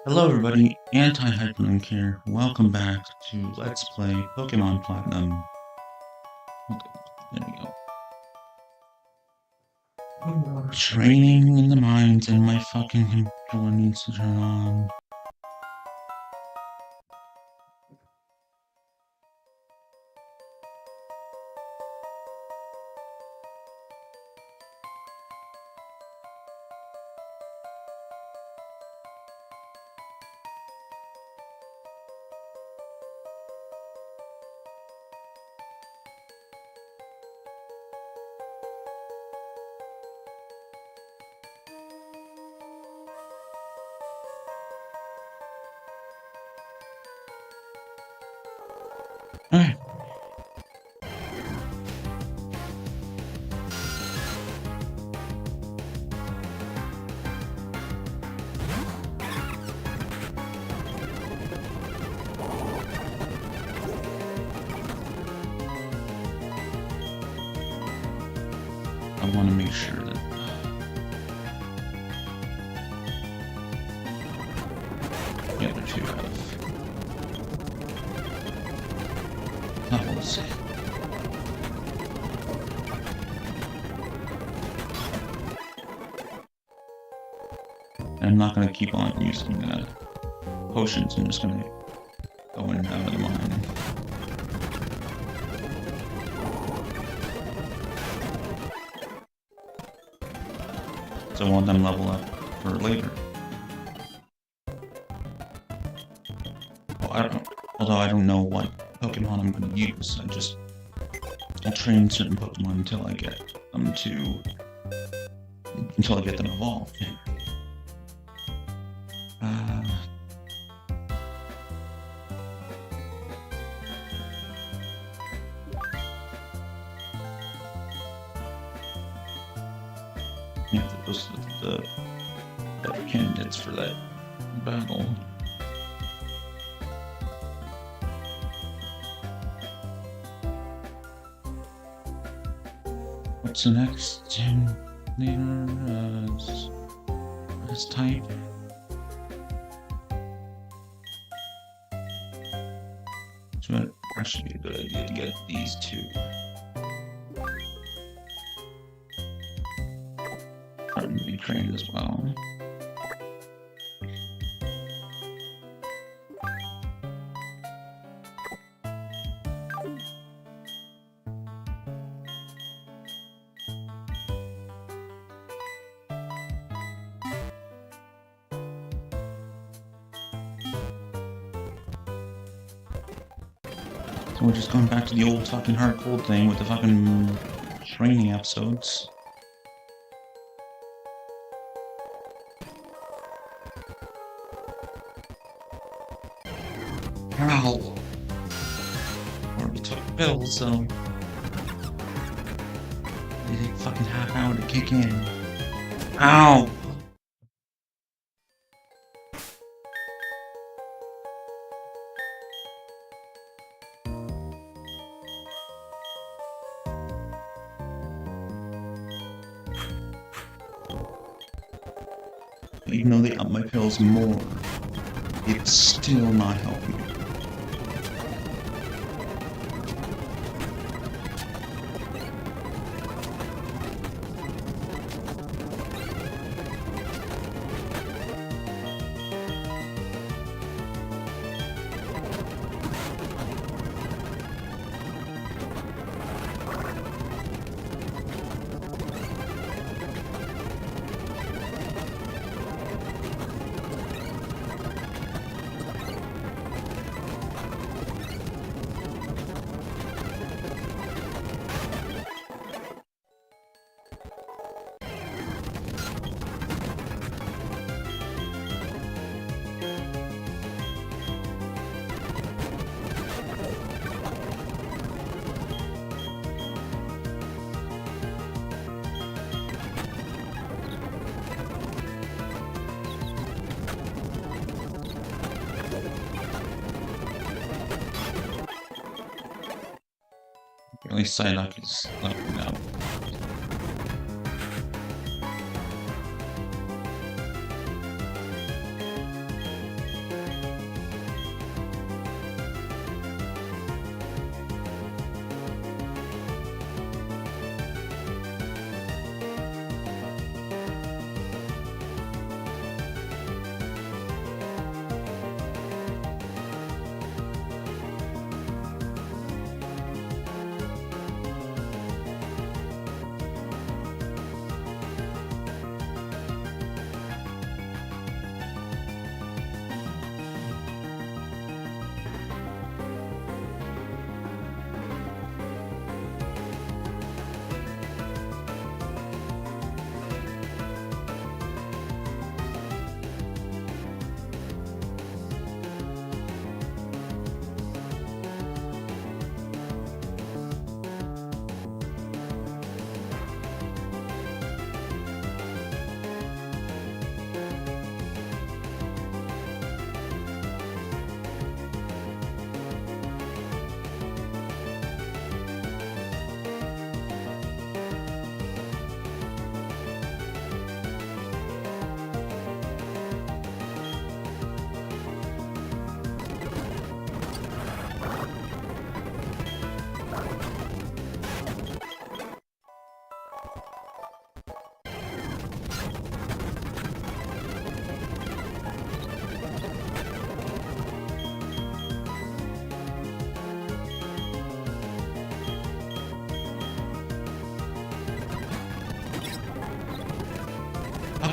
Hello everybody, Anti-HyperLinkLive here. Welcome back to Let's Play Pokemon Platinum. Okay, there we go. Training in the mines and my fucking controller needs to turn on. Alright. I want to make sure that the other two have levels. I'm not going to keep on using potions. I'm just going to go in and out of the mine. So I want them level up for later. Although I don't know what Pokemon I'm going to use. I'll train certain Pokemon until I get them evolved. Yeah, those are the better candidates for that battle. What's the next gym leader? This type. So it should be a good idea to get these two. Starting to be trained as well. So we're just going back to the old fucking hard cold thing with the fucking training episodes. Ow! Already took pills, so they take fucking half hour to kick in. Ow! Even though they up my pills more, it's still not helping. At least Psyduck is leveling up.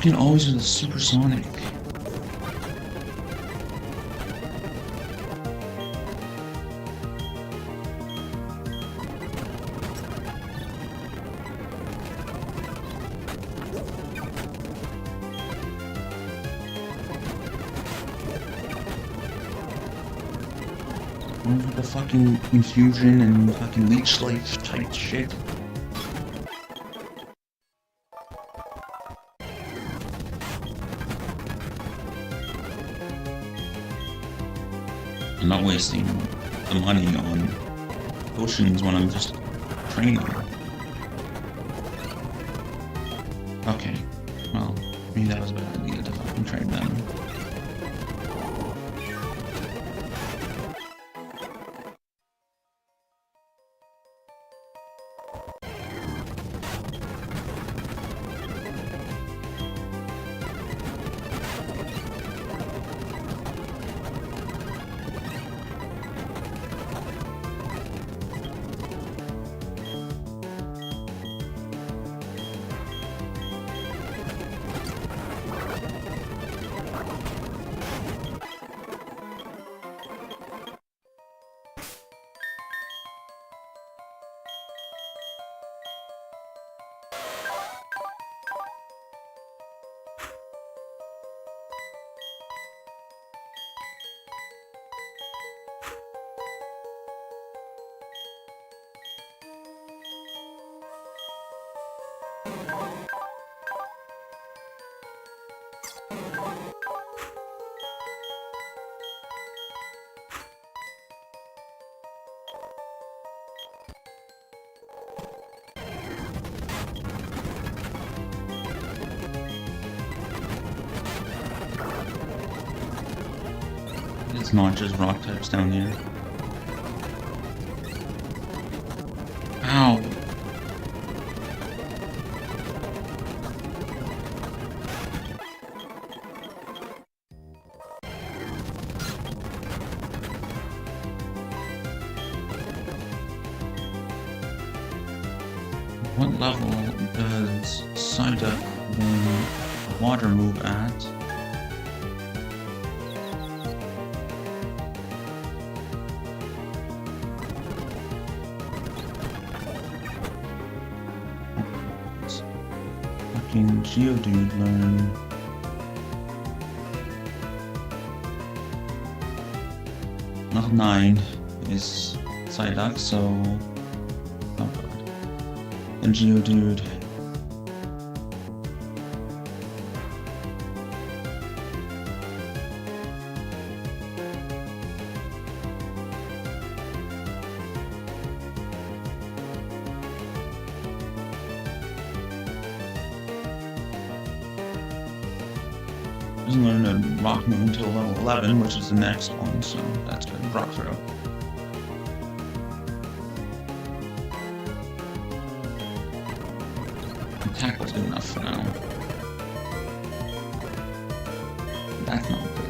fucking always with a supersonic. With the fucking infusion and fucking leech life type shit. I'm not wasting the money on potions when I'm just training. Okay, well, maybe that was a bad idea to fucking train them. It's not just rock types down here. Ow! What level does Psyduck water move at? Fucking Geodude learn. Level 9 is Psyduck, so oh god. And Geodude. Doesn't learn a rock move until level 11, which is the next one, so that's good. Rock throw. Attack was good enough for now. That's not good.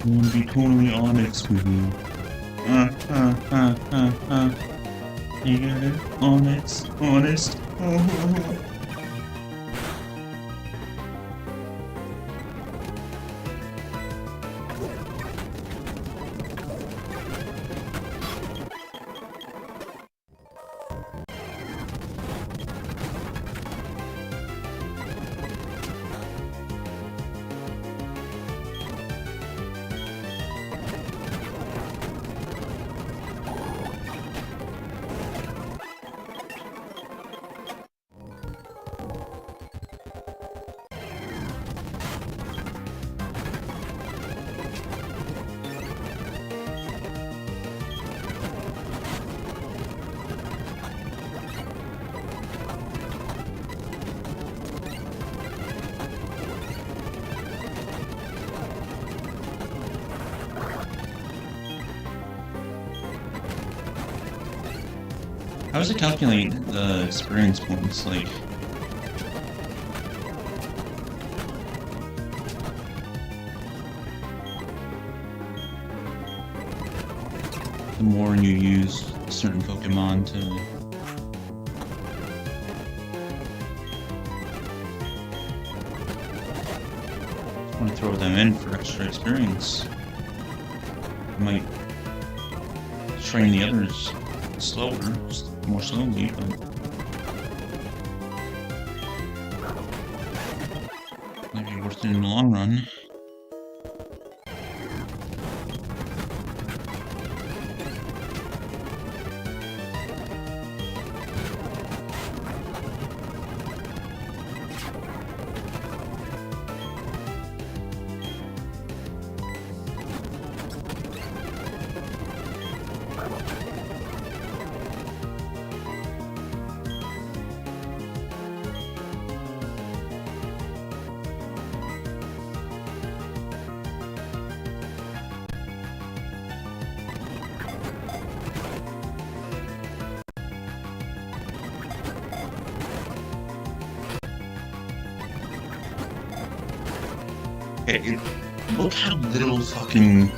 I want to be totally honest with you. You get it? Honest, honest. Oh. How does it calculate the experience points? Like, the more you use a certain Pokemon to want to throw them in for extra experience. You might train the others slower, more slowly, but might be worth it in the long run. Okay, look how little fucking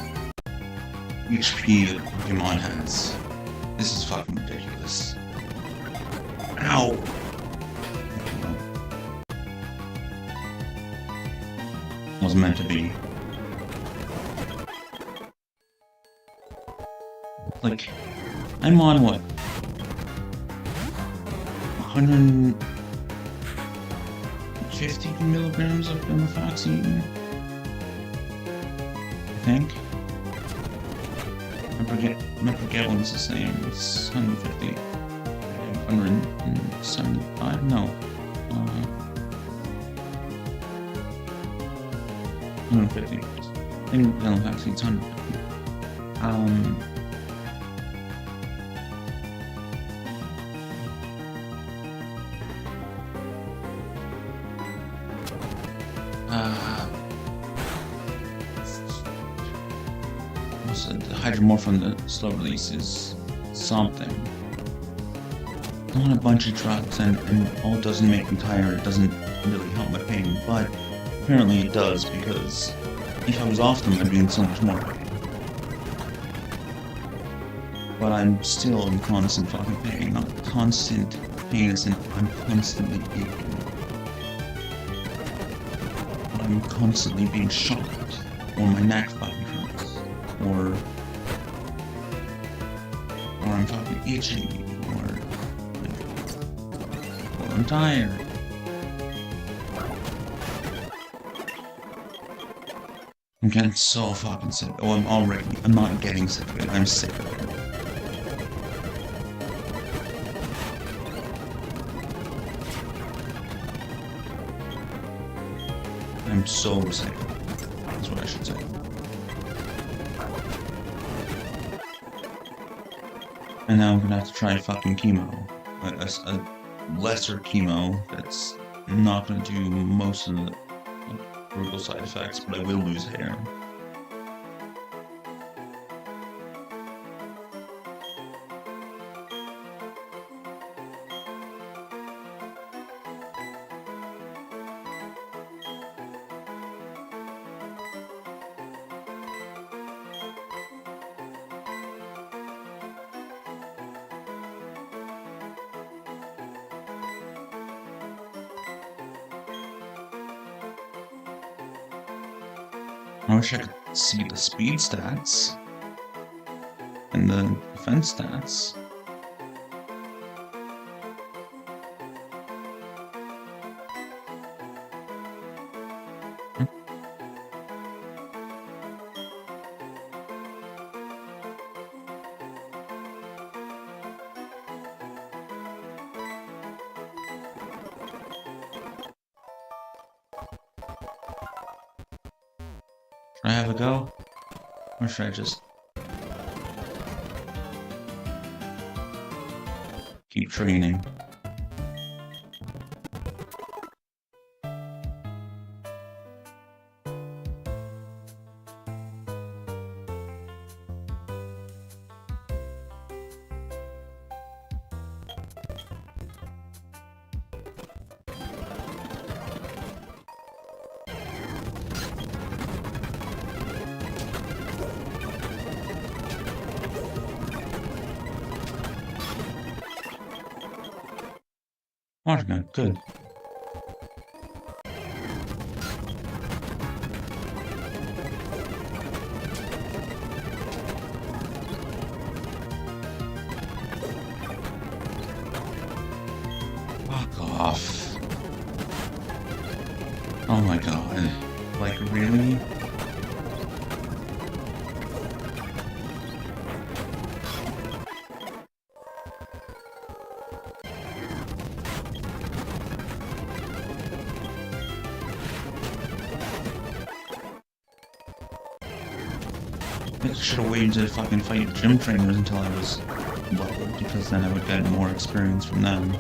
HP a Pokemon has. This is fucking ridiculous. Ow! Wasn't meant to be. Like, I'm on what? 150 milligrams of vaccine? I think. I forget one's the same. It's 150. 175? No. 150. I think the vaccine's 150. The hydromorph on the slow release is something. Not a bunch of drugs, and all it doesn't make me tired. It doesn't really help my pain, but apparently it does, because if I was off them, I'd be in so much more pain. But I'm still in constant fucking pain. Not constant pain, as in I'm constantly aching. But I'm constantly being shocked, or my neck fucking hurts, or I'm fucking itchy, or I'm tired. I'm getting so fucking sick. Oh, I'm not getting sick of it, I'm sick of it. I'm so sick of it. That's what I should say. And now I'm gonna have to try fucking chemo. A lesser chemo that's not gonna do most of the brutal side effects, but I will lose hair. I wish I could see the speed stats and the defense stats. Should I have a go? Or should I just keep training? Watergun, good. Fuck off. Oh my god. Like, really? I should have waited to fucking fight gym trainers until I was leveled, because then I would get more experience from them.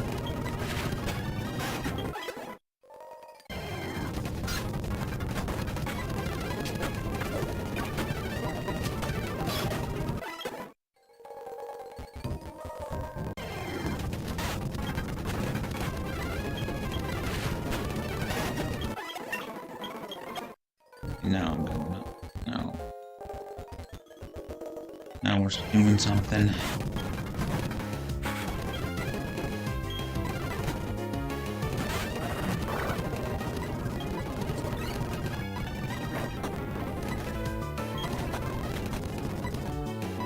Now I'm going up. Now we're doing something.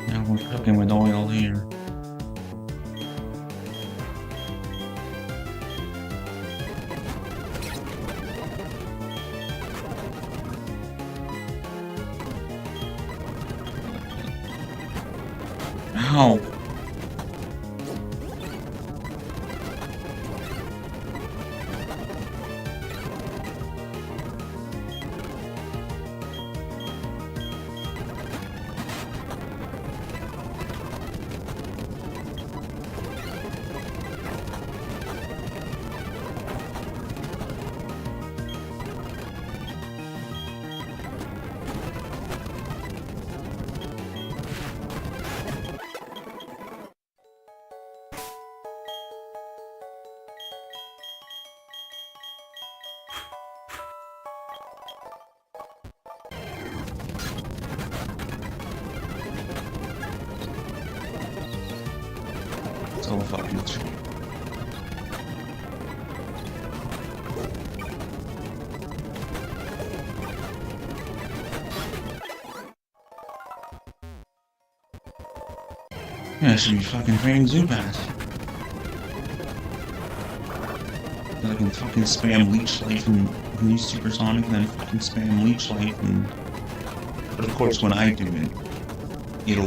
Now we're cooking with oil here. Ow! So fucking true. Yeah, I should be fucking training Zubat. I can fucking spam Leech Life and use Supersonic, and then fucking spam Leech Life, and... But of course, when I do it, it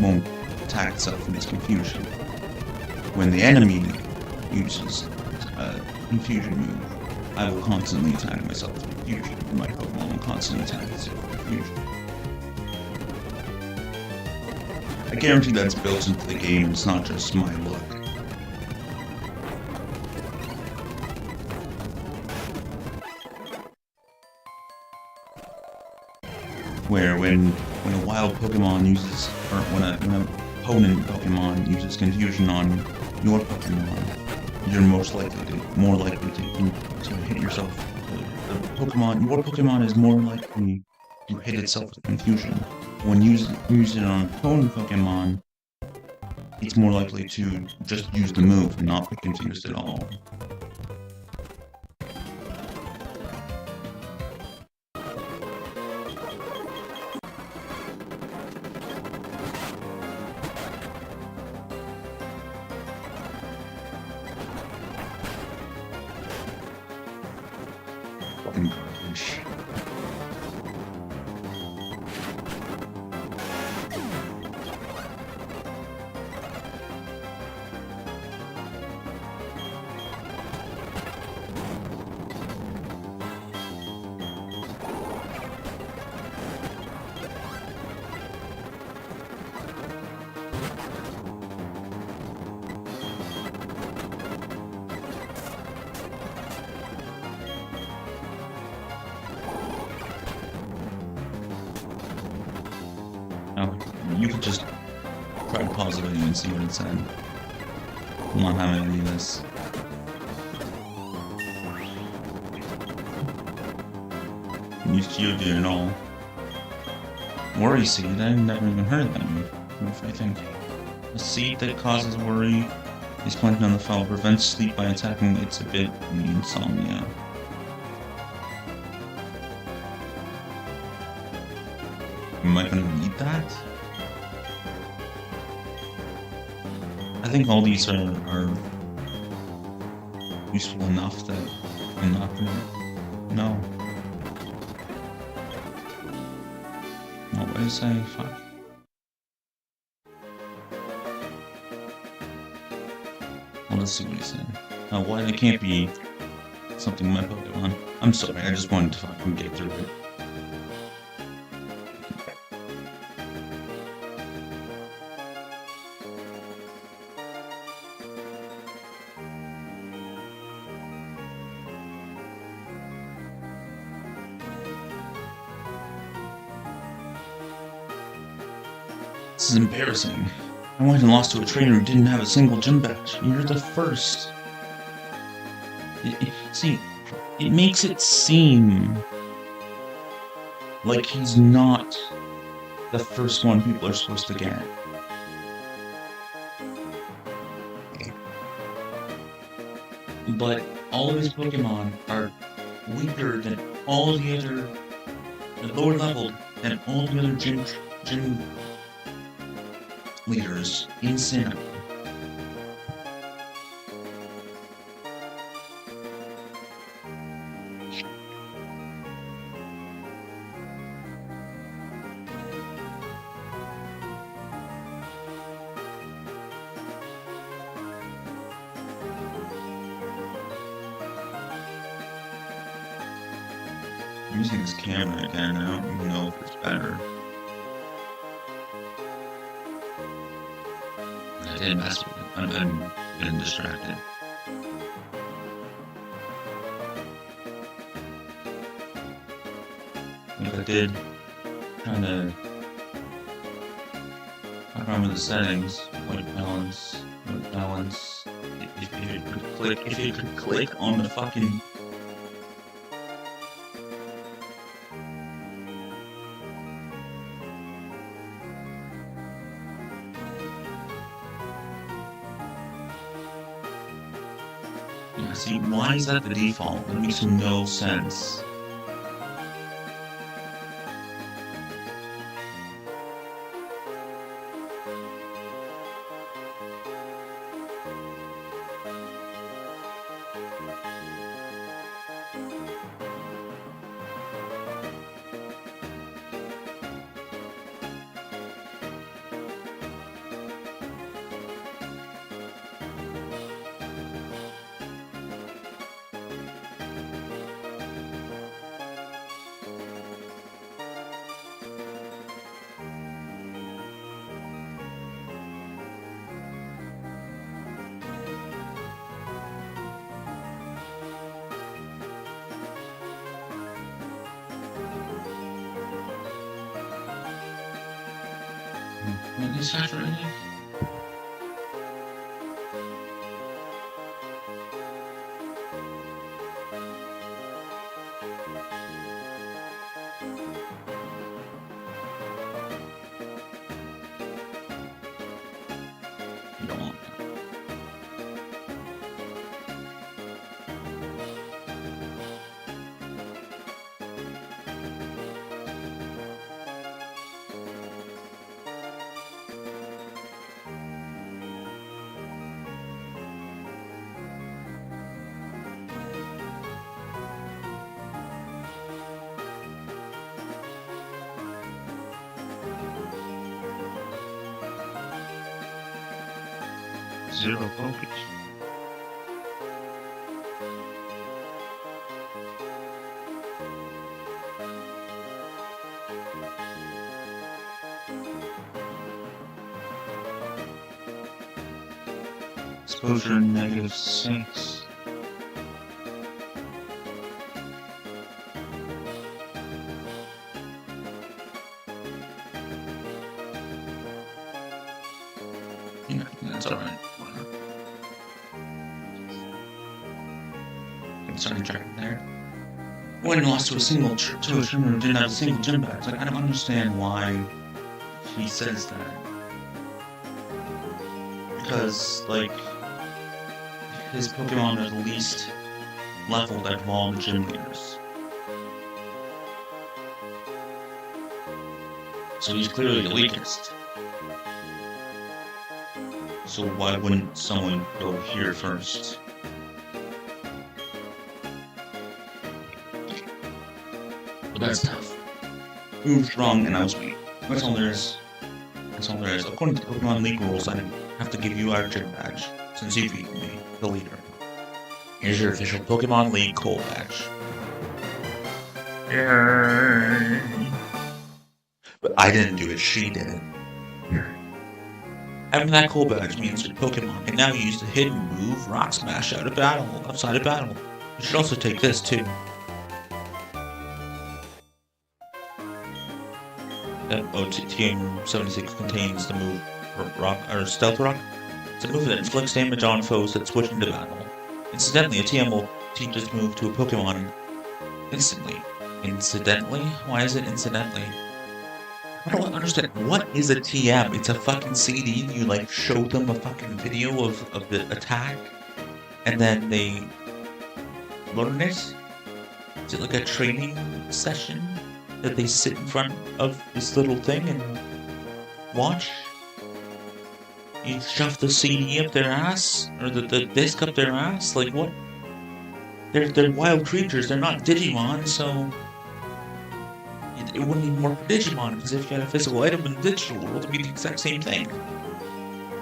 won't attack itself in its confusion. When the enemy uses a confusion move, I will constantly attack myself with confusion, and my Pokemon will constantly attack itself with confusion. I guarantee that's built into the game, it's not just my luck. Where when a wild Pokemon uses, or when an opponent Pokemon uses confusion on your Pokemon, you're more likely to hit yourself. Your Pokemon is more likely to hit itself with confusion. When use it on an opponent Pokemon, it's more likely to just use the move and not be confused at all. fucking garbage. Now, you could just try to pause the video and see what it said. I'm not having any of this. You do it all. Worry seed? I've never even heard that one. I think a seed that causes worry is planted on the fowl, prevents sleep by attacking it's a bit insomnia. Am I gonna read that? I think all these are useful enough that I'm not gonna... No. No, what did I say? Fuck. Well, let's see what he said. Why it can't be something with my Pokemon. I'm sorry, I just wanted to fucking get through it. This is embarrassing. I went and lost to a trainer who didn't have a single gym badge. You're the first. See, it makes it seem like he's not the first one people are supposed to get. But all of his Pokemon are weaker than all the other, lower leveled than all the other gym leaders in Sinnoh. I'm using this camera again, I don't even know if it's better. I didn't mess with it. I've been getting distracted. If I did kind of fuck around with the settings, white balance. If you could click on the fucking see, why is that the default? That makes no sense. What is saturated? You don't want that. zero focus. Exposure -6. Yeah, that's alright. Starting tracking there. When lost to a single to a streamer who didn't have a single gym badge. Like, I don't understand why he says that. Because, like, his Pokemon are the least leveled out of all the gym leaders. So he's clearly the weakest. So why wouldn't someone go here first? But that's tough. Moved strong and I was weak. That's all there is. That's all there is. According to Pokemon League rules, I have to give you our gym badge, since you beat me, the leader. Here's your official Pokemon League Coal badge. Yay! But I didn't do it, she did it. Having that Coal badge means your Pokemon can now use the hidden move Rock Smash outside of battle. You should also take this too. TM76 contains the move Rock or Stealth Rock. It's a move that inflicts damage on foes that switch into battle. Incidentally, a TM will teach this move to a Pokemon instantly. Incidentally? Why is it incidentally? I don't understand. What is a TM? It's a fucking CD. You like show them a fucking video of the attack, and then they learn it? Is it like a training session that they sit in front of this little thing and watch? You shove the CD up their ass? Or the disc up their ass? Like what? They're wild creatures, they're not Digimon, so it wouldn't even work for Digimon, because if you had a physical item in the digital world, it'd be the exact same thing.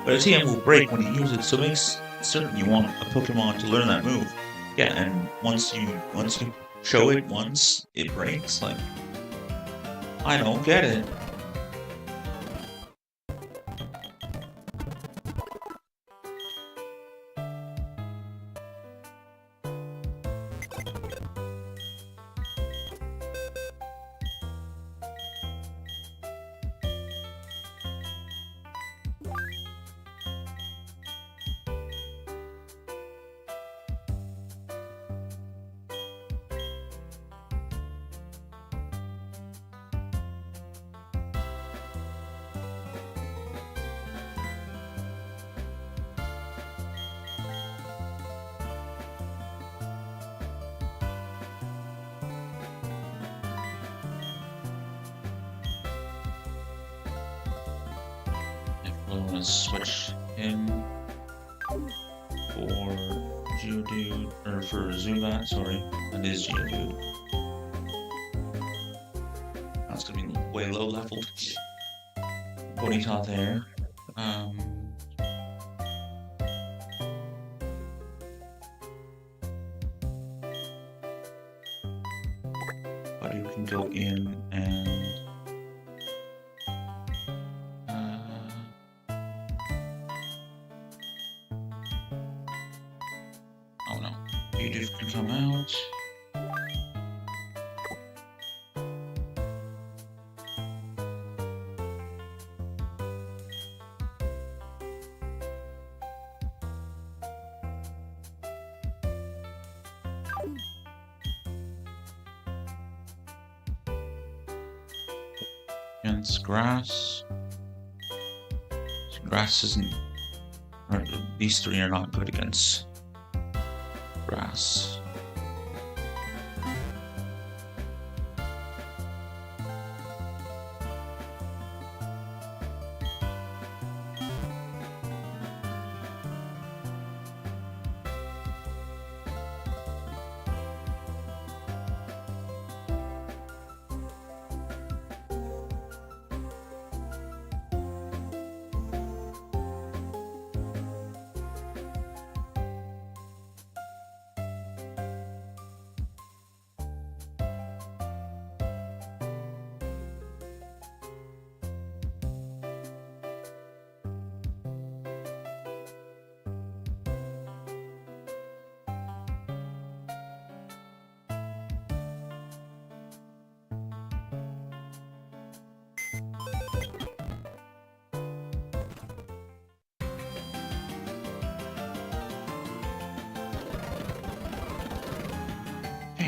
But a TM will break when you use it, so make certain you want a Pokemon to learn that move. Yeah, and once you show it once, it breaks. Like, I don't get it. I'm gonna switch him for Geodude, or for Zubat, sorry. That is Geodude. That's gonna be way low leveled. Ponyta there. But you can go in and oh no, you can come out. Against grass. Grass isn't. Or these three are not good against grass.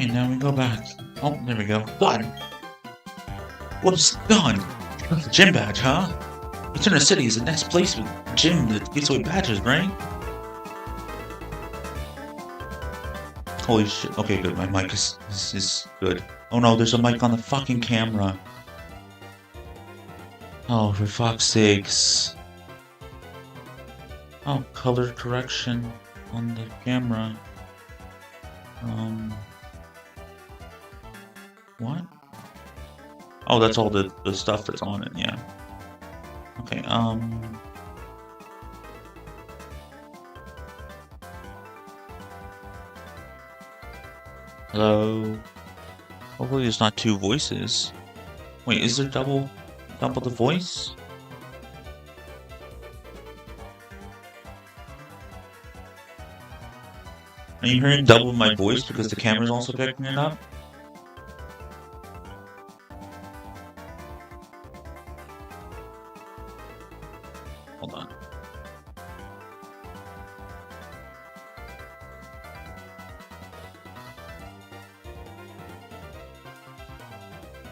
Okay, now we go back. Oh, there we go. God! What's done? The gym badge, huh? Eternal City is the next place with gym that gives away badges, right? Holy shit. Okay, good. My mic is good. Oh no, there's a mic on the fucking camera. Oh, for fuck's sakes. Oh, color correction on the camera. What? Oh, that's all the stuff that's on it, yeah. Okay, hello? Hopefully there's not two voices. Wait, is there double the voice? Are you hearing double my voice because the camera's also picking it up? Hold on.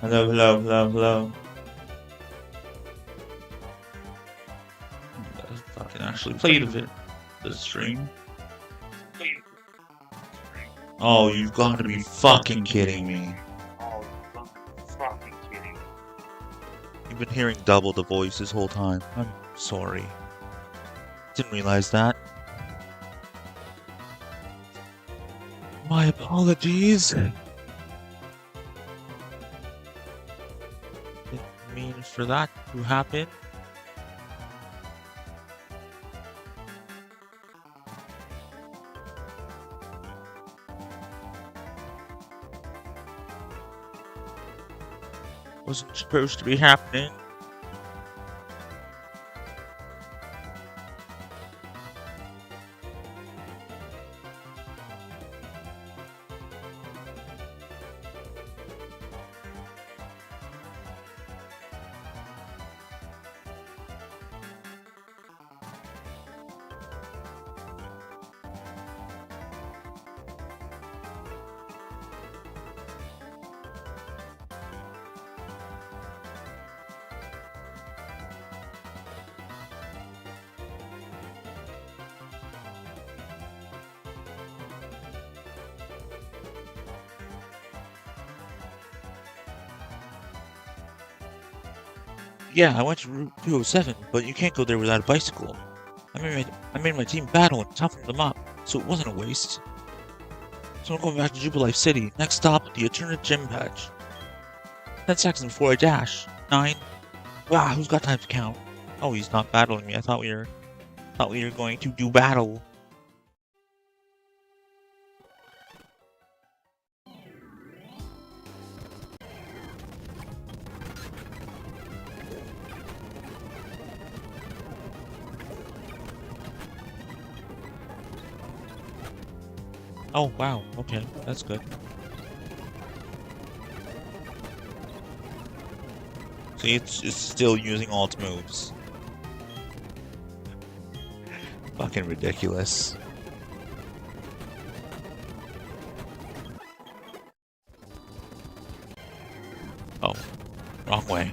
Hello. I fucking actually played the stream. Oh, you've got to be fucking kidding me. You've been hearing double the voice this whole time. I'm sorry. Didn't realize that. My apologies. Didn't mean for that to happen. Wasn't supposed to be happening. Yeah, I went to Route 207, but you can't go there without a bicycle. I made my team battle and toughen them up, so it wasn't a waste. So I'm going back to Jubilife City. Next stop, the Eternal Gym Badge. 10 seconds before I dash. 9. Wow, who's got time to count? Oh, he's not battling me. I thought we were going to do battle. Oh, wow. Okay, that's good. See, it's still using alt moves. Fucking ridiculous. Oh, wrong way.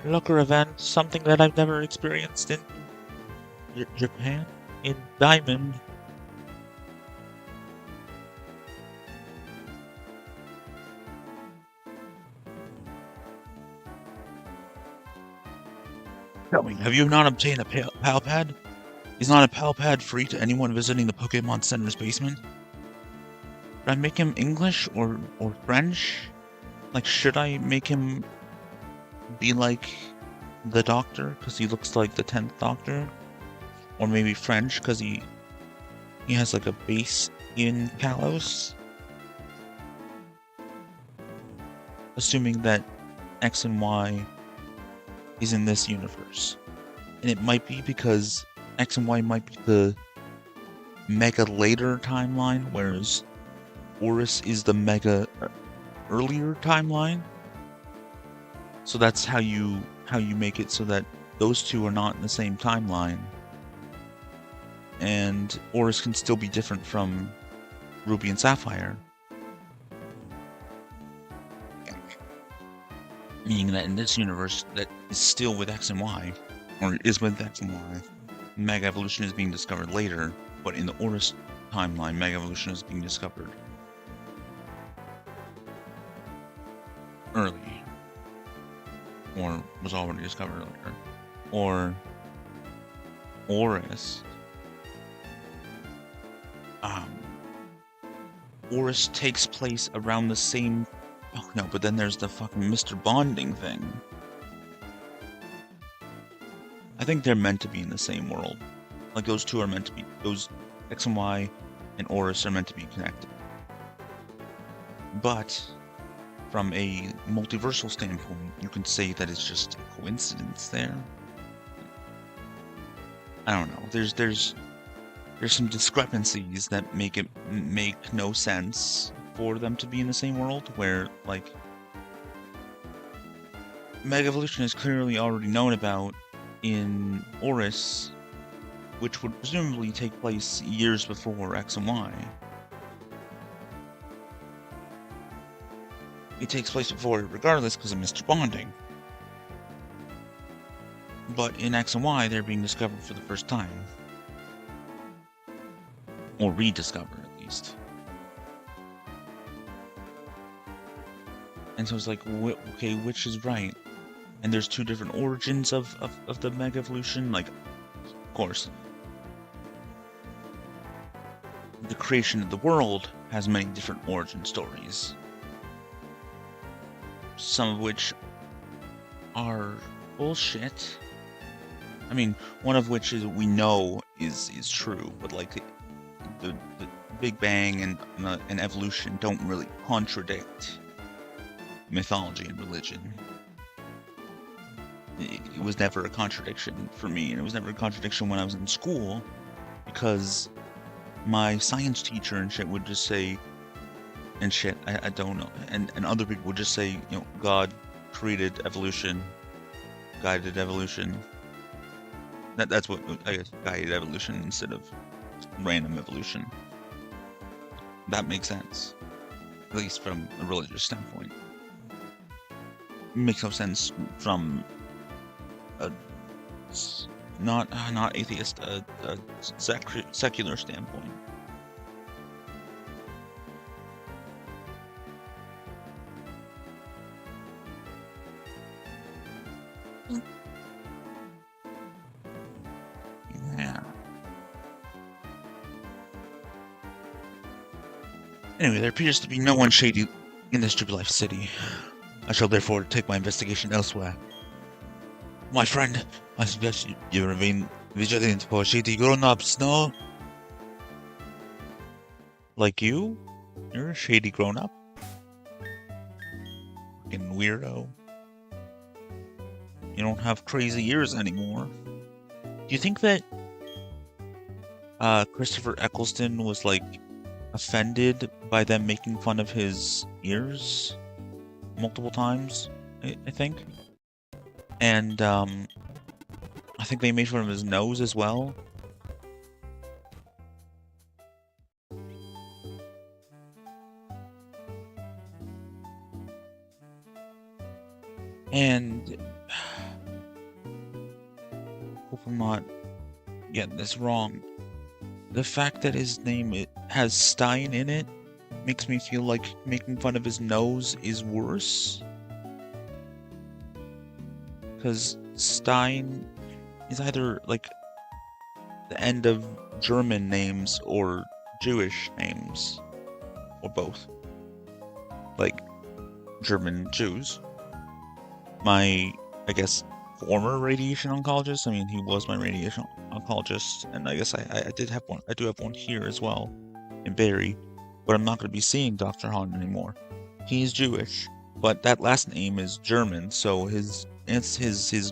Locker event, something that I've never experienced in Japan, in Diamond. Tell me, have you not obtained a PAL pad? Is not a PAL pad free to anyone visiting the Pokemon Center's basement? Should I make him English or French? Like, should I make him be like the Doctor? Because he looks like the 10th Doctor. or maybe French, because he has like a base in Kalos. Assuming that X and Y is in this universe. And it might be because X and Y might be the mega later timeline, whereas Horus is the mega earlier timeline. So that's how you make it so that those two are not in the same timeline. And Horus can still be different from Ruby and Sapphire. Meaning that in this universe that is still with X and Y, or is with X and Y, Mega Evolution is being discovered later, but in the Horus timeline, Mega Evolution is being discovered early. Or was already discovered earlier. Or Horus. Horus takes place around the same... Oh no, but then there's the fucking Mr. Bonding thing. I think they're meant to be in the same world. Like, those two are meant to be... Those X and Y and Horus are meant to be connected. But, from a multiversal standpoint, you can say that it's just a coincidence there. I don't know. There's some discrepancies that make no sense for them to be in the same world, where, like, Mega Evolution is clearly already known about in Horus, which would presumably take place years before X and Y. It takes place before it regardless because of Mr. Bonding. But in X and Y, they're being discovered for the first time. Or rediscovered, at least. And so it's like, okay, which is right? And there's two different origins of the Mega Evolution. Like, of course, the creation of the world has many different origin stories. Some of which are bullshit. I mean, one of which is we know is true, but like the Big Bang and evolution don't really contradict mythology and religion. It was never a contradiction for me, and it was never a contradiction when I was in school, because my science teacher and shit would just say, and shit, I don't know, and other people would just say, you know, God created evolution, guided evolution. That's what, I guess, guided evolution instead of random evolution. That makes sense, at least from a religious standpoint. It makes no sense from a not atheist, a secular standpoint. Yeah. Anyway, there appears to be no one shady in this Dreamlike city. I shall therefore take my investigation elsewhere. My friend, I suggest you remain vigilant for shady grown-ups, no? Like you? You're a shady grown-up? Fucking weirdo. You don't have crazy ears anymore. Do you think that Christopher Eccleston was, like, offended by them making fun of his ears multiple times, I think? And, I think they made fun of his nose as well. And hope I'm not getting this wrong. The fact that his name has Stein in it makes me feel like making fun of his nose is worse. Because Stein is either like the end of German names or Jewish names, or both. Like German Jews. My, I guess, former radiation oncologist. I mean, he was my radiation oncologist, and I guess I did have one. I do have one here as well, in Barrie, but I'm not going to be seeing Dr. Hahn anymore. He's Jewish, but that last name is German, so his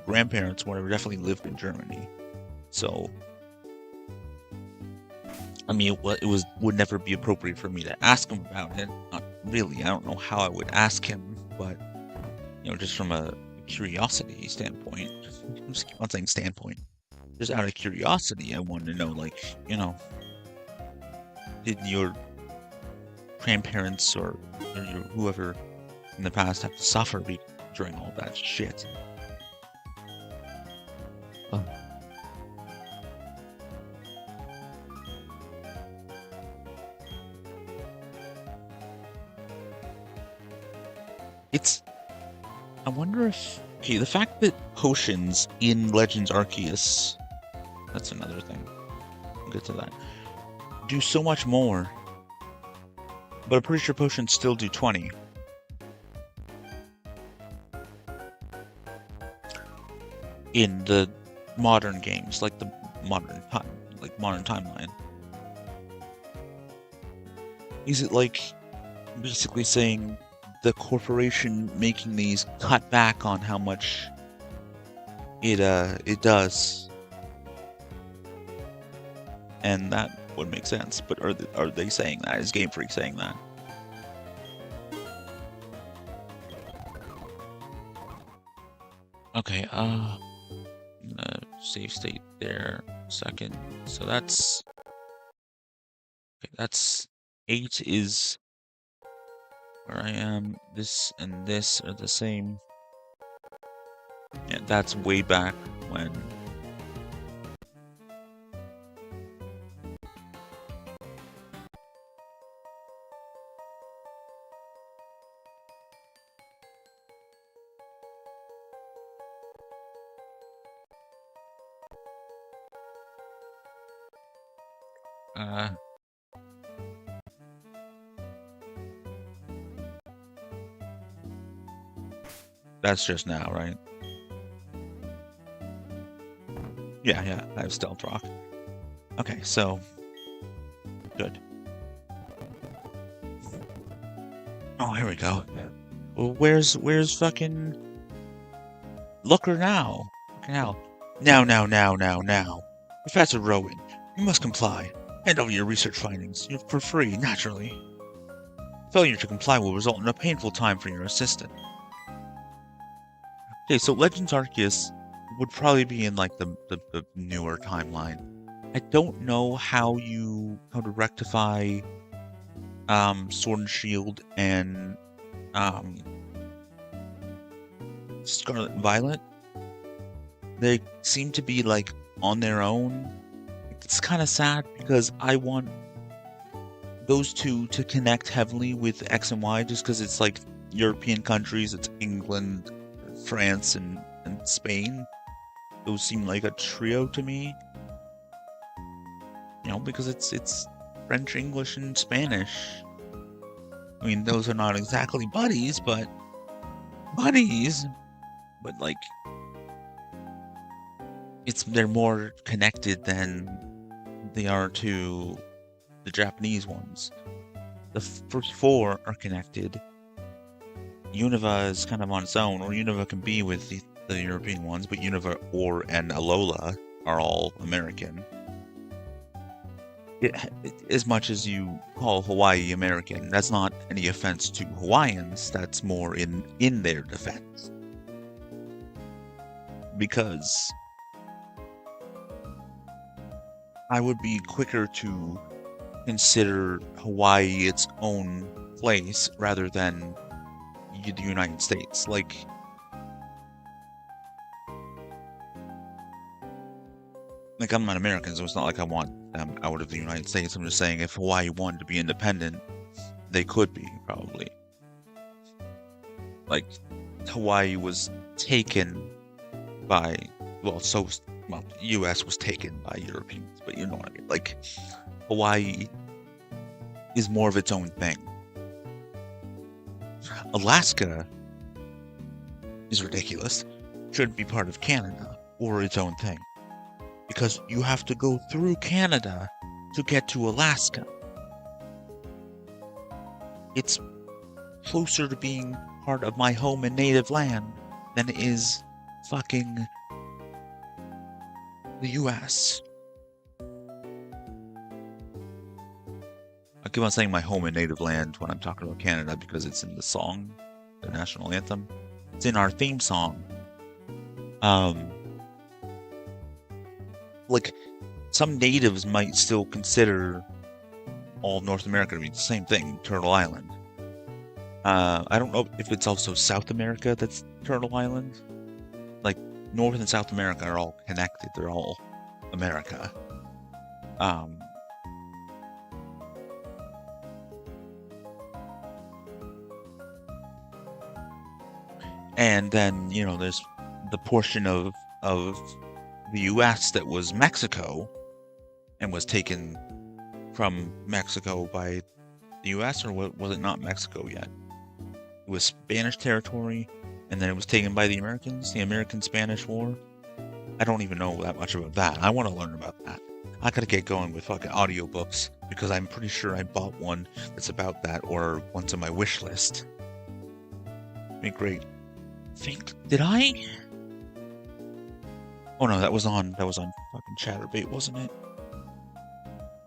grandparents, whatever, definitely lived in Germany. So, I mean, it would never be appropriate for me to ask him about it. Not really. I don't know how I would ask him, but just from a curiosity standpoint, I'm not saying standpoint. Just out of curiosity, I wanted to know, like, did your grandparents or your whoever in the past have to suffer during all that shit? I wonder if... Okay, the fact that potions in Legends Arceus... That's another thing. We'll get to that. Do so much more. But I'm pretty sure potions still do 20. In the modern games, like the modern timeline. Is it like basically saying the corporation making these cut back on how much it does? And that would make sense, but are they saying that? Is Game Freak saying that? Okay, save state there, second. So that's... Okay, that's 8 is where I am. This and this are the same. Yeah, that's way back when... That's just now, right? Yeah, I have Stealth Rock. Okay, so... Good. Oh, here we go. Well, where's fucking... Looker now? Fucking hell. Now. Professor Rowan, you must comply. Hand over your research findings. For free, naturally. Failure to comply will result in a painful time for your assistant. Okay, so Legends Arceus would probably be in like the newer timeline. I don't know how to rectify Sword and Shield and Scarlet and Violet. They seem to be like on their own. It's kind of sad because I want those two to connect heavily with X and Y just because it's like European countries, it's England, France, and Spain. Those seem like a trio to me. Because it's French, English, and Spanish. I mean, those are not exactly buddies, but like they're more connected than they are to the Japanese ones. The first four are connected. Unova is kind of on its own, or Unova can be with the European ones, but Unova and Alola are all American. As much as you call Hawaii American, that's not any offense to Hawaiians, that's more in their defense. Because I would be quicker to consider Hawaii its own place rather than the United States. Like I'm not American, so it's not like I want them out of the United States. I'm just saying if Hawaii wanted to be independent, they could be, probably. Like, Hawaii was taken by, US was taken by Europeans, but you know what I mean. Like, Hawaii is more of its own thing. Alaska is ridiculous. should be part of Canada or its own thing. Because you have to go through Canada to get to Alaska. It's closer to being part of my home and native land than it is fucking the US. I keep on saying my home and native land when I'm talking about Canada because it's in the song, the national anthem. It's in our theme song. Like, some natives might still consider all of North America to be the same thing, Turtle Island. I don't know if it's also South America that's Turtle Island. Like, North and South America are all connected. They're all America. And then, you know, there's the portion of the US that was Mexico and was taken from Mexico by the US, or was it not Mexico yet? It was Spanish territory, and then it was taken by the Americans, the American-Spanish War. I don't even know that much about that. I want to learn about that. I gotta get going with fucking audiobooks, because I'm pretty sure I bought one that's about that, or one's on my wish list. Be great. Did I? Oh no, that was on fucking Chatterbait, wasn't it?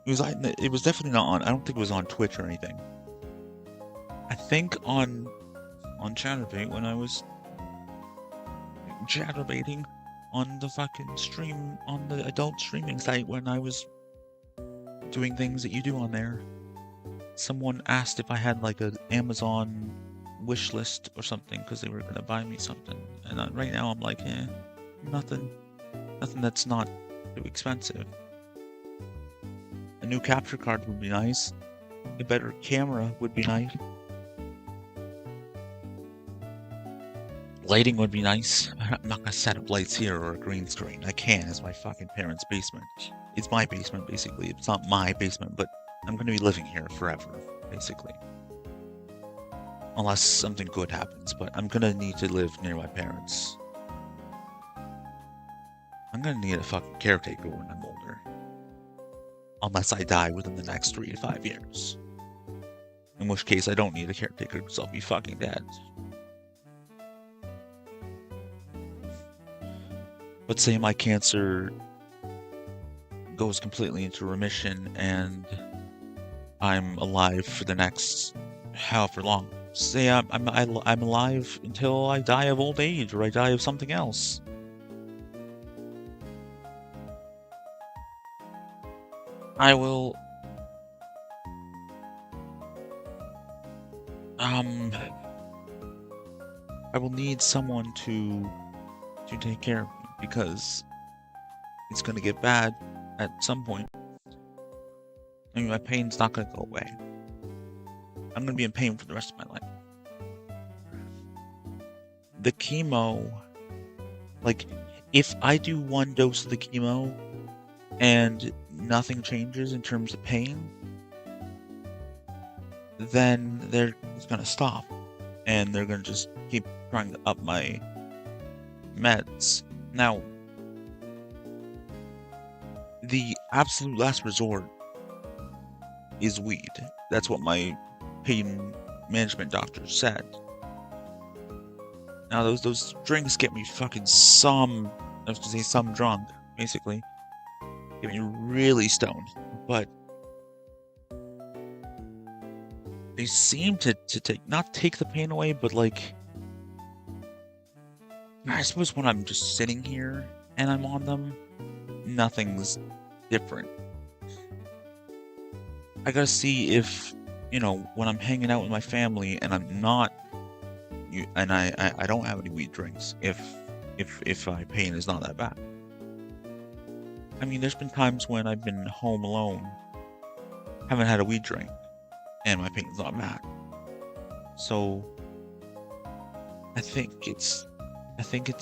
It was definitely not on. I don't think it was on Twitch or anything. I think on Chatterbait when I was chatterbaiting on the fucking stream, on the adult streaming site when I was doing things that you do on there. Someone asked if I had like an Amazon wish list or something because they were gonna buy me something, and right now I'm like, nothing that's not too expensive. A new capture card would be nice. A better camera would be nice. Lighting would be nice. I'm not gonna set up lights here or a green screen. I can. It's my fucking parents' basement. It's my basement, basically. It's not my basement, but I'm gonna be living here forever, basically. Unless something good happens, but I'm gonna need to live near my parents. I'm gonna need a fucking caretaker when I'm older. Unless I die within the next 3 to 5 years. In which case I don't need a caretaker because I'll be fucking dead. But say my cancer goes completely into remission and I'm alive for the next however long. Say I'm alive until I die of old age or I die of something else. I will need someone to take care of me because it's gonna get bad at some point. I mean, my pain's not gonna go away. I'm gonna be in pain for the rest of my life. The chemo, like, if I do 1 dose of the chemo and nothing changes in terms of pain, then it's gonna stop. And they're gonna just keep trying to up my meds. Now, the absolute last resort is weed. That's what my pain management doctor said. Now those drinks get me fucking some drunk, basically. Get me really stoned. But they seem to not take the pain away, but like, I suppose when I'm just sitting here and I'm on them, nothing's different. I gotta see if, you know, when I'm hanging out with my family and I'm not, and I don't have any weed drinks, if my pain is not that bad. I mean, there's been times when I've been home alone, haven't had a weed drink, and my pain's not bad. So I think it's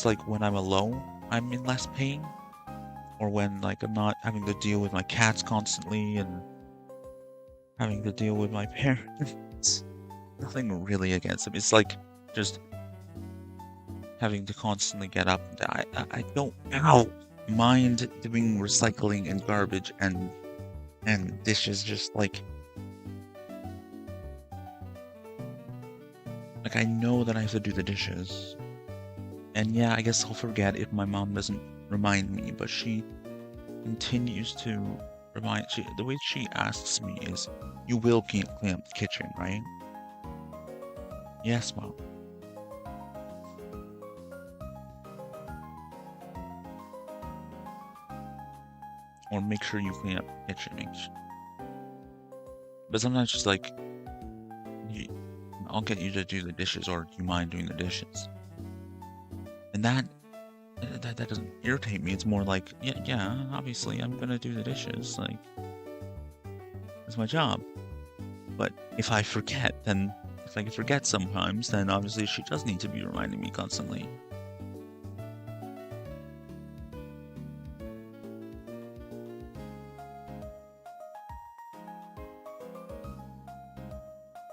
like when I'm alone, I'm in less pain, or when like I'm not having to deal with my cats constantly and having to deal with my parents. Nothing really against them. It's like just having to constantly get up. I don't mind doing recycling and garbage and dishes, just like I know that I have to do the dishes. And yeah, I guess I'll forget if my mom doesn't remind me, but she continues to remind. The way she asks me is, "You will clean up the kitchen, right?" Yes, Mom. Or make sure you clean up the kitchen. But sometimes she's like, I'll get you to do the dishes, or do you mind doing the dishes? And that doesn't irritate me. It's more like, yeah, obviously I'm gonna do the dishes. Like, it's my job. But if I forget, then if I forget sometimes, then obviously she does need to be reminding me constantly.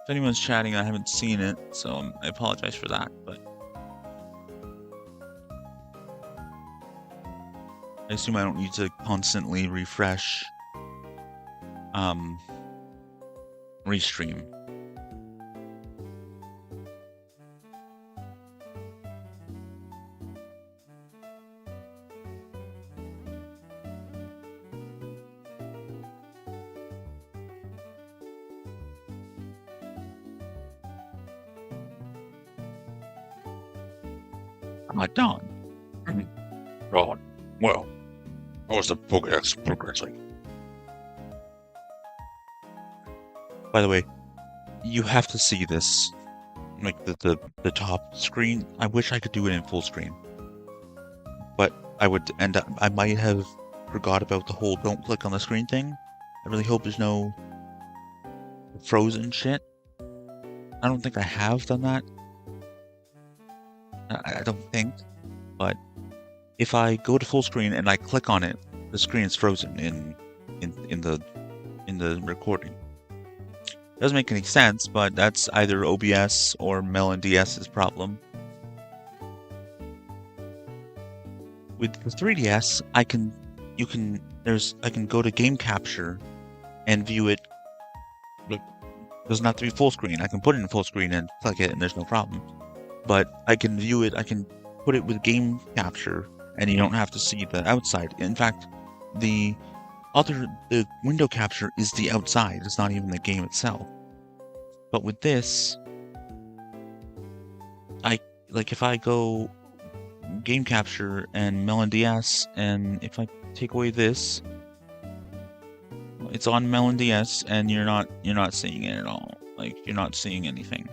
If anyone's chatting, I haven't seen it, so I apologize for that, but I assume I don't need to constantly refresh Restream. Am I done? God, well, how was the Pokédex progressing? By the way, you have to see this, like the top screen. I wish I could do it in full screen, but I would end up. I might have forgot about the whole "don't click on the screen" thing. I really hope there's no frozen shit. I don't think I have done that. I don't think, but if I go to full screen and I click on it, the screen is frozen in the recording. Doesn't make any sense, but that's either OBS or MelonDS's problem. With the 3DS, I can go to game capture and view it. Look, it doesn't have to be full screen. I can put it in full screen and click it, and there's no problem. But I can view it. I can put it with game capture, and you don't have to see the outside. In fact, the window capture is the outside. It's not even the game itself. But with this, if I go game capture and MelonDS, and if I take away this, it's on MelonDS, and you're not seeing it at all. Like, you're not seeing anything.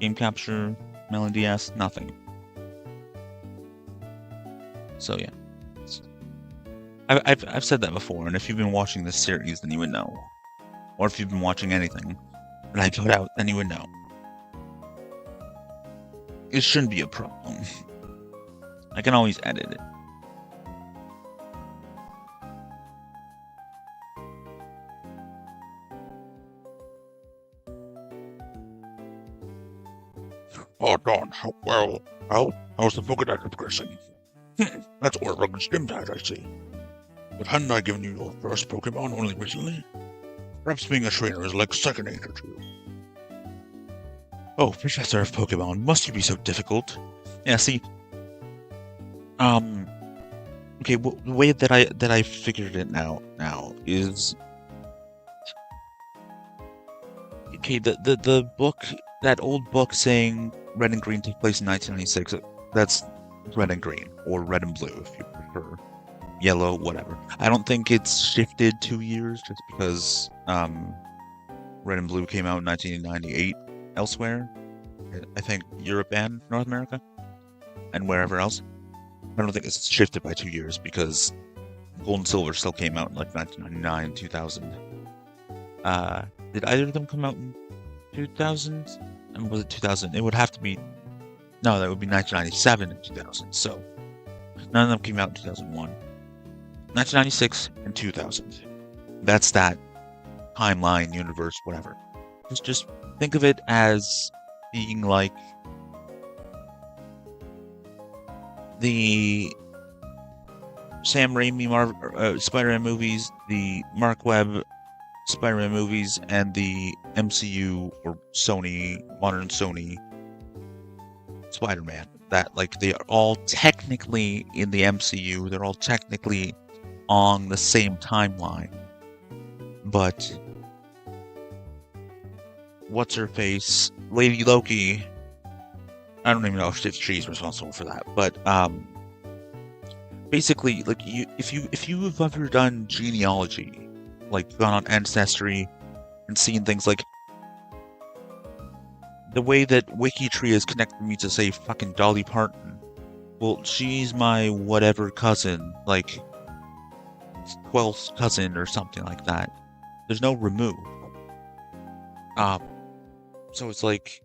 Game capture, MelonDS, nothing. So yeah, I've said that before, and if you've been watching this series, then you would know. Or if you've been watching anything that I put out, then you would know. It shouldn't be a problem. I can always edit it. Oh, Don, how's the Pokédex progressing? That's Roark and Stimtad, I see. But hadn't I given you your first Pokemon only recently? Perhaps being a trainer is like second nature to you. Oh, Professor of Pokemon, must you be so difficult? Yeah, see, okay, the way that I figured it now is, okay, the book, that old book saying Red and Green took place in 1996, that's Red and Green, or Red and Blue if you prefer. Yellow, whatever. I don't think it's shifted 2 years just because Red and Blue came out in 1998 elsewhere. I think Europe and North America, and wherever else. I don't think it's shifted by 2 years because Gold and Silver still came out in like 1999, 2000. Did either of them come out in 2000? And was it 2000? It would have to be. No, that would be 1997 and 2000. So none of them came out in 2001. 1996 and 2000. That's that timeline, universe, whatever. Just think of it as being like the Sam Raimi Spider-Man movies, the Mark Webb Spider-Man movies, and the MCU or modern Sony Spider-Man. That, like, they are all technically in the MCU, they're all technically on the same timeline. But what's her face? Lady Loki, I don't even know if she's responsible for that, but basically, like, if you have ever done genealogy, like gone on Ancestry and seen things like the way that WikiTree has connected me to, say, fucking Dolly Parton. Well, she's my whatever cousin, like 12th cousin or something like that. There's no remove. So it's like,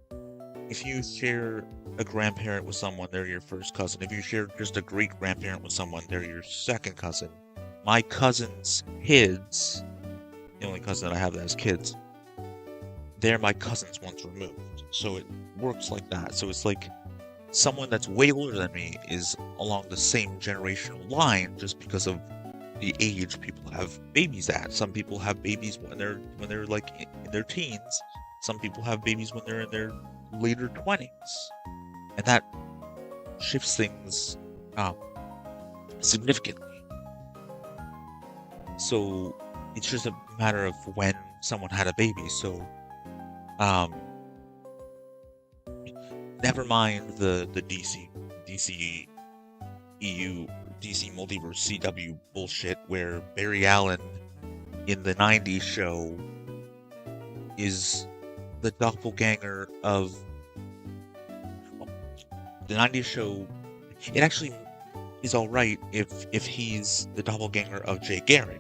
if you share a grandparent with someone, they're your first cousin. If you share just a great grandparent with someone, they're your second cousin. My cousin's kids, the only cousin that I have that has kids, they're my cousins once removed. So it works like that. So it's like someone that's way older than me is along the same generational line just because of the age people have babies at. Some people have babies when they're like in their teens. Some people have babies when they're in their later 20s. And that shifts things significantly. So it's just a matter of when someone had a baby. So never mind the DC EU, DC Multiverse CW bullshit where Barry Allen in the 90s show is the doppelganger of the 90s show. It actually is alright if he's the doppelganger of Jay Garrick.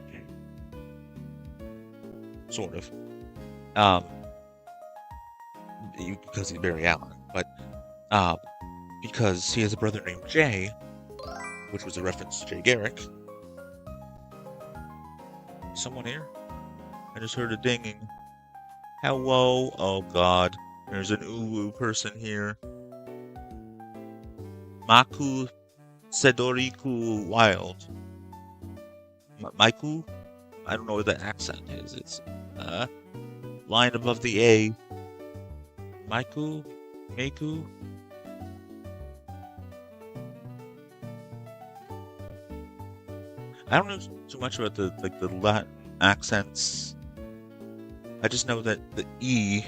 Sort of. Because he's Barry Allen, but because he has a brother named Jay, which was a reference to Jay Garrick. Someone here? I just heard a dinging. Hello? Oh god, there's an uwu person here. Maku Sedoriku Wild. Maiku? I don't know what the accent is. It's line above the A. Maiku? Meiku? I don't know too much about the Latin accents. I just know that the E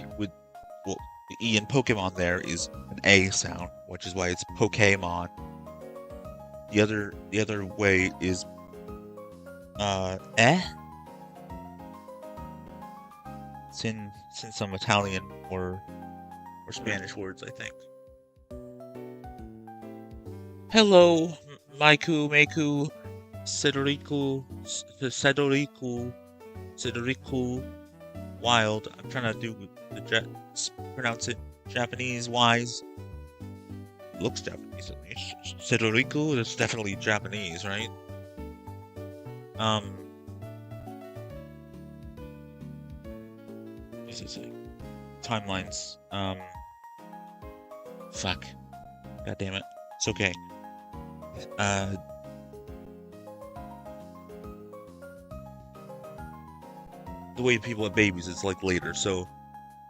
the E in Pokemon there is an A sound, which is why it's Pokemon. The other way is eh? It's in some Italian or Spanish words, I think. Hello, Maiku, Meiku, Sedoriku, Wild. I'm trying to do pronounce it Japanese-wise. Looks Japanese at least. Sedoriku is definitely Japanese, right? This is it. Timelines. Fuck. God damn it. It's okay. The way people have babies is like later, so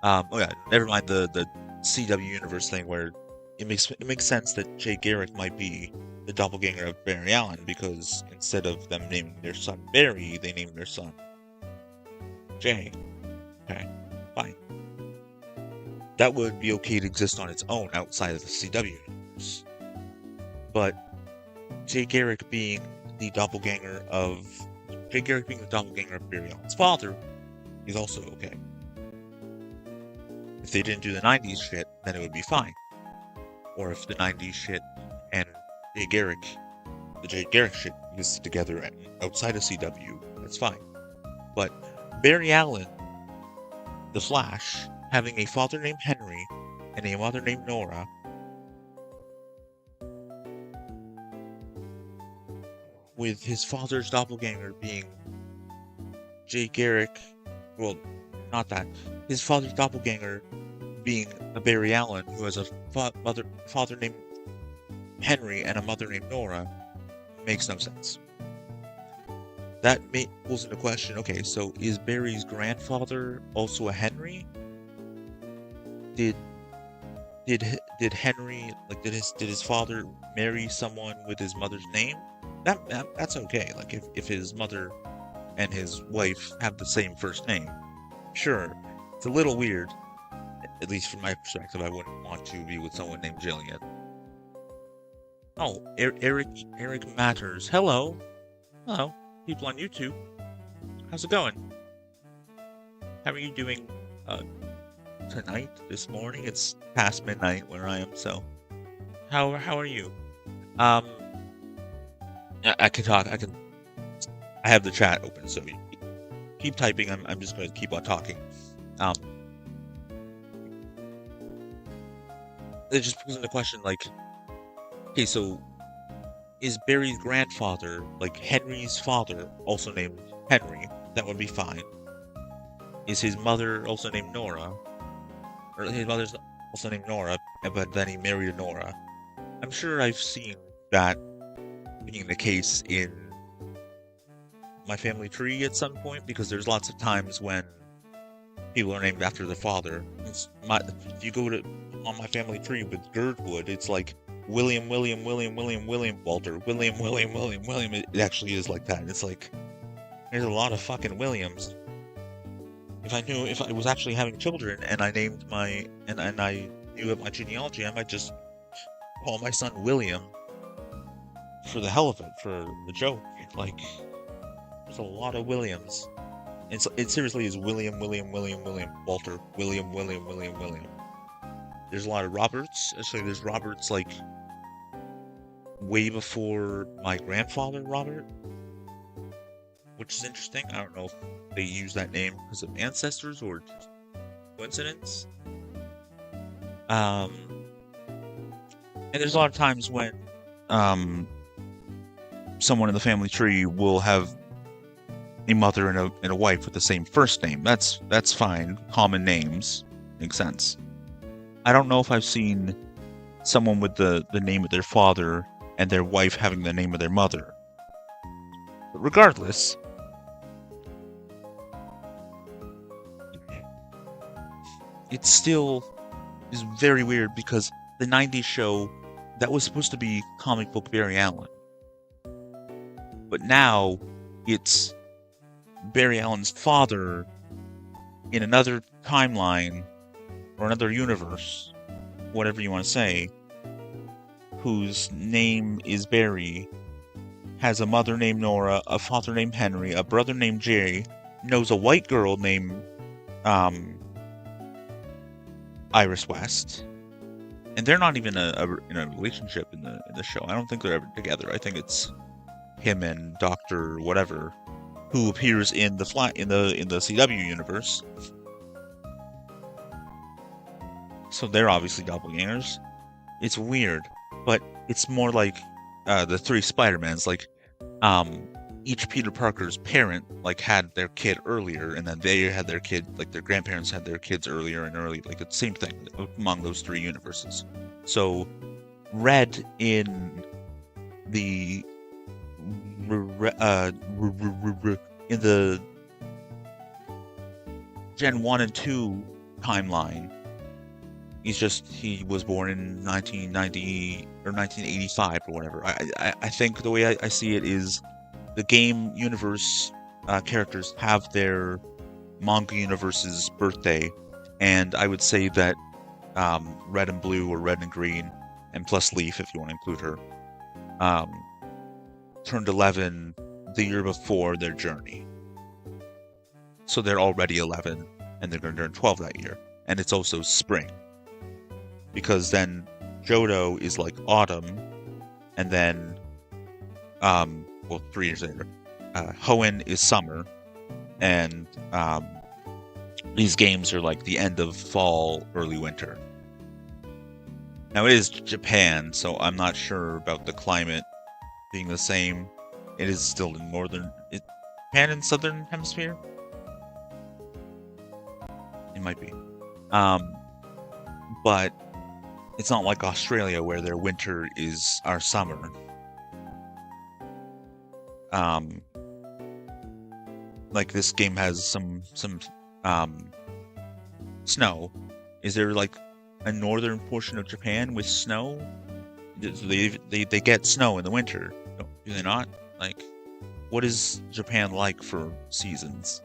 oh yeah, never mind the CW universe thing where it makes sense that Jay Garrick might be the doppelganger of Barry Allen, because instead of them naming their son Barry, they named their son Jay. Okay, fine. That would be okay to exist on its own outside of the CW universe. But Jay Garrick being the doppelganger of Barry Allen's father is also okay. If they didn't do the 90s shit, then it would be fine. Or if the 90s shit and the Jay Garrick shit is together and outside of CW, that's fine. But Barry Allen, the Flash, having a father named Henry and a mother named Nora, with his father's doppelganger being Jay Garrick, well, not that, his father's doppelganger being a Barry Allen who has a father named Henry and a mother named Nora makes no sense. That pulls into question, okay, so is Barry's grandfather also a Henry? Did Henry, like, did his father marry someone with his mother's name? That's okay. Like, if his mother and his wife have the same first name, sure. It's a little weird, at least from my perspective. I wouldn't want to be with someone named Jillian. Oh, Eric Matters. Hello, people on YouTube. How's it going? How are you doing? Tonight, this morning. It's past midnight where I am, so how are you? I can talk. I have the chat open, so you keep typing. I'm just going to keep on talking. It just poses the question, like, okay, so is Barry's grandfather, like Henry's father, also named Henry? That would be fine. Is his mother also named Nora? Or his mother's also named Nora, but then he married a Nora. I'm sure I've seen that being the case in my family tree at some point, because there's lots of times when people are named after their father. If you go on my family tree with Girdwood, it's like William, Walter, William. It actually is like that. It's like, there's a lot of fucking Williams. If I was actually having children and I named and I knew of my genealogy, I might just call my son William for the hell of it, for the joke. Like, there's a lot of Williams. It seriously is William, Walter, William. There's a lot of Roberts. Actually, there's Roberts, like, way before my grandfather, Robert. Which is interesting. I don't know if they use that name because of ancestors or just coincidence. And there's a lot of times when someone in the family tree will have a mother and a wife with the same first name. That's fine. Common names make sense. I don't know if I've seen someone with the name of their father and their wife having the name of their mother. But regardless, it still is very weird because the 90s show, that was supposed to be comic book Barry Allen. But now it's Barry Allen's father in another timeline or another universe, whatever you want to say, whose name is Barry, has a mother named Nora, a father named Henry, a brother named Jay, knows a white girl named Iris West, and they're not even in a relationship in the show. I don't think they're ever together. I think it's him and Dr. whatever, who appears in the CW universe. So they're obviously doppelgangers. It's weird, but it's more like the three Spider-Mans. Like, each Peter Parker's parent, like, had their kid earlier, and then they had their kid, like, their grandparents had their kids earlier and early. Like, it's the same thing among those three universes. So, Red in the in the Gen 1 and 2 timeline, he was born in 1990 or 1985 or whatever. I think the way I see it is the game universe characters have their manga universe's birthday, and I would say that Red and Blue, or Red and Green, and plus Leaf if you want to include her, turned 11 the year before their journey. So they're already 11, and they're going to turn 12 that year. And it's also spring, because then Johto is like autumn, and then 3 years later, Hoenn is summer, and these games are like the end of fall, early winter. Now it is Japan, so I'm not sure about the climate being the same. It is still in Japan in southern hemisphere? It might be. But It's not like Australia where their winter is our summer. Like this game has some snow. Is there like a northern portion of Japan with snow? They get snow in the winter, do they not? Like, what is Japan like for seasons,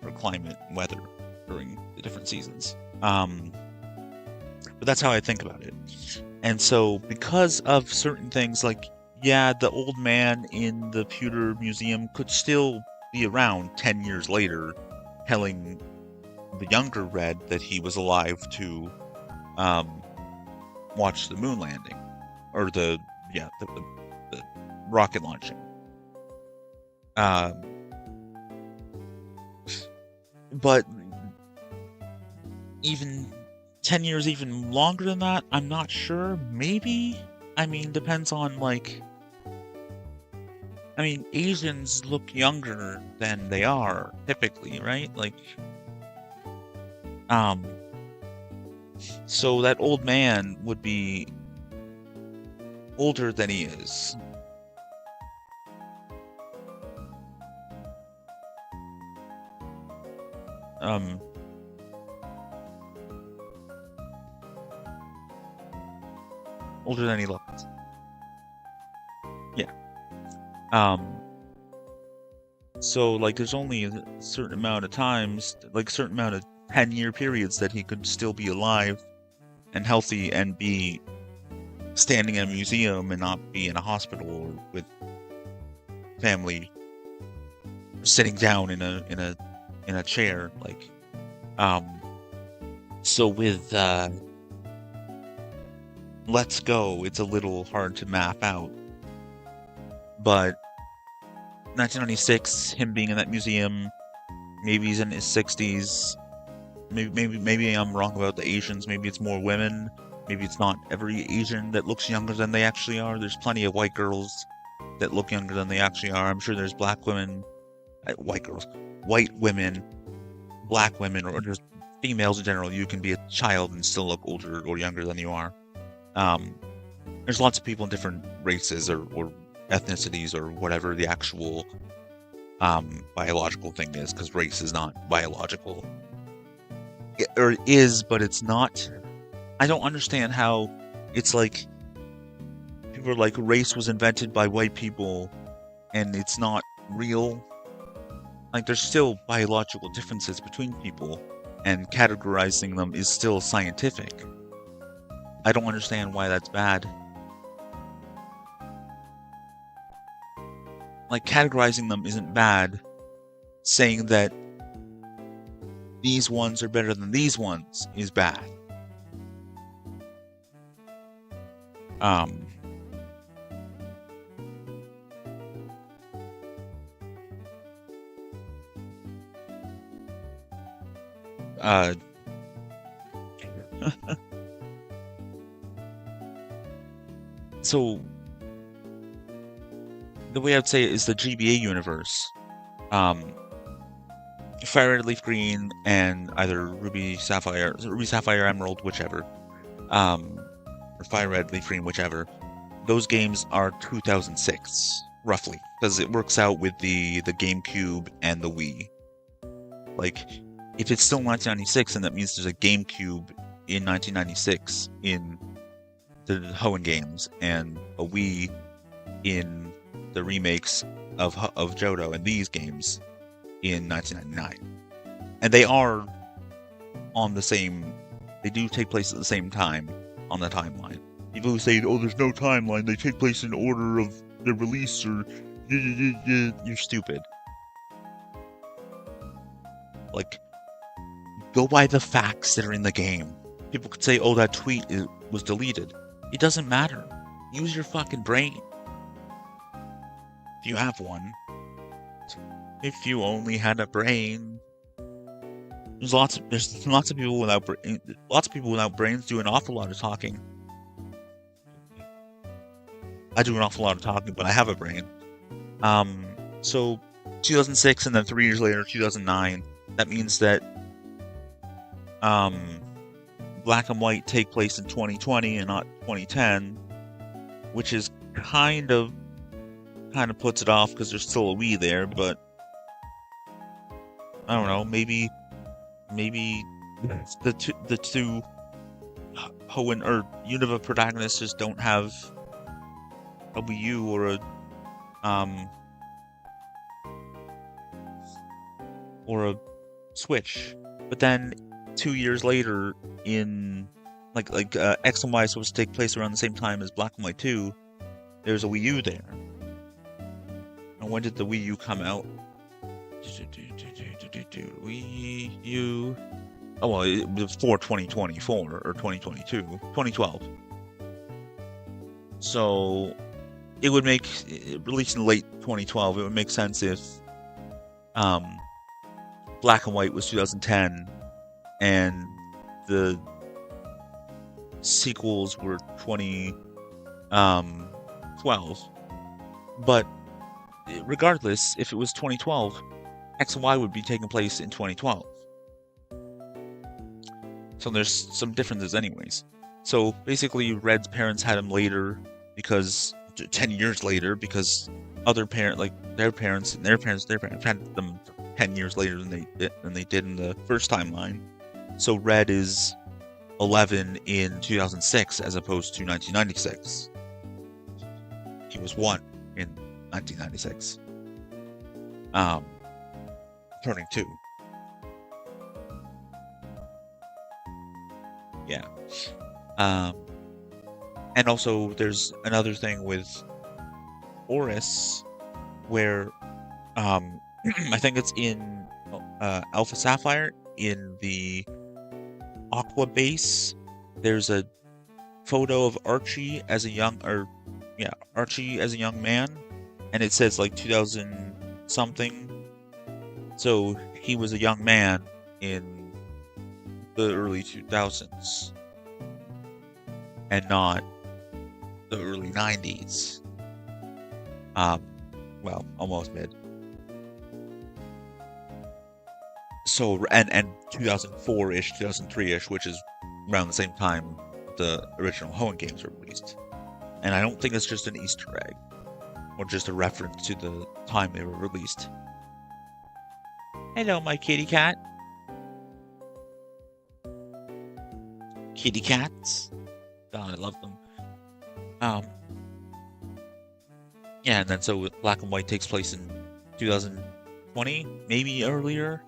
for climate, weather during the different seasons? But that's how I think about it. And so, because of certain things, like, yeah, the old man in the pewter museum could still be around 10 years later, telling the younger Red that he was alive to watch the moon landing, or the rocket launching. But even 10 years, even longer than that, I'm not sure. Maybe? I mean, depends on, like... I mean, Asians look younger than they are, typically, right? Like... So that old man would be older than he is. Older than he looks. Yeah. So, like, there's only a certain amount of times, like, a certain amount of 10-year periods that he could still be alive and healthy and be standing in a museum and not be in a hospital or with family sitting down in a chair. Like, so with Let's Go, it's a little hard to map out. But 1996, him being in that museum, maybe he's in his 60s. Maybe I'm wrong about the Asians. Maybe it's more women. Maybe it's not every Asian that looks younger than they actually are. There's plenty of white girls that look younger than they actually are. I'm sure there's black women, white women, black women, or just females in general. You can be a child and still look older or younger than you are. There's lots of people in different races or ethnicities or whatever the actual biological thing is, because race is not biological. Or it is, but it's not. I don't understand how it's like people are like race was invented by white people and it's not real. Like, there's still biological differences between people, and categorizing them is still scientific. I don't understand why that's bad. Like, categorizing them isn't bad. Saying that these ones are better than these ones is bad. So the way I'd say it is the GBA universe. Fire Red, Leaf Green, and either Ruby, Sapphire, Emerald, whichever. Or Fire Red, Leaf Green, whichever. Those games are 2006, roughly, because it works out with the GameCube and the Wii. Like, if it's still 1996, then that means there's a GameCube in 1996 in the Hoenn games, and a Wii in the remakes of Johto and these games in 1999. And they are on the same... They do take place at the same time on the timeline. People who say, oh, there's no timeline, they take place in order of their release, or... You're stupid. Like, go by the facts that are in the game. People could say, oh, that tweet was deleted. It doesn't matter. Use your fucking brain. If you have one. If you only had a brain. There's lots of people without brains do an awful lot of talking. I do an awful lot of talking, but I have a brain. So 2006, and then 3 years later, 2009. That means that Black and White take place in 2020 and not 2010, which is kind of puts it off because there's still a Wii there, but I don't know, maybe the two Hoenn or Unova protagonists just don't have a Wii U or a Switch. But then 2 years later, in X and Y is supposed to take place around the same time as Black and White 2, there's a Wii U there. And when did the Wii U come out? Wii U. Oh, well, it was for 2024 or 2022. 2012. So, it would make, released in late 2012, it would make sense if Black and White was 2010 and the sequels were 2012. But regardless, if it was 2012, X and Y would be taking place in 2012. So there's some differences anyways. So basically Red's parents had him later because 10 years later, because other their parents had them 10 years later than they did in the first timeline. So Red is 11 in 2006 as opposed to 1996. He was 1 in 1996. Turning 2. Yeah. And also there's another thing with Oris where I think it's in Alpha Sapphire in the Aqua base. There's a photo of Archie as a young man, and it says like 2000 something. So he was a young man in the early 2000s and not the early 90s. Well, almost mid. So, and 2004-ish, 2003-ish, which is around the same time the original Hoenn games were released. And I don't think it's just an Easter egg, or just a reference to the time they were released. Hello, my kitty cat. Kitty cats. God, I love them. Yeah, and then so Black and White takes place in 2020, maybe earlier.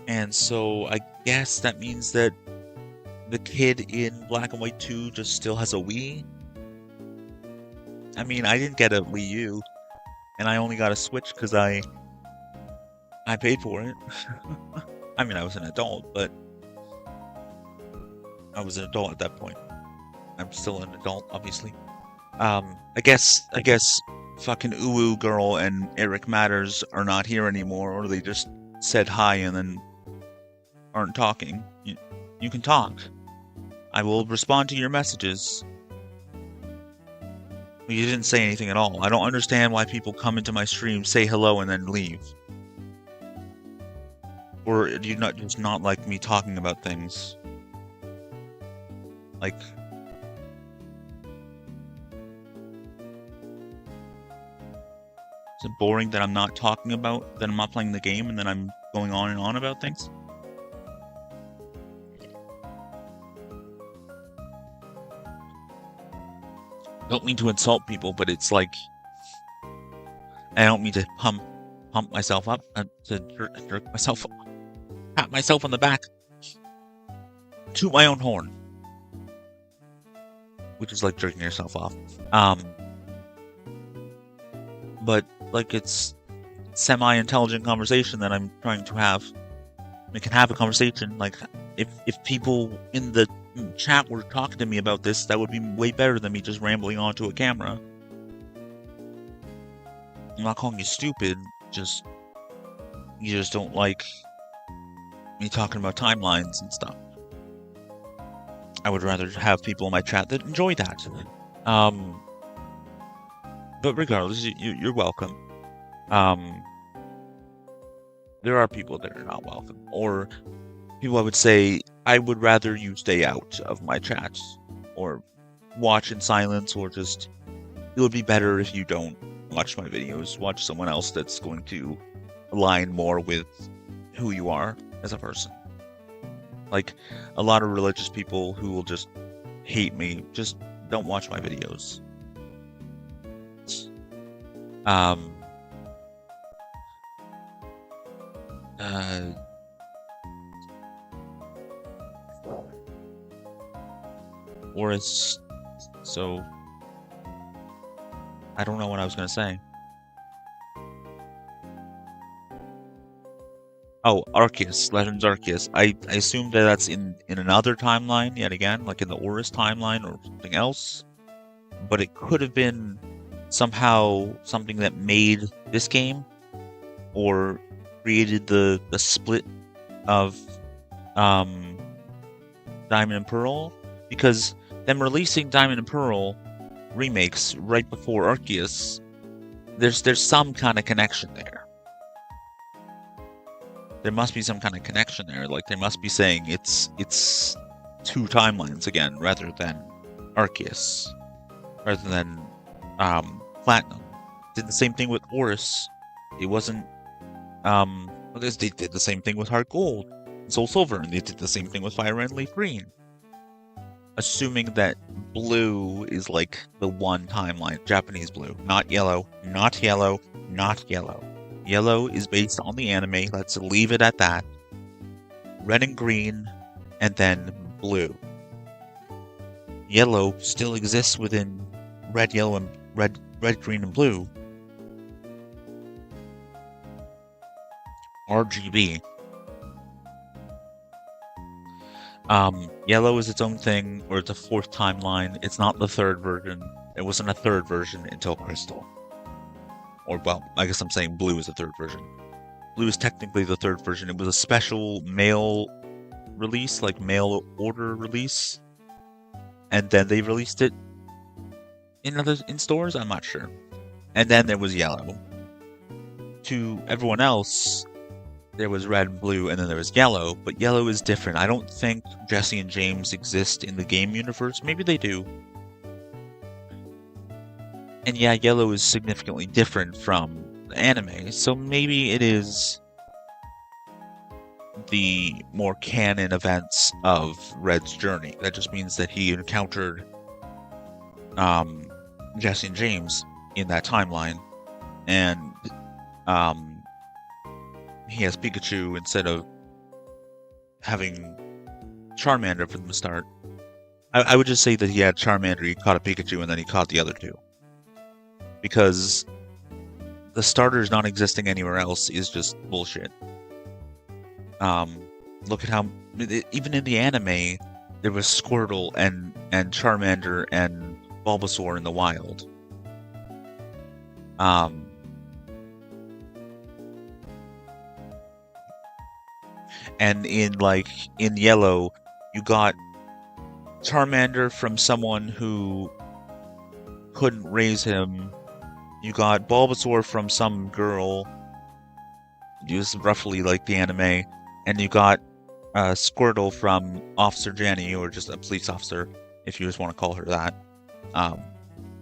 And so I guess that means that the kid in Black and White 2 just still has a Wii. I mean, I didn't get a Wii U, and I only got a Switch because I paid for it. I mean, I was an adult, but I was an adult at that point. I'm still an adult, obviously. I guess fucking Uwu Girl and Eric Matters are not here anymore, or they just said hi and then aren't talking. You can talk. I will respond to your messages. You didn't say anything at all. I don't understand why people come into my stream, say hello, and then leave. Or do you not like me talking about things? Like, is it boring that I'm not talking about, that I'm not playing the game, and then I'm going on and on about things? I don't mean to insult people, but it's like, I don't mean to pump myself up, to jerk myself, pat myself on the back, toot my own horn, which is like jerking yourself off. But like it's semi-intelligent conversation that I'm trying to have. We can have a conversation. Like if people in the chat were talking to me about this, that would be way better than me just rambling onto a camera. I'm not calling you stupid, you just don't like me talking about timelines and stuff. I would rather have people in my chat that enjoy that. But regardless, you're welcome. There are people that are not welcome, or people I would say, I would rather you stay out of my chats, or watch in silence, or just, it would be better if you don't watch my videos. Watch someone else that's going to align more with who you are as a person. Like, a lot of religious people who will just hate me, just don't watch my videos. Um, uh, or it's, so, I don't know what I was gonna say. Oh, Arceus, Legends Arceus. I assume that that's in another timeline yet again, like in the Horus timeline or something else. But it could have been somehow something that made this game, or created the split of Diamond and Pearl, because them releasing Diamond and Pearl remakes right before Arceus, there's some kind of connection there. There must be some kind of connection there. Like, they must be saying it's two timelines again, rather than Arceus, rather than Platinum. Did the same thing with Horus. It wasn't because they did the same thing with Heart Gold and Soul Silver, and they did the same thing with Fire Red and Leaf Green. Assuming that blue is like the one timeline, Japanese blue, not yellow, not yellow, not yellow. Yellow is based on the anime, let's leave it at that. Red and green, and then blue. Yellow still exists within red, yellow, and red, green, and blue. RGB. Yellow is its own thing, or it's a fourth timeline. It's not the third version. It wasn't a third version until Crystal. Or, well, I guess I'm saying blue is the third version. Blue is technically the third version. It was a special mail release, like mail order release. And then they released it in stores? I'm not sure. And then there was yellow. To everyone else, there was red and blue, and then there was yellow, but yellow is different. I don't think Jesse and James exist in the game universe. Maybe they do. And yeah, yellow is significantly different from the anime, so maybe it is the more canon events of Red's journey. That just means that he encountered Jesse and James in that timeline, and he has Pikachu instead of having Charmander from the start. I would just say that he had Charmander, he caught a Pikachu, and then he caught the other two. Because the starters not existing anywhere else is just bullshit. Look at how, even in the anime, there was Squirtle and Charmander and Bulbasaur in the wild. And in yellow, you got Charmander from someone who couldn't raise him. You got Bulbasaur from some girl, just roughly like the anime, and you got Squirtle from Officer Jenny, or just a police officer, if you just want to call her that,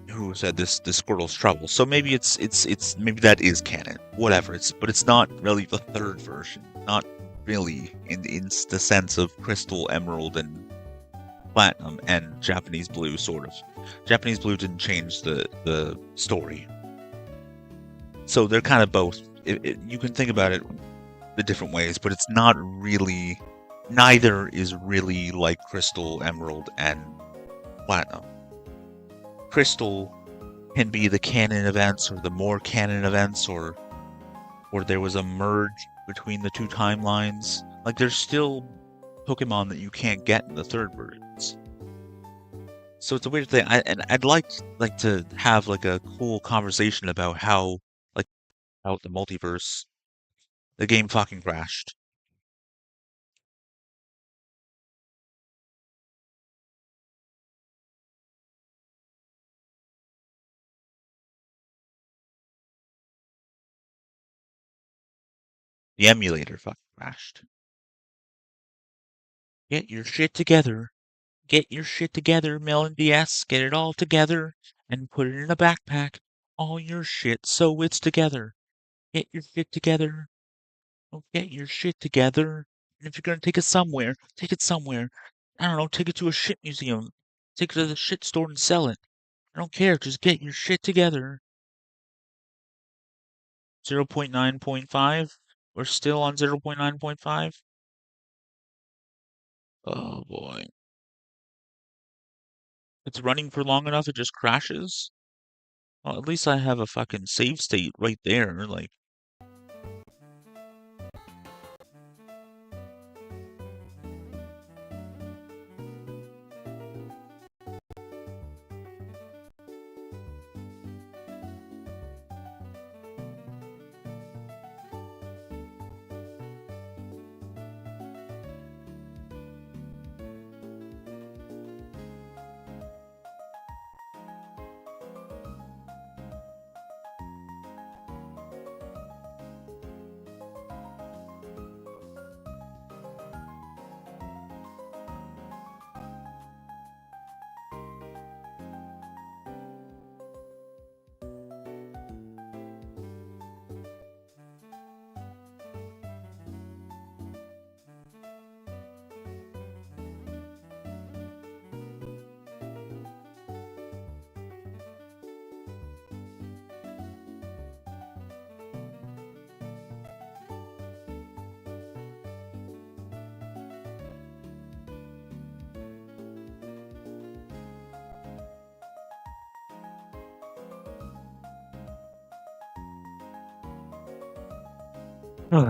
who said this Squirtle's trouble. So maybe it's maybe that is canon, whatever. But it's not really the third version, not really in the sense of Crystal, Emerald, and Platinum, and Japanese Blue, sort of. Japanese Blue didn't change the story. So they're kind of both. You can think about it the different ways, but it's not really. Neither is really like Crystal, Emerald, and Platinum. Crystal can be the canon events, or the more canon events, or there was a merge between the two timelines. Like, there's still Pokemon that you can't get in the third versions. So it's a weird thing. I'd like to have like a cool conversation about how the multiverse, the game fucking crashed. The emulator fucking crashed. Get your shit together. Get your shit together, Melon DS. Get it all together and put it in a backpack. All your shit so it's together. Get your shit together. Oh, get your shit together. And if you're gonna take it somewhere, take it somewhere. I don't know, take it to a shit museum. Take it to the shit store and sell it. I don't care, just get your shit together. 0.9.5? We're still on 0.9.5? Oh boy. It's running for long enough, it just crashes? Well, at least I have a fucking save state right there, like... I'm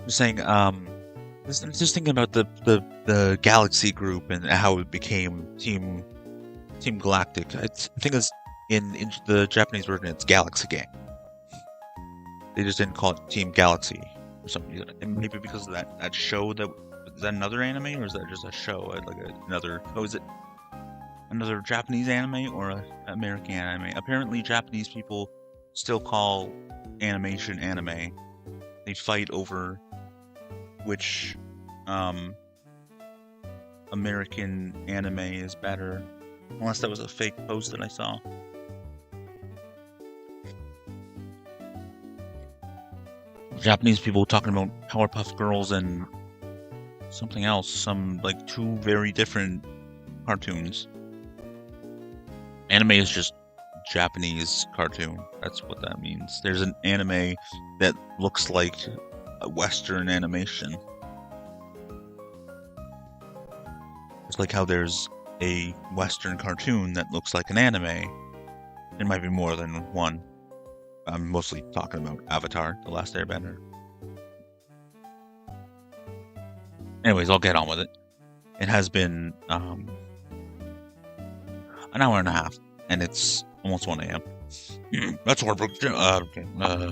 saying, I'm just thinking about the Galaxy group and how it became Team Galactic. I think it's in the Japanese version, it's Galaxy Gang. They just didn't call it Team Galaxy for some reason. And maybe because of that show that is that another anime or is that just a show? Like another is it another Japanese anime or an American anime? Apparently Japanese people still call animation anime. They fight over which American anime is better. Unless that was a fake post that I saw. Japanese people talking about Powerpuff Girls and something else. Some, like, two very different cartoons. Anime is just Japanese cartoon. That's what that means. There's an anime that looks like a Western animation. It's like how there's a Western cartoon that looks like an anime. There might be more than one. I'm mostly talking about Avatar, The Last Airbender. Anyways, I'll get on with it. It has been an hour and a half, and it's almost 1 a.m. That's horrible. Okay.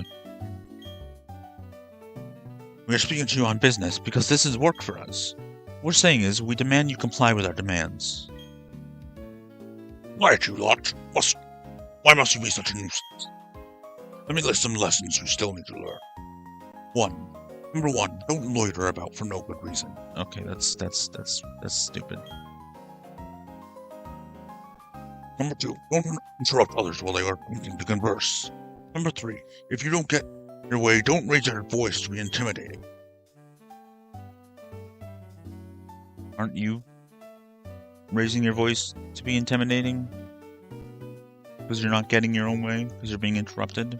We are speaking to you on business because this is work for us. What we're saying is, we demand you comply with our demands. Quiet, you lot. Why must you be such a nuisance? Let me list some lessons you still need to learn. Number one, don't loiter about for no good reason. Okay, that's stupid. Number two, don't interrupt others while they are attempting to converse. Number three, if you don't get your way, don't raise your voice to be intimidating. Aren't you raising your voice to be intimidating? Because you're not getting your own way? Because you're being interrupted?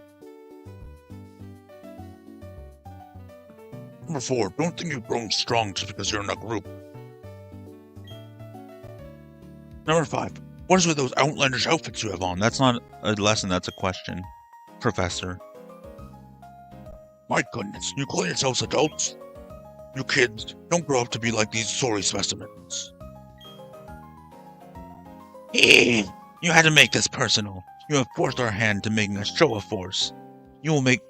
Number four, don't think you've grown strong just because you're in a group. Number five, what is with those outlandish outfits you have on? That's not a lesson, that's a question, Professor. My goodness, you call yourselves adults? You kids, don't grow up to be like these sorry specimens. You had to make this personal. You have forced our hand to making a show of force. You will make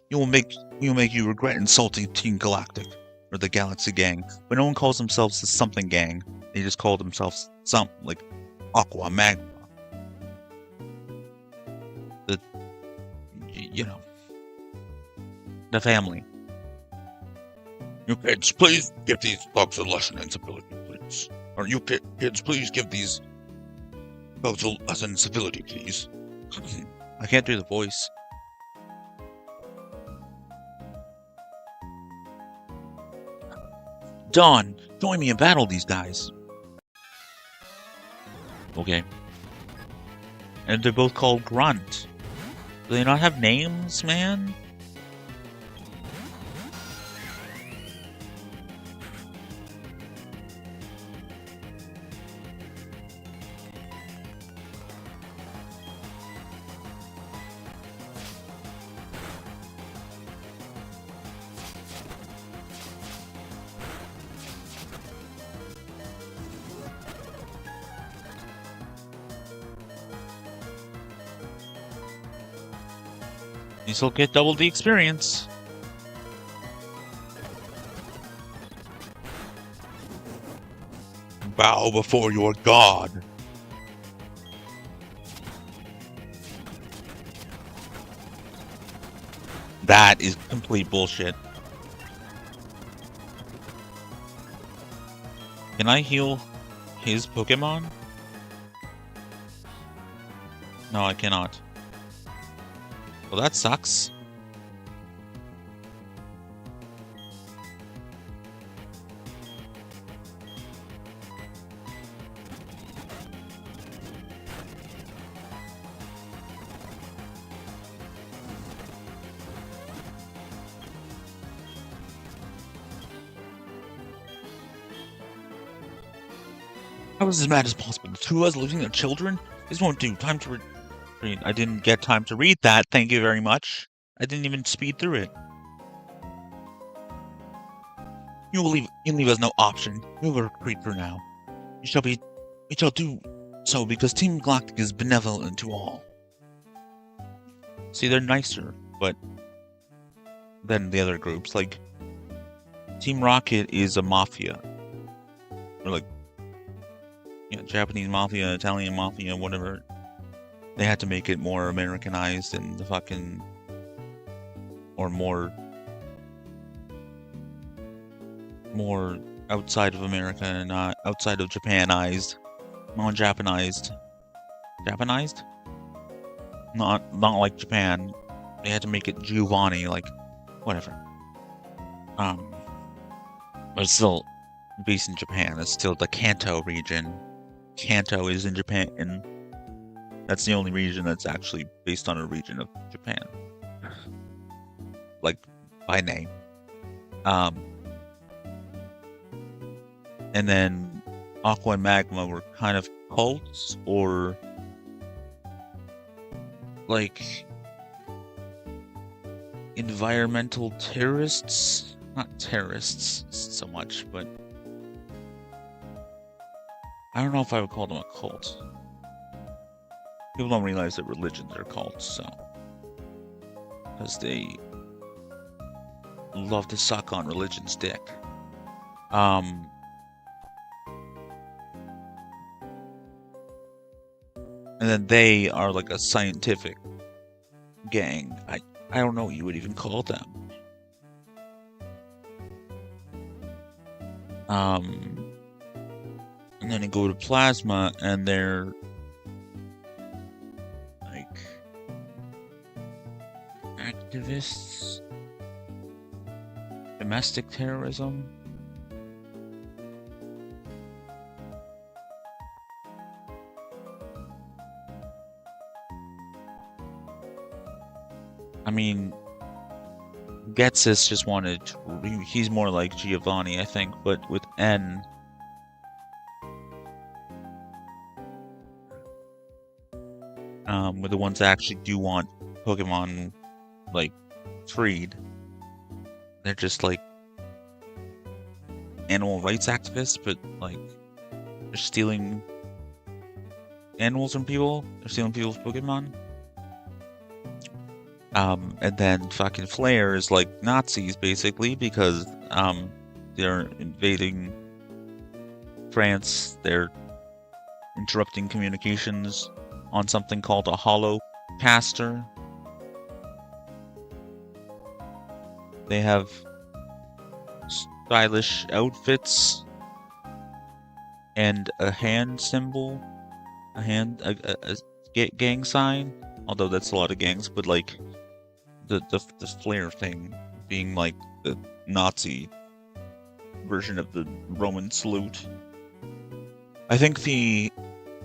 you regret insulting Team Galactic or the Galaxy Gang. But no one calls themselves the something gang. They just call themselves something like Aqua Magma. The family. You kids, please give these thugs a lesson in civility, please. Or you kids, please give these thugs a lesson in civility, please. I can't do the voice. Dawn, join me and battle these guys. Okay. And they're both called Grunt. Do they not have names, man? You still get double the experience. Bow before your god. That is complete bullshit. Can I heal his Pokemon? No, I cannot. Well, that sucks. How is this mad as possible? The two of us losing their children? This won't do. Time to read. I didn't get time to read that. Thank you very much. I didn't even speed through it. You leave us no option. We will retreat for now. We shall do so because Team Galactic is benevolent to all. See, they're nicer, but than the other groups. Like, Team Rocket is a mafia. Or like, Japanese mafia, Italian mafia, whatever. They had to make it more Americanized and the fucking... or more outside of America and not outside of Japanized. Non-Japanized. Japanized? Not like Japan. They had to make it Giovanni, like, whatever. But it's still based in Japan. It's still the Kanto region. Kanto is in Japan, and that's the only region that's actually based on a region of Japan. Like, by name. And then Aqua and Magma were kind of cults, or like environmental terrorists. Not terrorists so much, but I don't know if I would call them a cult. People don't realize that religions are cults, so because they love to suck on religion's dick. And then they are like a scientific gang. I don't know what you would even call them. And then you go to Plasma, and they're like activists, domestic terrorism. I mean, Getsis just wanted... he's more like Giovanni, I think, but with N... with the ones that actually do want Pokemon, like, freed. They're just, like, animal rights activists, but, like, they're stealing animals from people. They're stealing people's Pokemon. And then fucking Flare is like Nazis basically because they're invading France. They're interrupting communications on something called a holocaster. They have stylish outfits and a hand symbol, a gang sign. Although that's a lot of gangs, but like the flare thing being like the Nazi version of the Roman salute. I think the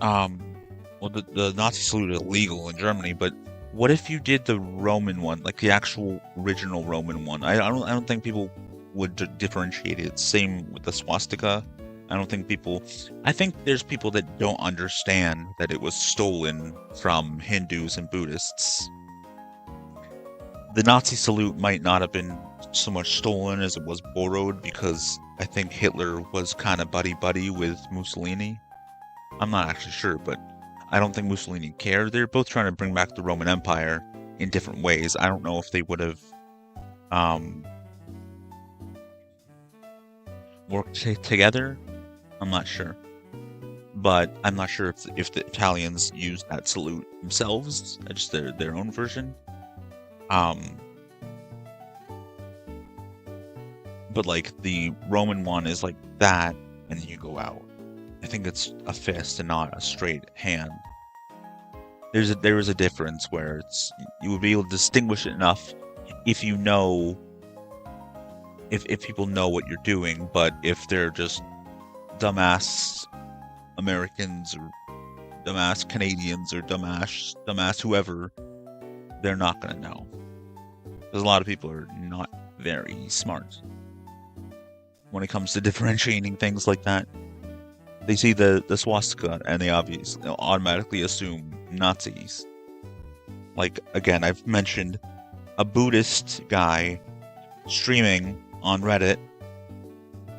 Nazi salute is illegal in Germany, but what if you did the Roman one, like the actual original Roman one? I don't think people would differentiate it. Same with the swastika. I think there's people that don't understand that it was stolen from Hindus and Buddhists. The Nazi salute might not have been so much stolen as it was borrowed, because I think Hitler was kind of buddy-buddy with Mussolini. I'm not actually sure, but I don't think Mussolini cared. They're both trying to bring back the Roman Empire in different ways. I don't know if they would have worked together. I'm not sure. But I'm not sure if the Italians used that salute themselves, just their own version. But like the Roman one is like that, and then you go out. I think it's a fist and not a straight hand. There is a difference where you would be able to distinguish it enough if you know, if people know what you're doing. But if they're just dumbass Americans or dumbass Canadians or dumbass whoever, they're not gonna know. Because a lot of people are not very smart when it comes to differentiating things like that. They see the swastika and they obviously automatically assume Nazis. Like, again, I've mentioned a Buddhist guy streaming on Reddit,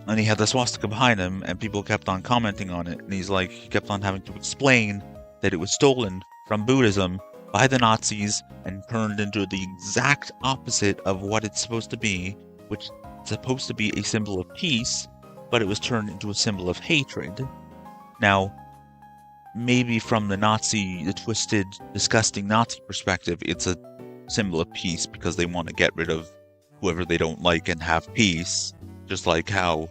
and he had the swastika behind him, and people kept on commenting on it, and he kept on having to explain that it was stolen from Buddhism by the Nazis and turned into the exact opposite of what it's supposed to be, which is supposed to be a symbol of peace, but it was turned into a symbol of hatred. Now, maybe from the twisted, disgusting Nazi perspective, it's a symbol of peace because they want to get rid of whoever they don't like and have peace. Just like how,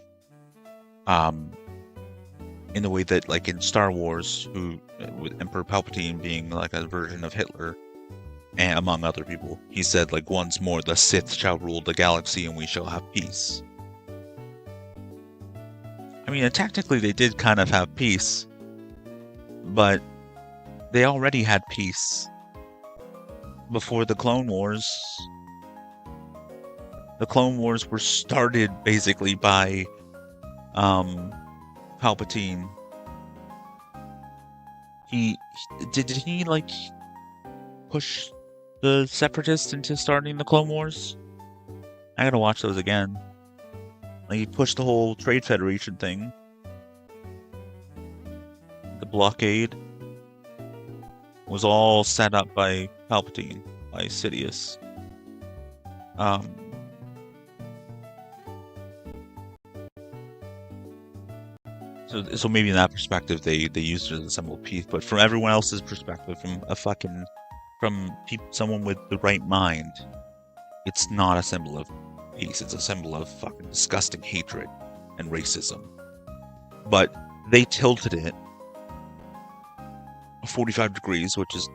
in the way that, like in Star Wars, with Emperor Palpatine being like a version of Hitler, and among other people, he said, like, once more the Sith shall rule the galaxy and we shall have peace. I mean, technically they did kind of have peace, but they already had peace before the Clone Wars. The Clone Wars were started basically by Palpatine. Did he like push the Separatists into starting the Clone Wars? I gotta watch those again. Like, he pushed the whole Trade Federation thing. The blockade was all set up by Palpatine, by Sidious. So maybe in that perspective they used it as a symbol of peace, but from everyone else's perspective, from someone with the right mind, it's not a symbol of peace. It's a symbol of fucking disgusting hatred and racism. But they tilted it 45 degrees, which is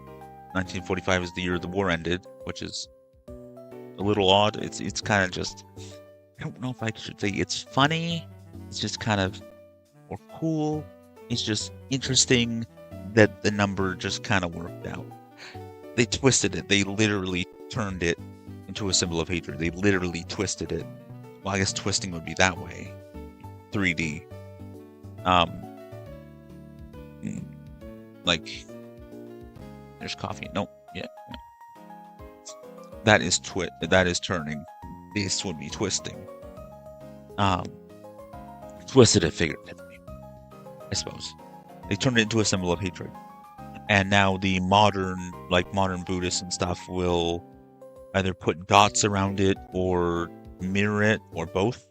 1945 is the year the war ended, which is a little odd. It's kind of just, I don't know if I should say it's funny. It's just kind of, or cool. It's just interesting that the number just kind of worked out. They twisted it. They literally turned it into a symbol of hatred. They literally twisted it. Well, I guess twisting would be that way. 3D. Like, there's coffee. Nope. Yeah. That is turning. This would be twisting. Twisted it figuratively, I suppose. They turned it into a symbol of hatred. And now the modern Buddhists and stuff will either put dots around it or mirror it or both.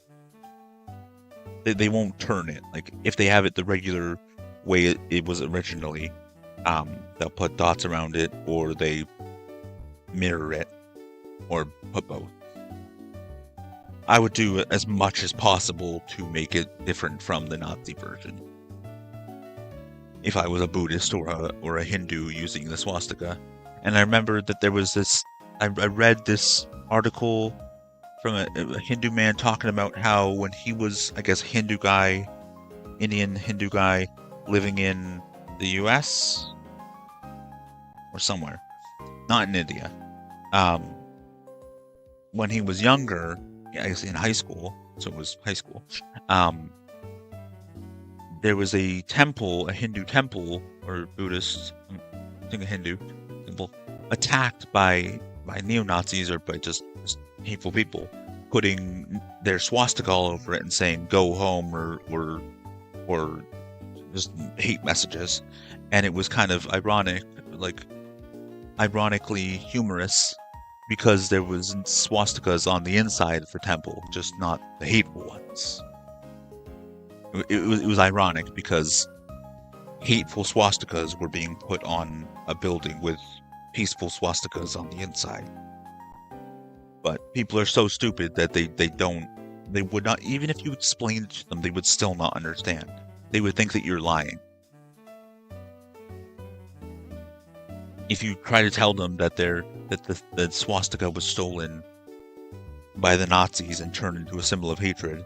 They won't turn it. Like, if they have it the regular way it was originally, they'll put dots around it, or they mirror it, or put both. I would do as much as possible to make it different from the Nazi version. If I was a Buddhist or a Hindu using the swastika. And I remember that there was this, I read this article from a Hindu man talking about how when he was, I guess, Indian Hindu guy living in the US or somewhere, not in India. When he was younger, I guess in high school, so it was high school, there was a temple, a Hindu temple, or Buddhist, I think a Hindu temple, attacked by neo-Nazis or by just hateful people, putting their swastika all over it and saying "go home" or just hate messages. And it was kind of ironically humorous, because there was swastikas on the inside for temple, just not the hateful ones. It was ironic because hateful swastikas were being put on a building with peaceful swastikas on the inside. But people are so stupid that they would not, even if you explained it to them, they would still not understand. They would think that you're lying. If you try to tell them that the swastika was stolen by the Nazis and turned into a symbol of hatred,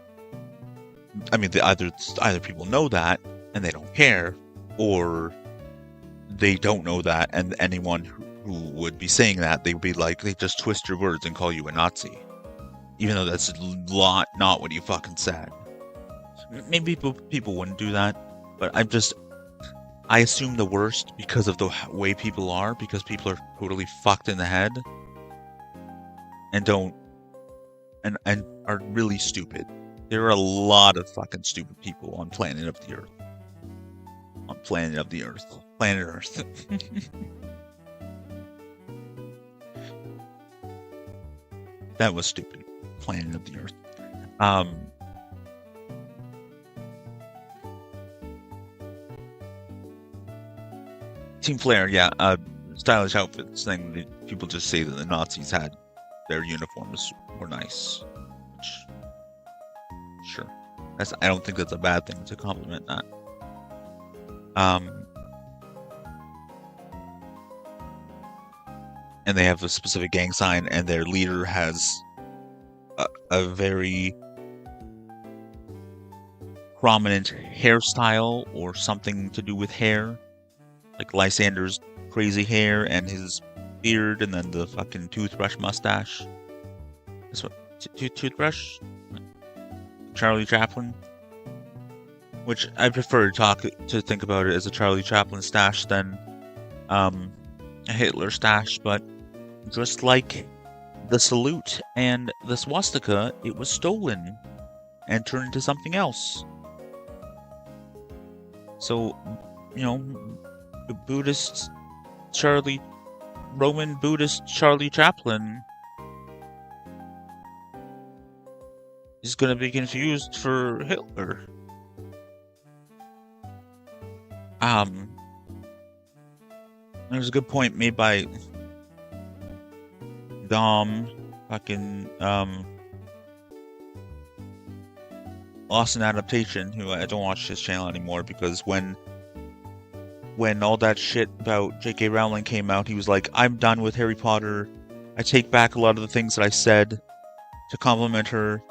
I mean, either people know that and they don't care, or they don't know that, and anyone who would be saying that, they would be like, they just twist your words and call you a Nazi, even though that's not what you fucking said. Maybe people wouldn't do that, but I assume the worst because of the way people are, because people are totally fucked in the head and are really stupid. There are a lot of fucking stupid people on planet Earth. That was stupid. Planet of the Earth. Team Flare, yeah. Stylish outfits thing. People just say that the Nazis had their uniforms were nice. Which, sure. I don't think that's a bad thing to compliment that. And they have a specific gang sign, and their leader has a very prominent hairstyle or something to do with hair. Like Lysander's crazy hair and his beard, and then the fucking toothbrush mustache. This one, toothbrush? Charlie Chaplin? Which I prefer to think about it as a Charlie Chaplin stash than a Hitler stash, but just like the salute and the swastika, it was stolen and turned into something else. So, Roman Buddhist Charlie Chaplin is going to be confused for Hitler. There's a good point made by Dom, fucking, Lost in Adaptation, who I don't watch his channel anymore, because when all that shit about J.K. Rowling came out, he was like, I'm done with Harry Potter. I take back a lot of the things that I said to compliment her,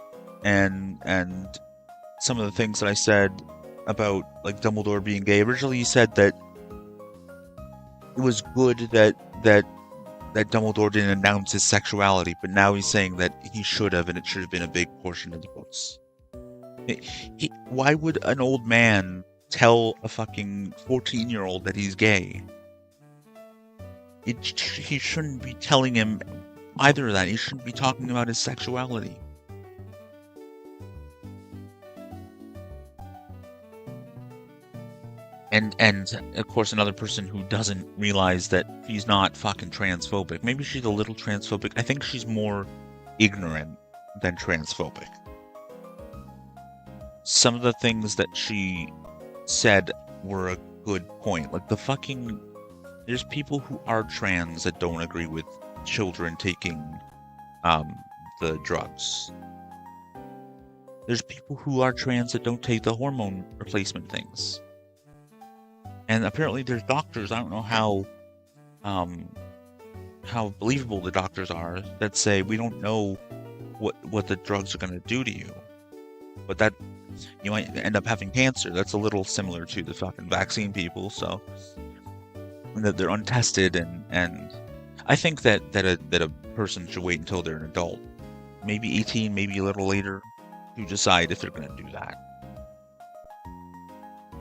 and some of the things that I said about, like, Dumbledore being gay. Originally he said that it was good that Dumbledore didn't announce his sexuality, but now he's saying that he should have, and it should have been a big portion of the books. Why would an old man tell a fucking 14-year-old that he's gay? He shouldn't be telling him either of that. He shouldn't be talking about his sexuality. And of course another person who doesn't realize that she's not fucking transphobic. Maybe she's a little transphobic. I think she's more ignorant than transphobic. Some of the things that she said were a good point. Like there's people who are trans that don't agree with children taking the drugs. There's people who are trans that don't take the hormone replacement things. And apparently there's doctors, I don't know how believable the doctors are, that say we don't know what the drugs are going to do to you. But that you might end up having cancer. That's a little similar to the fucking vaccine people, so that they're untested and I think that a person should wait until they're an adult. Maybe 18, maybe a little later, to decide if they're going to do that.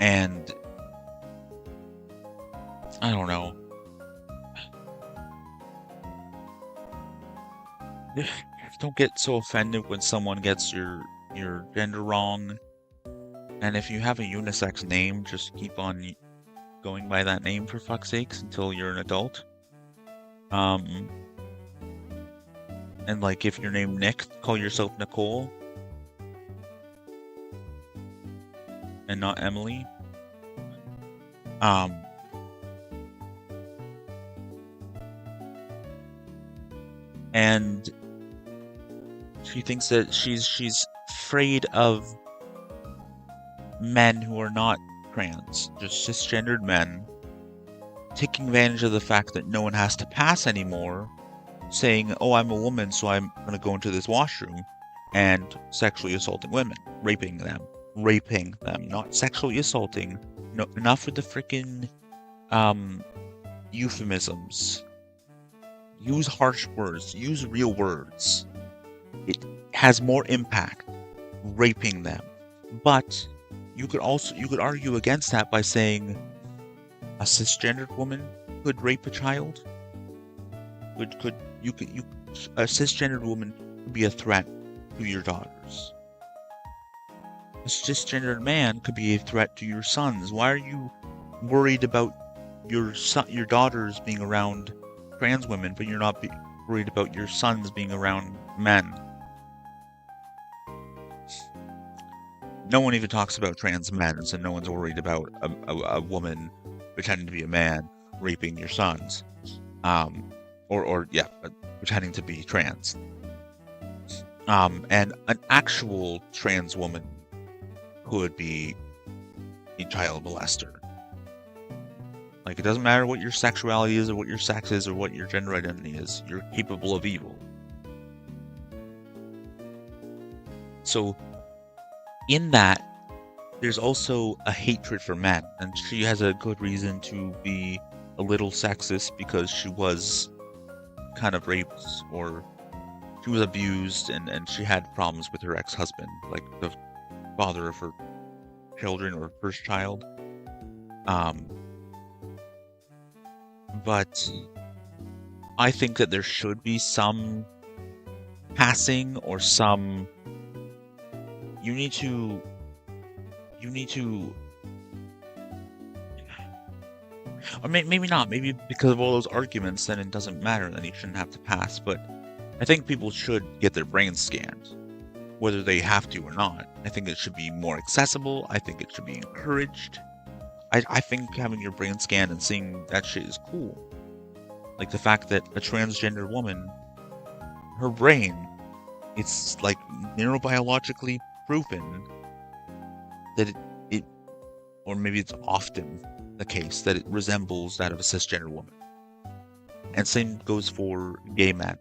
And I don't know. Don't get so offended when someone gets your gender wrong. And if you have a unisex name, just keep on going by that name for fuck's sakes until you're an adult. And like if you're named Nick, call yourself Nicole. And not Emily. And she thinks that she's afraid of men who are not trans, just cisgendered men, taking advantage of the fact that no one has to pass anymore, saying, oh, I'm a woman, so I'm going to go into this washroom, and sexually assaulting women, raping them, not sexually assaulting. No, enough with the freaking euphemisms. Use harsh words. Use real words. It has more impact raping them. But you could argue against that by saying a cisgendered woman could rape a child. A cisgendered woman could be a threat to your daughters. A cisgendered man could be a threat to your sons. Why are you worried about your daughters being around trans women, but you're not worried about your sons being around men? No one even talks about trans men, so no one's worried about a woman pretending to be a man raping your sons, pretending to be trans. And an actual trans woman could be a child molester. Like, it doesn't matter what your sexuality is or what your sex is or what your gender identity is. You're capable of evil. So, in that, there's also a hatred for men. And she has a good reason to be a little sexist because she was kind of raped or she was abused and she had problems with her ex-husband, like the father of her children or first child. But I think that there should be some passing or some. You need to. Or maybe not. Maybe because of all those arguments, then it doesn't matter. Then you shouldn't have to pass. But I think people should get their brains scanned, whether they have to or not. I think it should be more accessible. I think it should be encouraged. I think having your brain scanned and seeing that shit is cool. Like the fact that a transgender woman, her brain, it's like neurobiologically proven that it or maybe it's often the case that it resembles that of a cisgender woman. And same goes for gay men,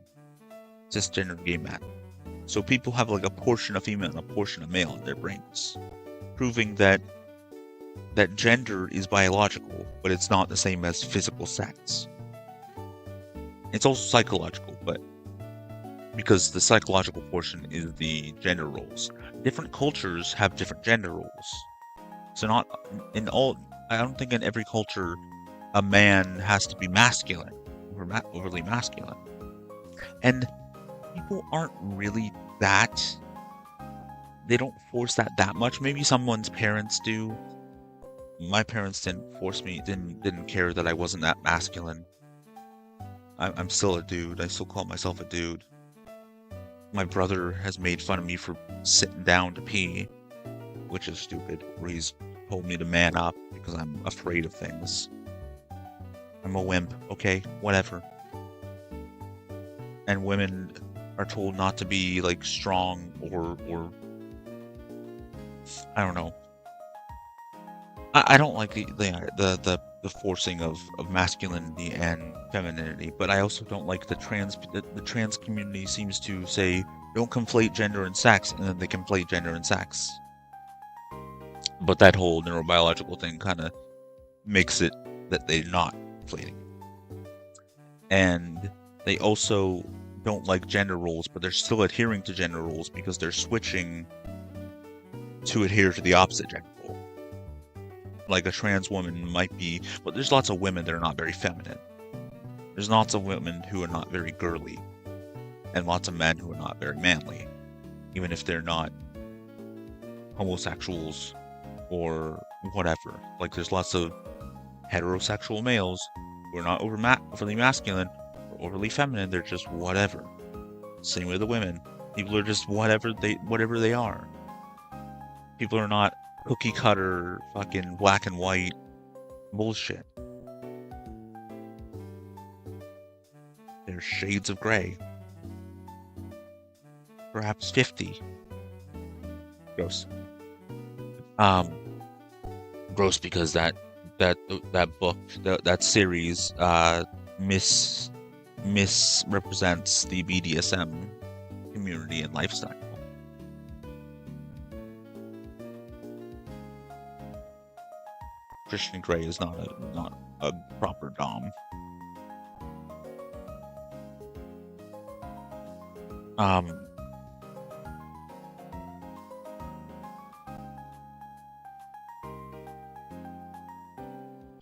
cisgender gay men. So people have like a portion of female and a portion of male in their brains, proving that gender is biological, but it's not the same as physical sex. It's also psychological, but because the psychological portion is the gender roles. Different cultures have different gender roles. So not in all, I don't think in every culture a man has to be masculine, or overly masculine. And people aren't really that, they don't force that much. Maybe someone's parents do. my parents didn't force me, didn't care that I wasn't that masculine. I'm still a dude. I still call myself a dude. My brother has made fun of me for sitting down to pee, which is stupid. Or he's told me to man up because I'm afraid of things. I'm a wimp, okay? Whatever. And women are told not to be like strong or I don't know. I don't like the forcing of masculinity and femininity, but I also don't like the trans community seems to say don't conflate gender and sex, and then they conflate gender and sex. But that whole neurobiological thing kind of makes it that they're not conflating. And they also don't like gender roles, but they're still adhering to gender roles because they're switching to adhere to the opposite gender role. Like a trans woman might be, but there's lots of women that are not very feminine. There's lots of women who are not very girly, and lots of men who are not very manly, even if they're not homosexuals or whatever. Like there's lots of heterosexual males who are not overly masculine or overly feminine. They're just whatever. Same with the women. People are just whatever they are. People are not cookie cutter, fucking black and white bullshit. There's shades of gray. Perhaps 50. Gross. Gross because that book, that series, misrepresents the BDSM community and lifestyle. Christian Grey is not a proper dom. How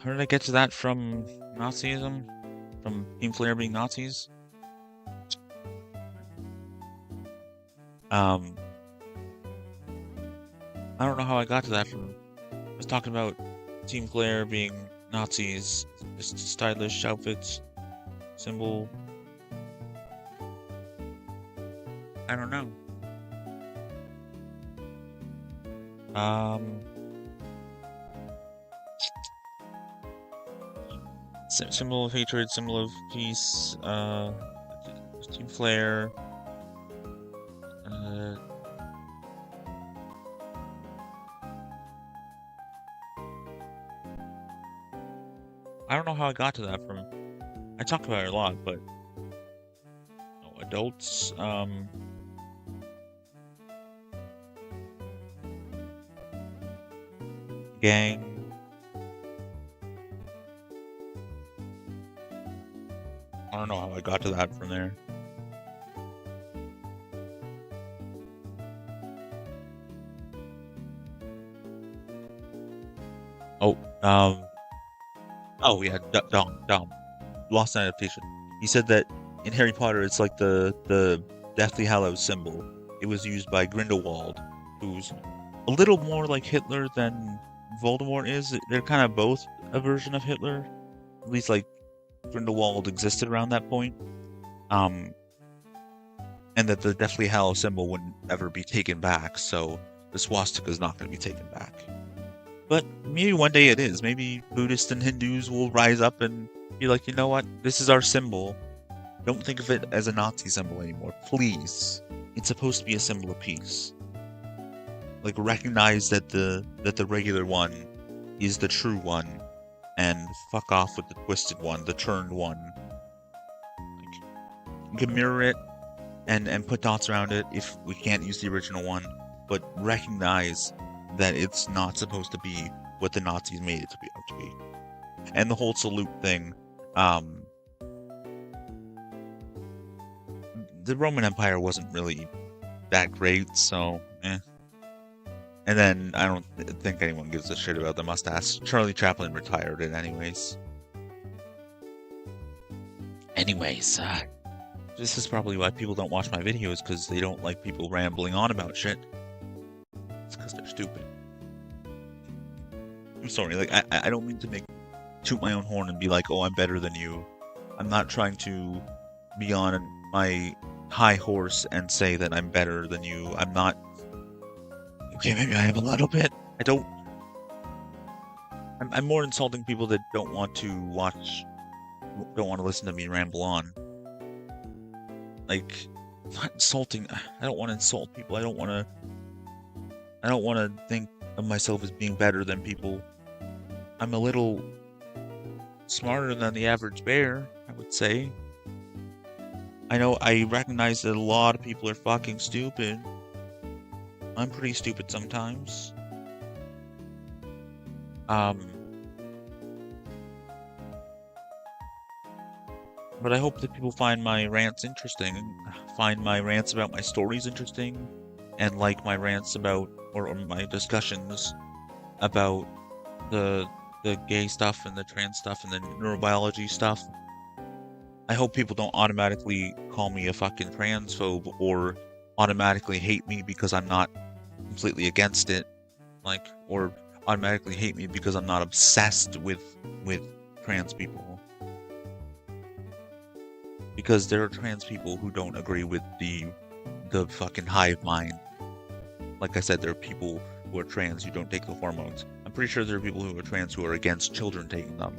did I get to that from Nazism? From Team Flare being Nazis? I don't know how I got to that from... I was talking about Team Flare being Nazis, just stylish outfits, symbol. I don't know. Symbol of hatred, symbol of peace, Team Flare. I don't know how I got to that from. I talk about it a lot, but adults. Gang. I don't know how I got to that from there. Oh yeah, Dom. Lost in Adaptation. He said that in Harry Potter it's like the Deathly Hallows symbol. It was used by Grindelwald, who's a little more like Hitler than Voldemort is. They're kind of both a version of Hitler. At least like Grindelwald existed around that point. And that the Deathly Hallows symbol wouldn't ever be taken back, so the swastika is not going to be taken back. But maybe one day it is. Maybe Buddhists and Hindus will rise up and be like, you know what? This is our symbol. Don't think of it as a Nazi symbol anymore. Please. It's supposed to be a symbol of peace. Like, recognize that the regular one is the true one, and fuck off with the twisted one, the turned one. Like, you can mirror it and put dots around it if we can't use the original one, but recognize that it's not supposed to be what the Nazis made it to be. And the whole salute thing, the Roman Empire wasn't really that great, so And then I don't think anyone gives a shit about the mustache. Charlie Chaplin retired it anyways. This is probably why people don't watch my videos, because they don't like people rambling on about shit. It's because they're stupid. I'm sorry, like, I don't mean to toot my own horn and be like, oh, I'm better than you. I'm not trying to be on my high horse and say that I'm better than you. I'm not... Okay, maybe I am a little bit. I'm more insulting people that don't want to listen to me ramble on. Like, not insulting. I don't want to insult people. I don't want to think of myself as being better than people. I'm a little smarter than the average bear, I would say. I recognize that a lot of people are fucking stupid. I'm pretty stupid sometimes. But I hope that people find my rants interesting, find my rants about my stories interesting, and like my rants about, or my discussions about the gay stuff and the trans stuff and the neurobiology stuff. I hope people don't automatically call me a fucking transphobe or automatically hate me because I'm not completely against it, like, or automatically hate me because I'm not obsessed with trans people. Because there are trans people who don't agree with the fucking hive mind. Like I said, there are people who are trans who don't take the hormones. I'm pretty sure there are people who are trans who are against children taking them.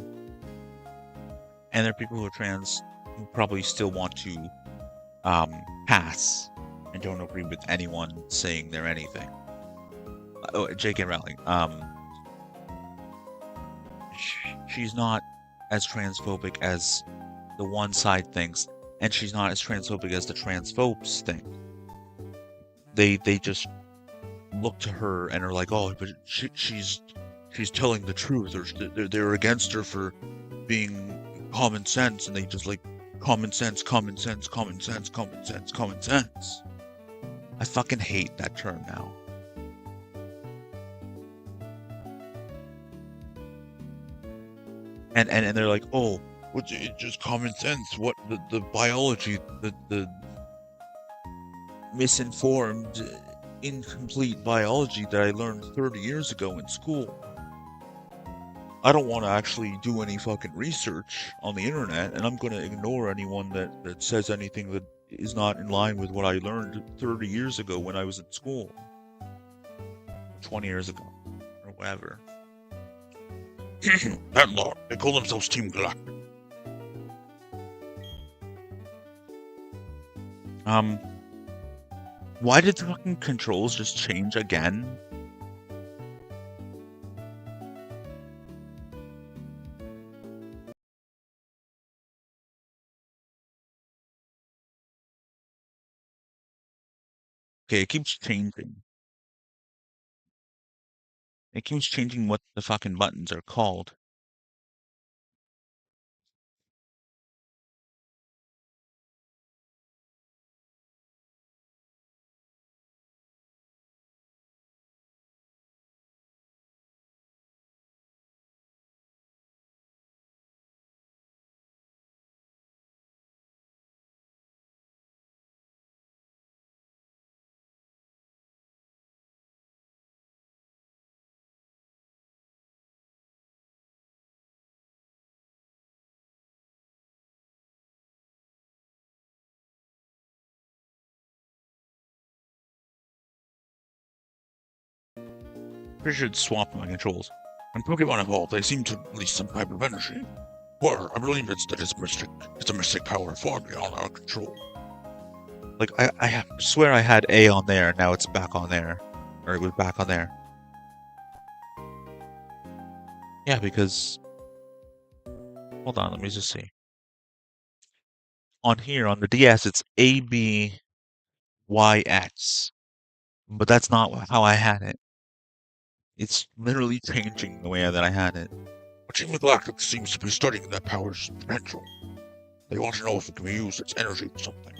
And there are people who are trans who probably still want to pass and don't agree with anyone saying they're anything. Oh, J.K. Rowling. She's not as transphobic as the one side thinks, and she's not as transphobic as the transphobes think. They just look to her and are like, oh, but she's telling the truth, or they're against her for being common sense, and they just like common sense. I fucking hate that term now. And they're like, oh, it's just common sense. What the biology, the misinformed, incomplete biology that I learned 30 years ago in school. I don't want to actually do any fucking research on the internet, and I'm going to ignore anyone that says anything that is not in line with what I learned 30 years ago when I was in school. 20 years ago, or whatever. That lot, they call themselves Team Galactic. Why did the fucking controls just change again? Okay, it keeps changing. It keeps changing what the fucking buttons are called. Pretty sure it's swapped my controls. When Pokemon evolve, they seem to release some type of energy. Or, I believe it's a mystic power far beyond our control. Like, I swear I had A on there, and now it's back on there. Or it was back on there. Yeah, because... Hold on, let me just see. On here, on the DS, it's ABYX. But that's not how I had it. It's literally changing the way that I had it. But Team Galactic seems to be studying that power's potential. They want to know if it can be used as energy for something.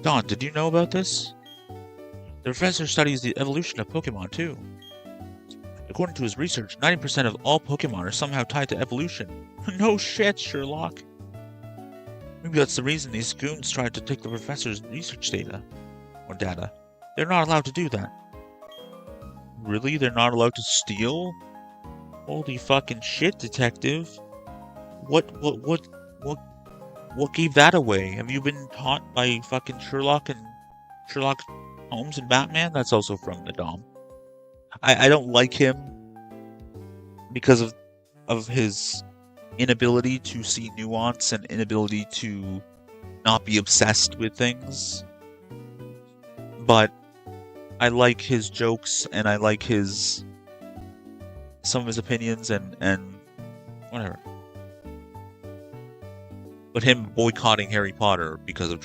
Don, did you know about this? The professor studies the evolution of Pokemon, too. According to his research, 90% of all Pokemon are somehow tied to evolution. No shit, Sherlock. Maybe that's the reason these goons tried to take the professor's research data. Or data. They're not allowed to do that. Really? They're not allowed to steal? Holy fucking shit, detective. What gave that away? Have you been taught by fucking Sherlock Holmes and Batman? That's also from the Dom. I don't like him because of his inability to see nuance and inability to not be obsessed with things. But I like his jokes and I like some of his opinions and whatever. But him boycotting Harry Potter because of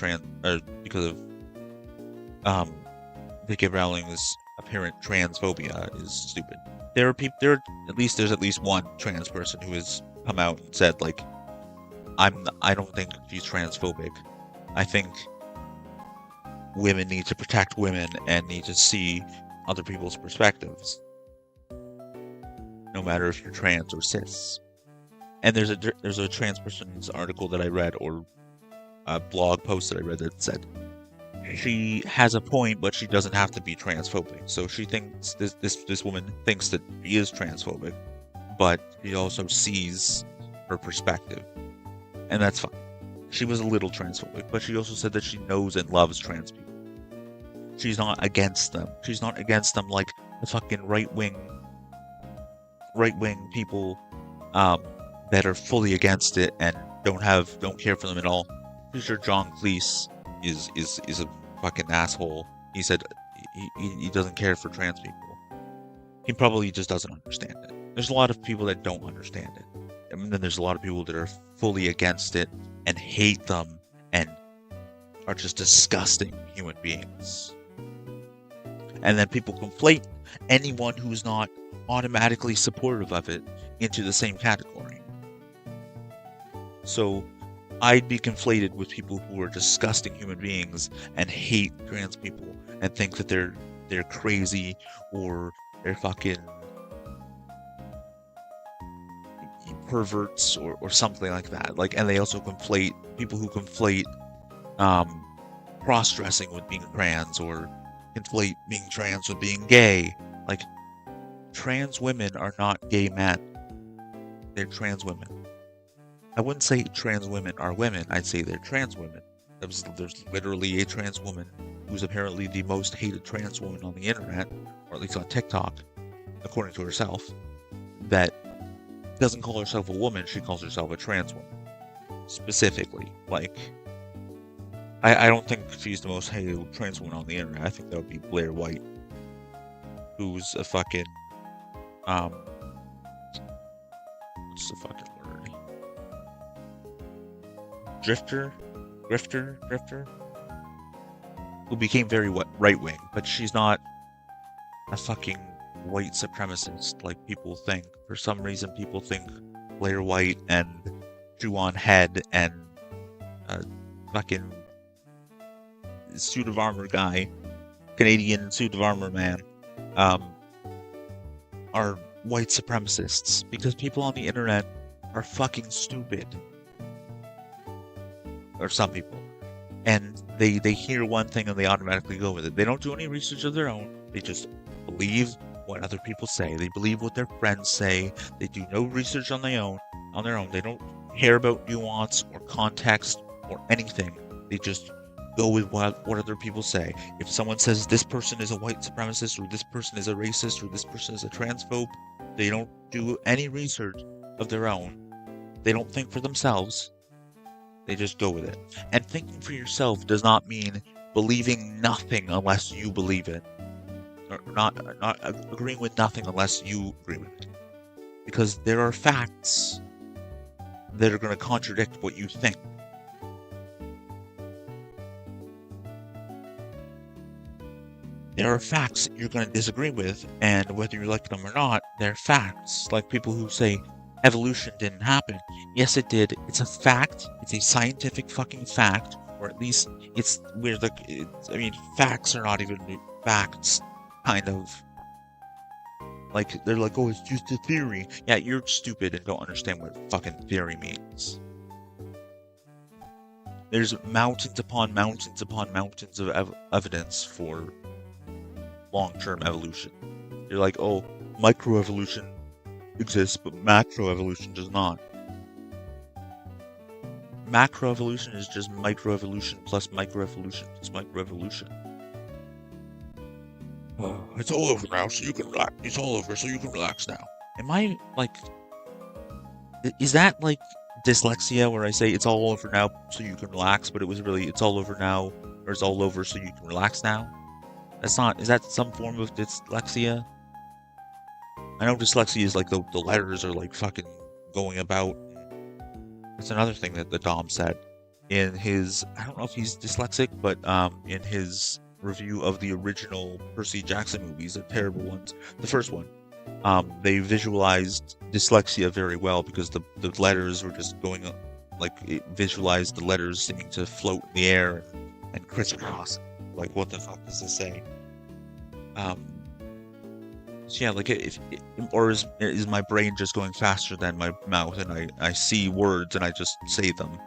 J.K. Rowling's apparent transphobia is stupid. There's at least one trans person who has come out and said, like, I don't think she's transphobic. I think women need to protect women and need to see other people's perspectives, no matter if you're trans or cis. And there's a trans person's article that I read, or a blog post that I read, that said she has a point, but she doesn't have to be transphobic. So she thinks this woman thinks that she is transphobic, but she also sees her perspective, and that's fine. She was a little transphobic, but she also said that she knows and loves trans people. She's not against them. She's not against them like the fucking right wing people that are fully against it and don't care for them at all. Pretty sure John Cleese is a fucking asshole. He said he doesn't care for trans people. He probably just doesn't understand it. There's a lot of people that don't understand it. And then there's a lot of people that are fully against it and hate them and are just disgusting human beings. And then people conflate anyone who's not automatically supportive of it into the same category. So I'd be conflated with people who are disgusting human beings and hate trans people and think that they're crazy or they're fucking perverts or something like that. Like, and they also conflate people who conflate cross-dressing with being trans, or conflate being trans with being gay. Like, trans women are not gay men. They're trans women. I wouldn't say trans women are women. I'd say they're trans women. There's literally a trans woman who's apparently the most hated trans woman on the internet, or at least on TikTok, according to herself, that doesn't call herself a woman. She calls herself a trans woman. Specifically. Like, I don't think she's the most hated trans woman on the internet. I think that would be Blair White, who's a fucking what's the fucking word? Grifter, who became very right-wing, but she's not a fucking white supremacist like people think. For some reason, people think Blair White and Juwan Head and fucking suit of armor guy, Canadian suit of armor man, are white supremacists, because people on the internet are fucking stupid. Or some people. And they hear one thing and they automatically go with it. They don't do any research of their own. They just believe what other people say. They believe what their friends say. They do no research on their own. They don't care about nuance or context or anything. They just go with what other people say. If someone says this person is a white supremacist, or this person is a racist, or this person is a transphobe, they don't do any research of their own. They don't think for themselves. They just go with it. And thinking for yourself does not mean believing nothing unless you believe it. Or not agreeing with nothing unless you agree with it. Because there are facts that are going to contradict what you think. There are facts you're going to disagree with, and whether you like them or not, they're facts. Like people who say evolution didn't happen. Yes, it did. It's a fact. It's a scientific fucking fact, or at least it's where facts are not even facts. Kind of. Like, they're like, oh, it's just a theory. Yeah, you're stupid and don't understand what fucking theory means. There's mountains upon mountains upon mountains of evidence for long-term evolution. You're like, oh, microevolution exists, but macroevolution does not. Macroevolution is just microevolution plus microevolution plus microevolution. It's all over now, so you can relax. It's all over, so you can relax now. Am I, like... Is that, like, dyslexia where I say it's all over now so you can relax, but it was really it's all over now, or it's all over so you can relax now? That's not... Is that some form of dyslexia? I know dyslexia is, like, the letters are, like, fucking going about. That's another thing that the Dom said in his... I don't know if he's dyslexic, but in his review of the original Percy Jackson movies, the terrible ones, the first one, they visualized dyslexia very well because the letters were just going, like, it visualized the letters seeming to float in the air and crisscross. Like, what the fuck does this say? So yeah, like, or is my brain just going faster than my mouth, and I see words and I just say them?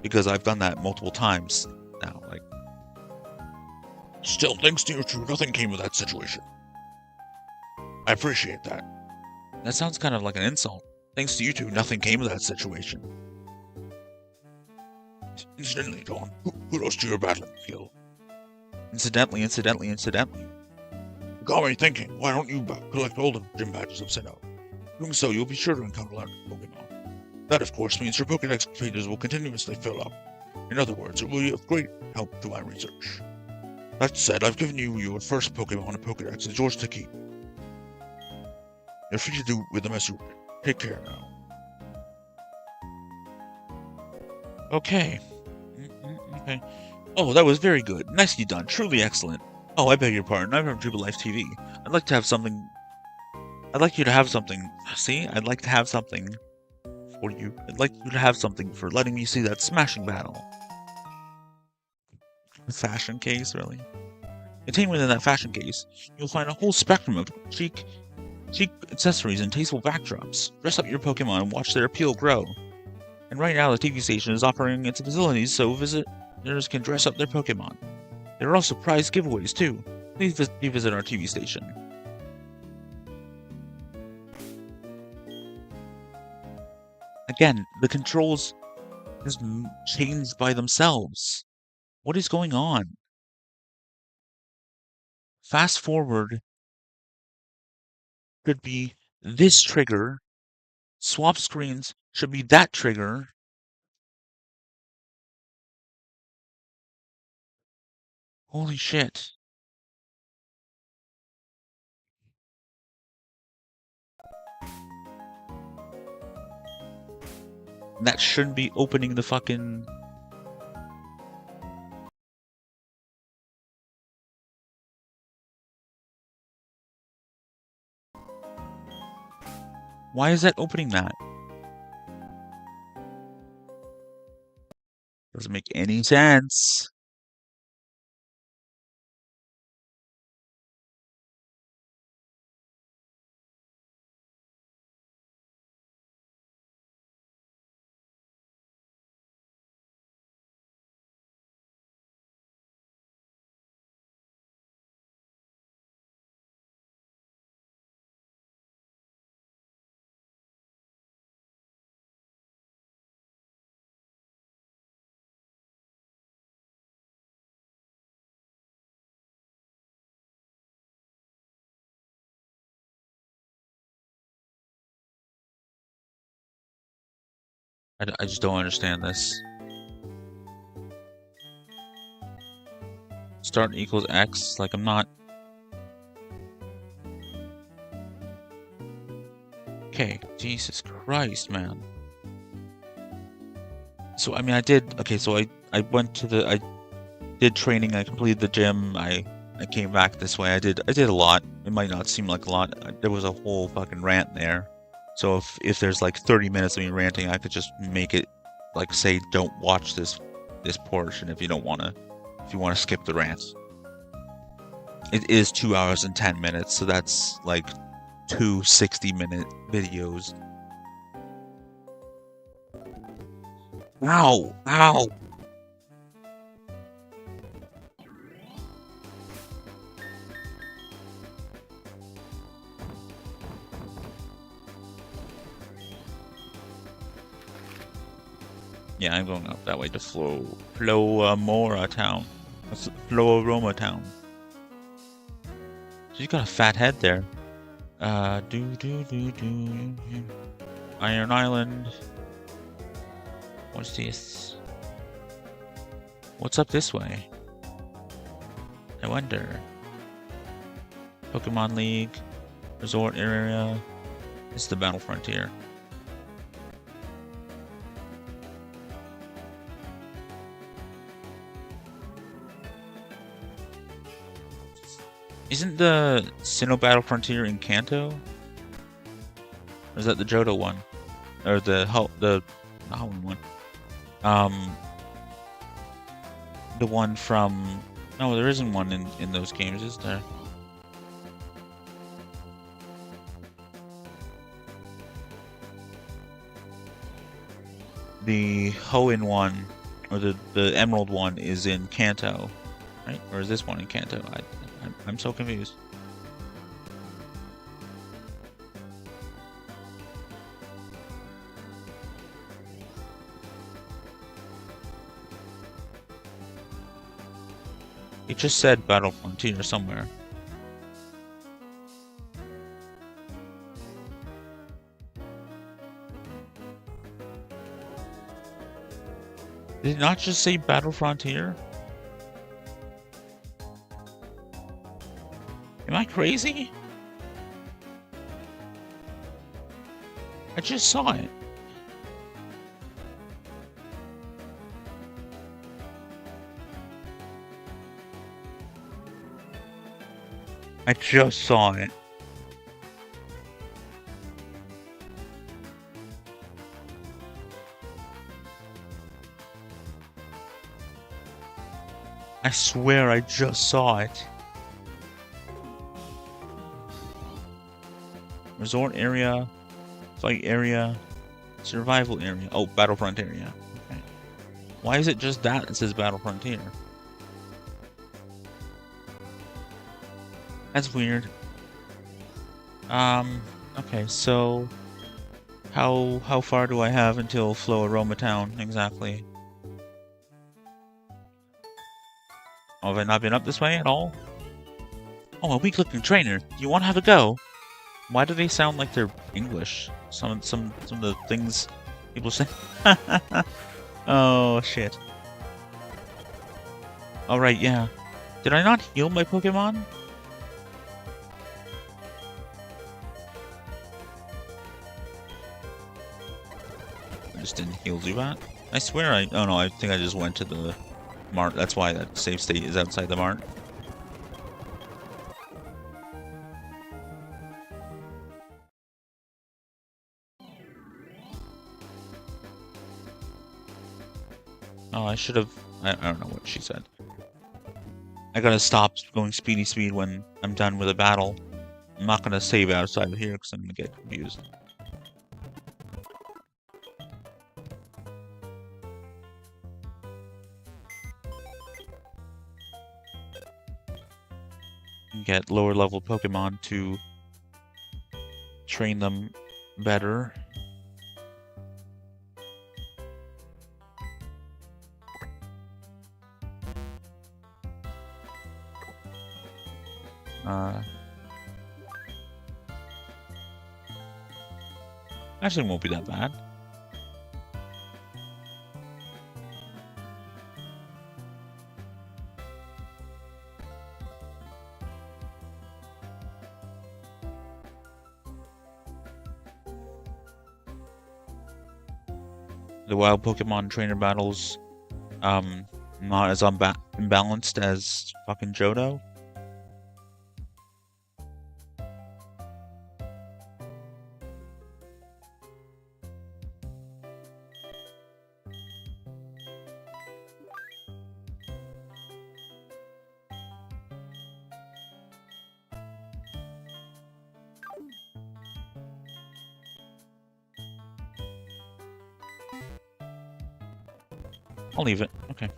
Because I've done that multiple times now, like... Still, thanks to you two, nothing came of that situation. I appreciate that. That sounds kind of like an insult. Thanks to you two, nothing came of that situation. Incidentally, Dawn, kudos to your battling skill. Incidentally. It got me thinking, why don't you collect all the gym badges of Sinnoh? Doing so, you'll be sure to encounter larger Pokemon. That, of course, means your Pokédex pages will continuously fill up. In other words, it will be of great help to my research. That said, I've given you your first Pokemon and Pokédex. It's yours to keep. You're free to do with them as you wish. Take care now. Okay. Okay. Oh, that was very good. Nicely done. Truly excellent. Oh, I beg your pardon. I'm from Dreamlike TV. I'd like to have something... I'd like you to have something... See? I'd like to have something for you. I'd like you to have something for letting me see that smashing battle. A fashion case, really? Contained within that fashion case, you'll find a whole spectrum of chic accessories and tasteful backdrops. Dress up your Pokemon and watch their appeal grow. And right now, the TV station is offering its facilities, so visitors can dress up their Pokemon. There are also prize giveaways, too. Please visit our TV station. Again, the controls just changed by themselves. What is going on? Fast forward could be this trigger. Swap screens should be that trigger. Holy shit. That shouldn't be opening the fucking... Why is that opening that? Doesn't make any sense. I just don't understand this. Start equals X, like I'm not... Okay, Jesus Christ, man. So, I mean, I did... Okay, so I went to the... I did training, I completed the gym, I came back this way. I did a lot. It might not seem like a lot. There was a whole fucking rant there. So if there's like 30 minutes of me ranting, I could just make it, like, say, don't watch this portion if you don't want to... If you want to skip the rant. It is 2 hours and 10 minutes, so that's like 2 60-minute videos. Ow! Ow! Yeah, I'm going up that way to Flowamora Town. That's Flowaroma Town. She's got a fat head there. Iron Island. What's this? What's up this way? I wonder. Pokemon League. Resort area. It's the Battle Frontier. Isn't the Sinnoh Battle Frontier in Kanto? Or is that the Johto one? Or the Hoenn one? The one from... No, there isn't one in those games, is there? The Hoenn one, or the Emerald one, is in Kanto, right? Or is this one in Kanto? I'm so confused. It just said Battle Frontier somewhere. Did it not just say Battle Frontier? Am I crazy? I just saw it. I just saw it. I swear I just saw it. Resort area, fight area, survival area. Oh, Battlefront area. Okay. Why is it just that it says Battle Frontier? That's weird. Okay, so how far do I have until Flowaroma Town exactly? Oh, have I not been up this way at all? Oh, a weak-looking trainer. Do you want to have a go? Why do they sound like they're English? Some of the things people say. Oh shit. All right, yeah. Did I not heal my Pokemon? I just didn't heal Zubat. I swear I. Oh no, I think I just went to the mart. That's why that save state is outside the mart. Oh, I should have... I don't know what she said. I gotta stop going speedy speed when I'm done with a battle. I'm not gonna save outside of here because I'm gonna get confused. And get lower level Pokemon to train them better. Actually, it won't be that bad. The wild Pokemon trainer battles, not as imbalanced as fucking Johto. I'll leave it. Okay.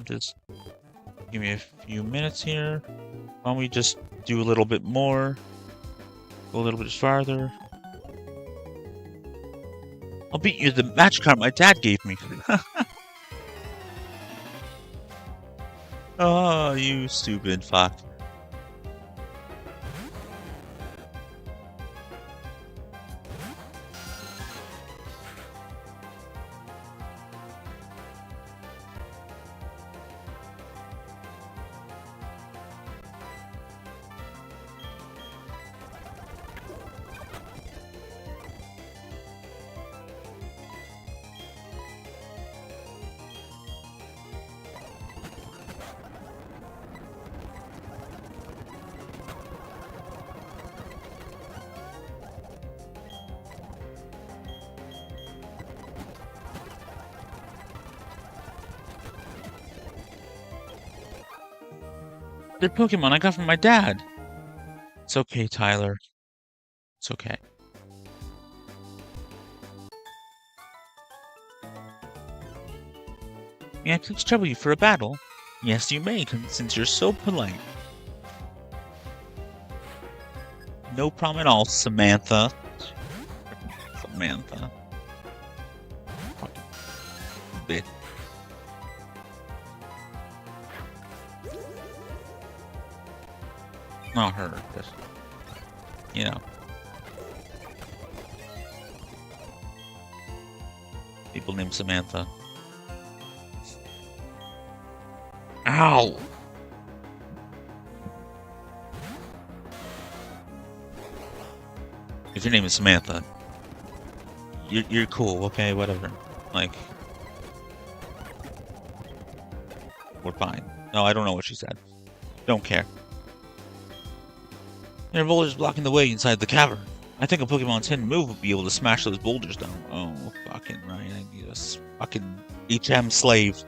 Just give me a few minutes here. Why don't we just do a little bit more? Go a little bit farther. I'll beat you to the match card my dad gave me. Oh, you stupid fuck. They're Pokemon I got from my dad. It's okay, Tyler. It's okay. May I please trouble you for a battle? Yes, you may, since you're so polite. No problem at all, Samantha. Samantha. Fucking bitch. Not her, but, you know. People named Samantha. Ow! If your name is Samantha, you're cool, okay, whatever. Like, we're fine. No, I don't know what she said. Don't care. There are boulders blocking the way inside the cavern. I think a Pokemon's hidden move would be able to smash those boulders down. Oh, fucking right. I need a fucking HM slave.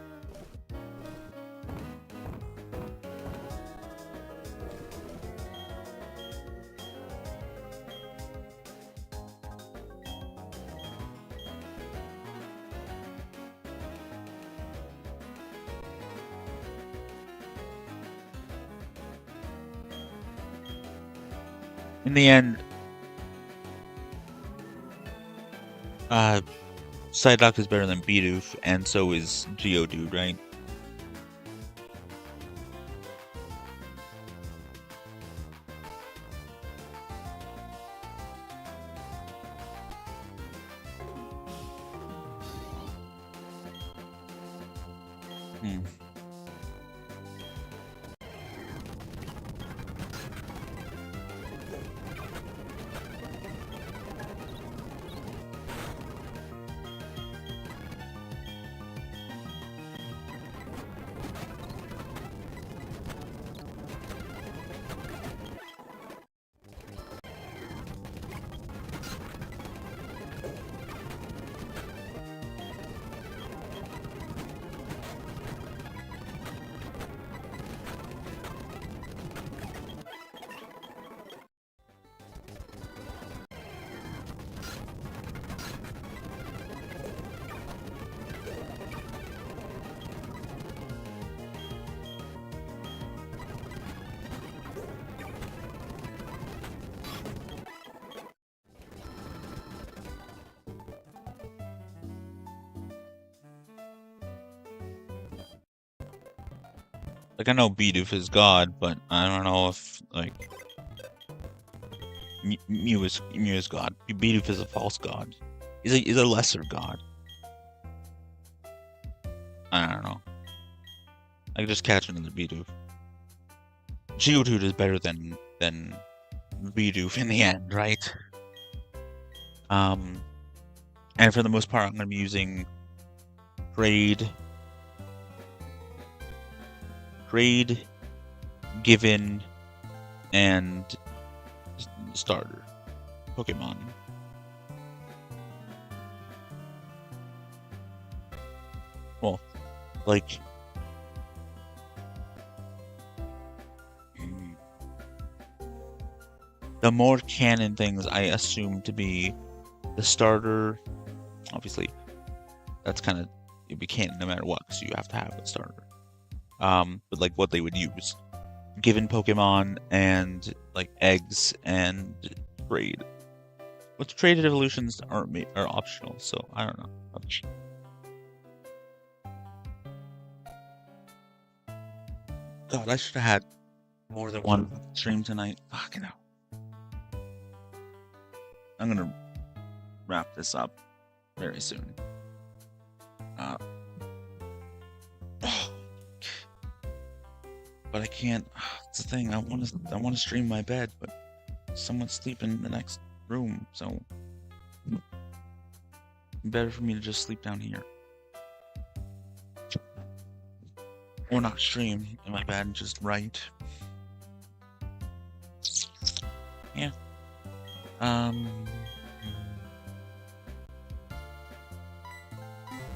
In the end, Psyduck is better than Bidoof, and so is Geodude, right? Like, I know Bidoof is God, but I don't know if, like, Mew is God. Bidoof is a false god. He's a lesser god. I don't know. I could just catch another Bidoof. Geodude is better than Bidoof in the end, right? And for the most part, I'm going to be using Grade, Given, and Starter Pokemon. Well, like, the more canon things I assume to be the starter. Obviously, that's kind of, it'd be canon no matter what, so you have to have a starter. But like what they would use, given Pokemon and like eggs and Braid. But the traded evolutions are optional, so I don't know. God, I should have had more than one stream tonight. Fucking hell. I'm gonna wrap this up very soon. But I can't. It's the thing. I want to stream my bed, but someone's sleeping in the next room, so better for me to just sleep down here, or not stream in my bed and just write. Yeah.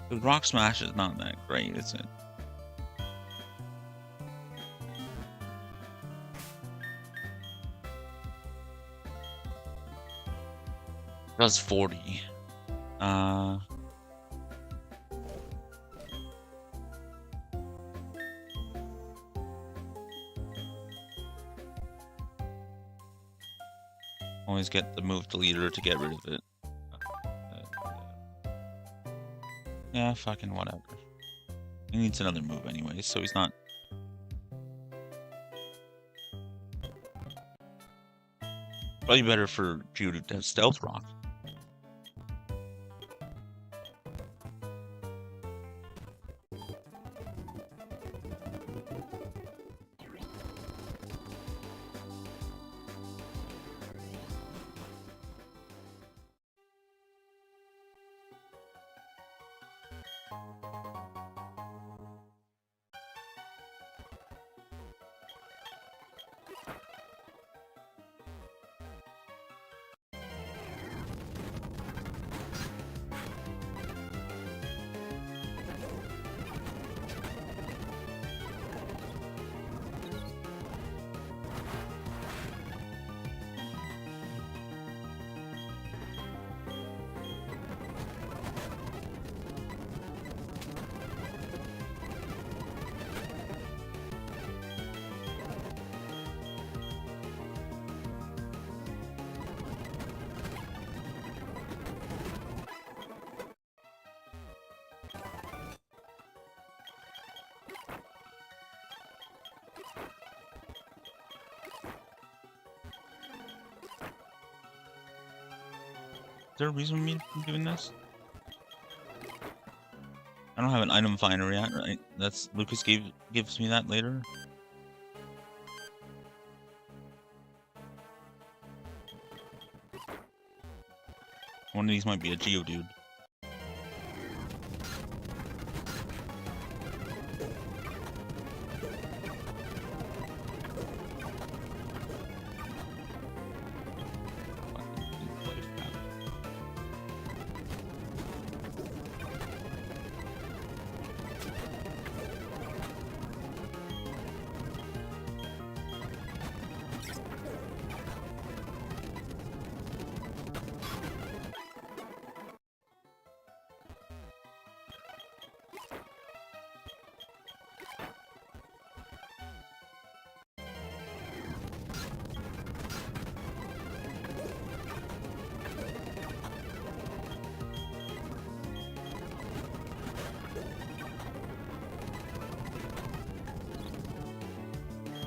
The Rock Smash is not that great, is it? Does 40. Always get the move deleter to get rid of it. Yeah, fucking whatever. He needs another move anyway, so he's not. Probably better for you to have Stealth Rock. Is there a reason for me doing this? I don't have an item finder yet, right? That's Lucas gives me that later. One of these might be a Geodude.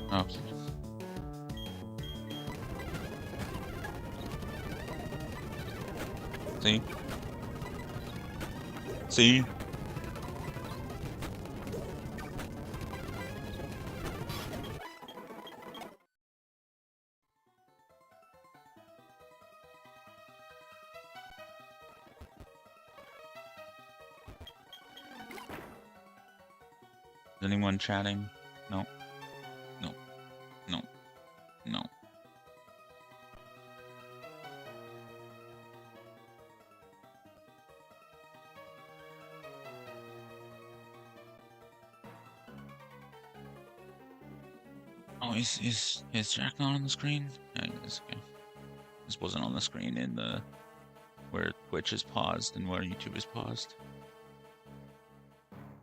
Okay. See? See? Is anyone chatting? No. No. No. No. Oh, is Jack not on the screen? Yeah, it is. Okay. This wasn't on the screen in the where Twitch is paused and where YouTube is paused.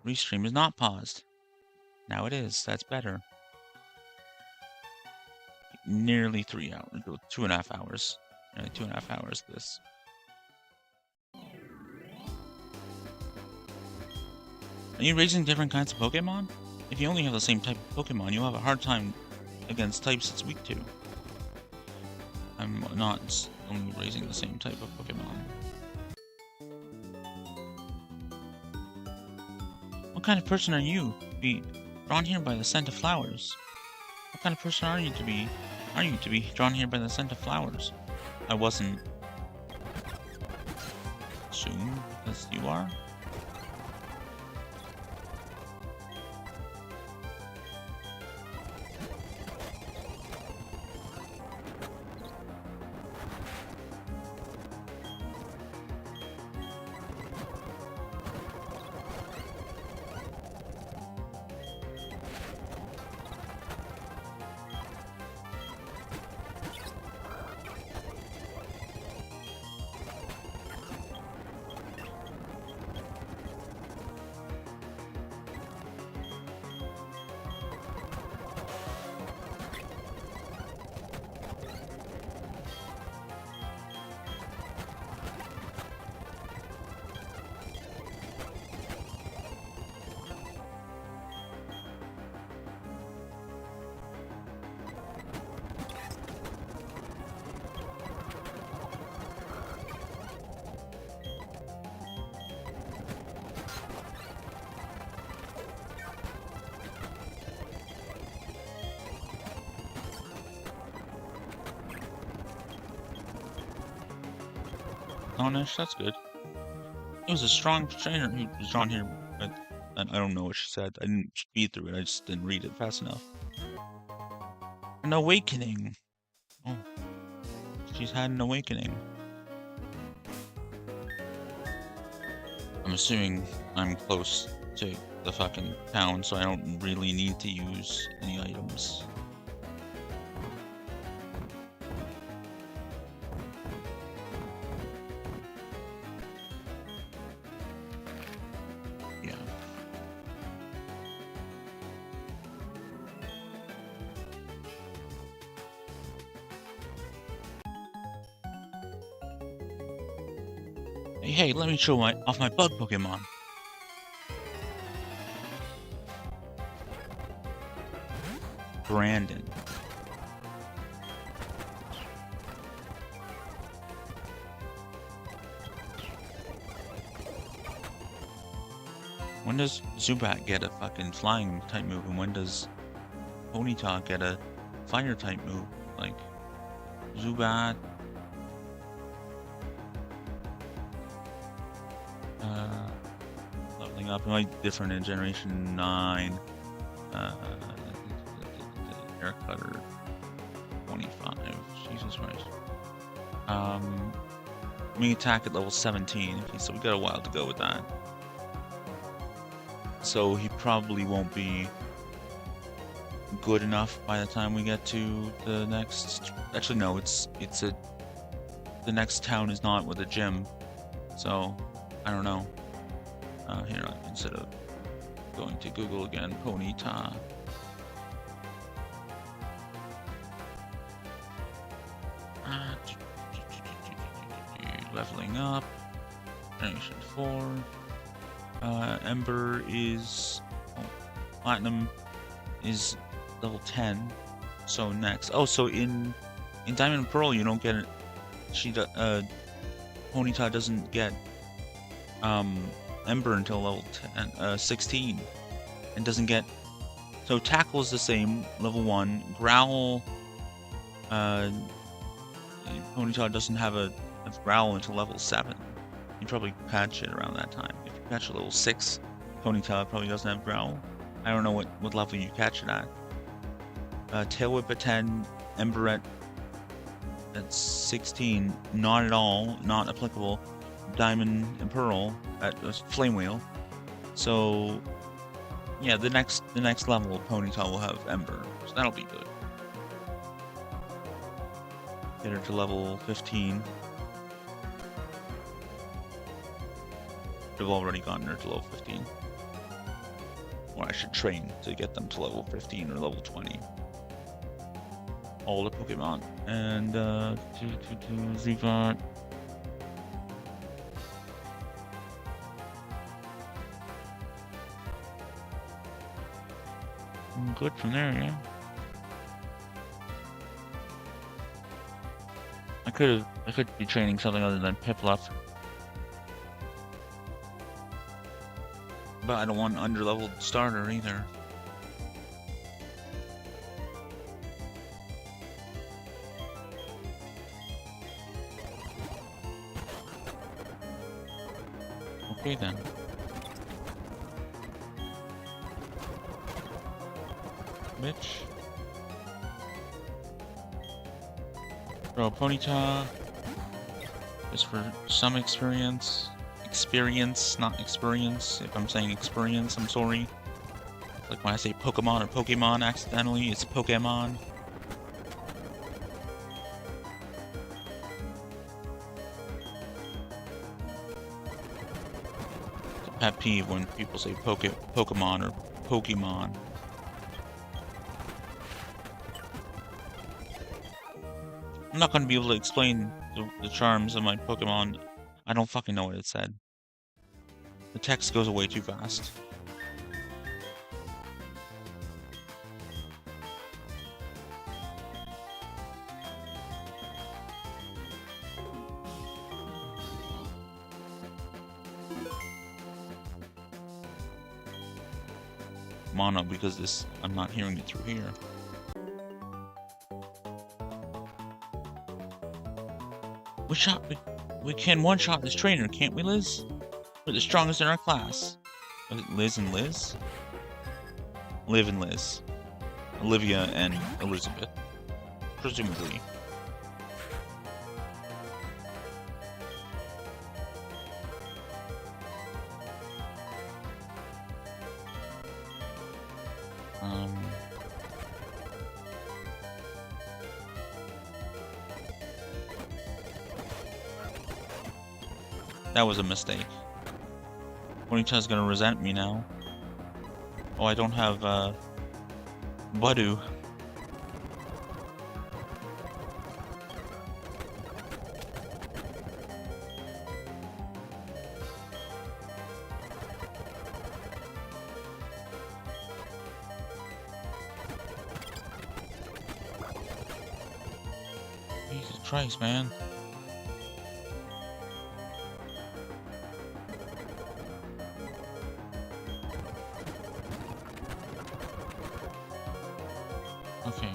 Restream is not paused. Now it is. That's better. Nearly 3 hours, 2.5 hours. Nearly 2.5 hours of this. Are you raising different kinds of Pokemon? If you only have the same type of Pokemon, you'll have a hard time against types it's weak to. I'm not only raising the same type of Pokemon. What kind of person are you? Be drawn here by the scent of flowers. What kind of person are you to be drawn here by the scent of flowers? I wasn't. Assume because you are. Tarnish, that's good. It was a strong trainer who was drawn here, but I don't know what she said. I didn't speed through it, I just didn't read it fast enough. An awakening. Oh. She's had an awakening. I'm assuming I'm close to the fucking town, so I don't really need to use any items. Hey, let me show off my bug Pokemon. Brandon. When does Zubat get a fucking flying type move, and when does Ponyta get a fire type move? Like, Zubat... leveling up, it might be different in Generation 9. Air Cutter 25. Jesus Christ. We attack at level 17, so we got a while to go with that. So he probably won't be good enough by the time we get to the next. Actually, no, the next town is not with a gym, so I don't know. Here, instead of going to Google again, Ponyta. Leveling up. Generation 4. Ember is... Platinum is level 10. So next... Oh, so in Diamond and Pearl you don't get it. Ponyta doesn't get... Ember until level 16, and doesn't get. So Tackle is the same, level 1. Growl, Ponyta doesn't have a Growl until level 7. You probably patch it around that time. If you catch it level 6, Ponyta probably doesn't have Growl. I don't know what level you catch it at. Tail Whip at 10, Ember at 16, not at all, not applicable. Diamond and Pearl at Flame Wheel. So yeah, the next level Ponyta will have Ember, so that'll be good. Get her to level 15. I've already gotten her to level 15. Or I should train to get them to level 15 or level 20. all the Pokemon. And Zivart. Good from there, yeah. I could be training something other than Piplup. But I don't want an underleveled starter either. Okay then. Mitch. Throw a Ponyta. Just for some experience. Experience, not experience. If I'm saying experience, I'm sorry. Like when I say Pokemon or Pokemon accidentally, it's Pokemon. It's a pet peeve when people say Pokemon or Pokemon. I'm not going to be able to explain the charms of my Pokemon. I don't fucking know what it said. The text goes away too fast. Mono, because this, I'm not hearing it through here. We can one-shot this trainer, can't we, Liz? We're the strongest in our class. Was it Liz and Liz? Liv and Liz. Olivia and Elizabeth. Presumably. That was a mistake. Ponyta's gonna resent me now. Oh, I don't have, Budu. Jesus Christ, man. Okay,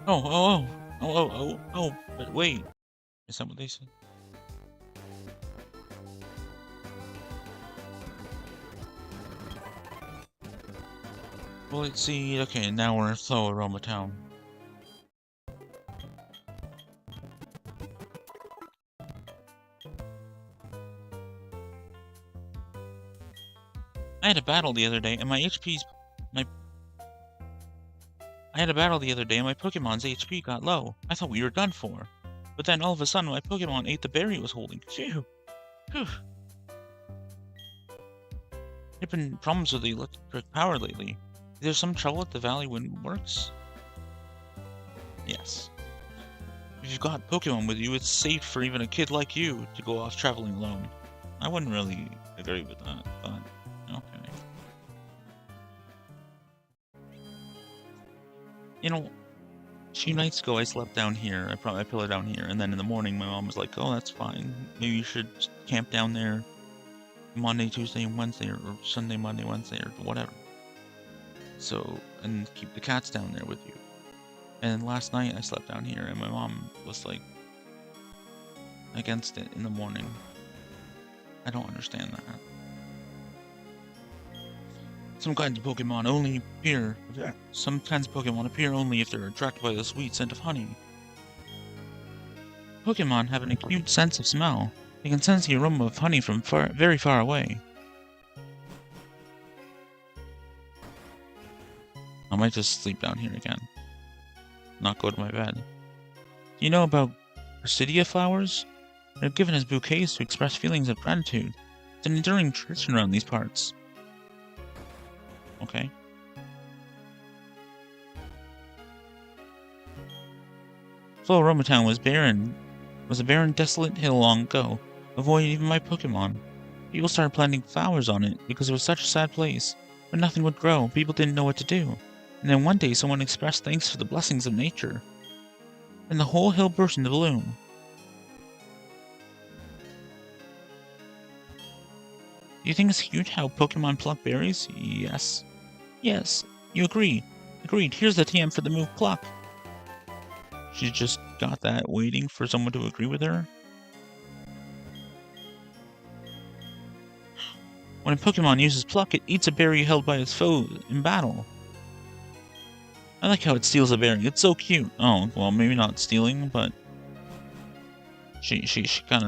Oh, but wait. Is that what they said? Well, let's see. Okay, now we're in Flow Aroma Town. I had a battle the other day, and my Pokemon's HP got low. I thought we were done for. But then all of a sudden my Pokemon ate the berry I was holding. Phew. Phew. There've been problems with the electric power lately. Is there some trouble at the valley when it works? Yes. If you've got Pokemon with you, it's safe for even a kid like you to go off traveling alone. I wouldn't really agree with that, but okay. You know, a few nights ago I slept down here. I brought my pillow down here, and then in the morning my mom was like, "Oh, that's fine. Maybe you should camp down there Monday, Tuesday, and Wednesday, or Sunday, Monday, Wednesday, or whatever. So, and keep the cats down there with you." And last night I slept down here, and my mom was like against it in the morning. I don't understand that. Some kinds of Pokemon only appear. Some kinds of Pokemon appear only if they're attracted by the sweet scent of honey. Pokemon have an acute sense of smell. They can sense the aroma of honey from very far away. I might just sleep down here again. Not go to my bed. Do you know about Orchidia flowers? They're given as bouquets to express feelings of gratitude. It's an enduring tradition around these parts. Okay. Floroma Town was a barren, desolate hill long ago, avoiding even my Pokemon. People started planting flowers on it because it was such a sad place, but nothing would grow. People didn't know what to do. And then one day someone expressed thanks for the blessings of nature. And the whole hill burst into bloom. Do you think it's cute how Pokemon pluck berries? Yes. Yes, you agree. Agreed. Here's the TM for the move pluck. She just got that, waiting for someone to agree with her. When a Pokemon uses pluck, it eats a berry held by its foe in battle. I like how it steals a berry. It's so cute. Oh, well, maybe not stealing, but she kind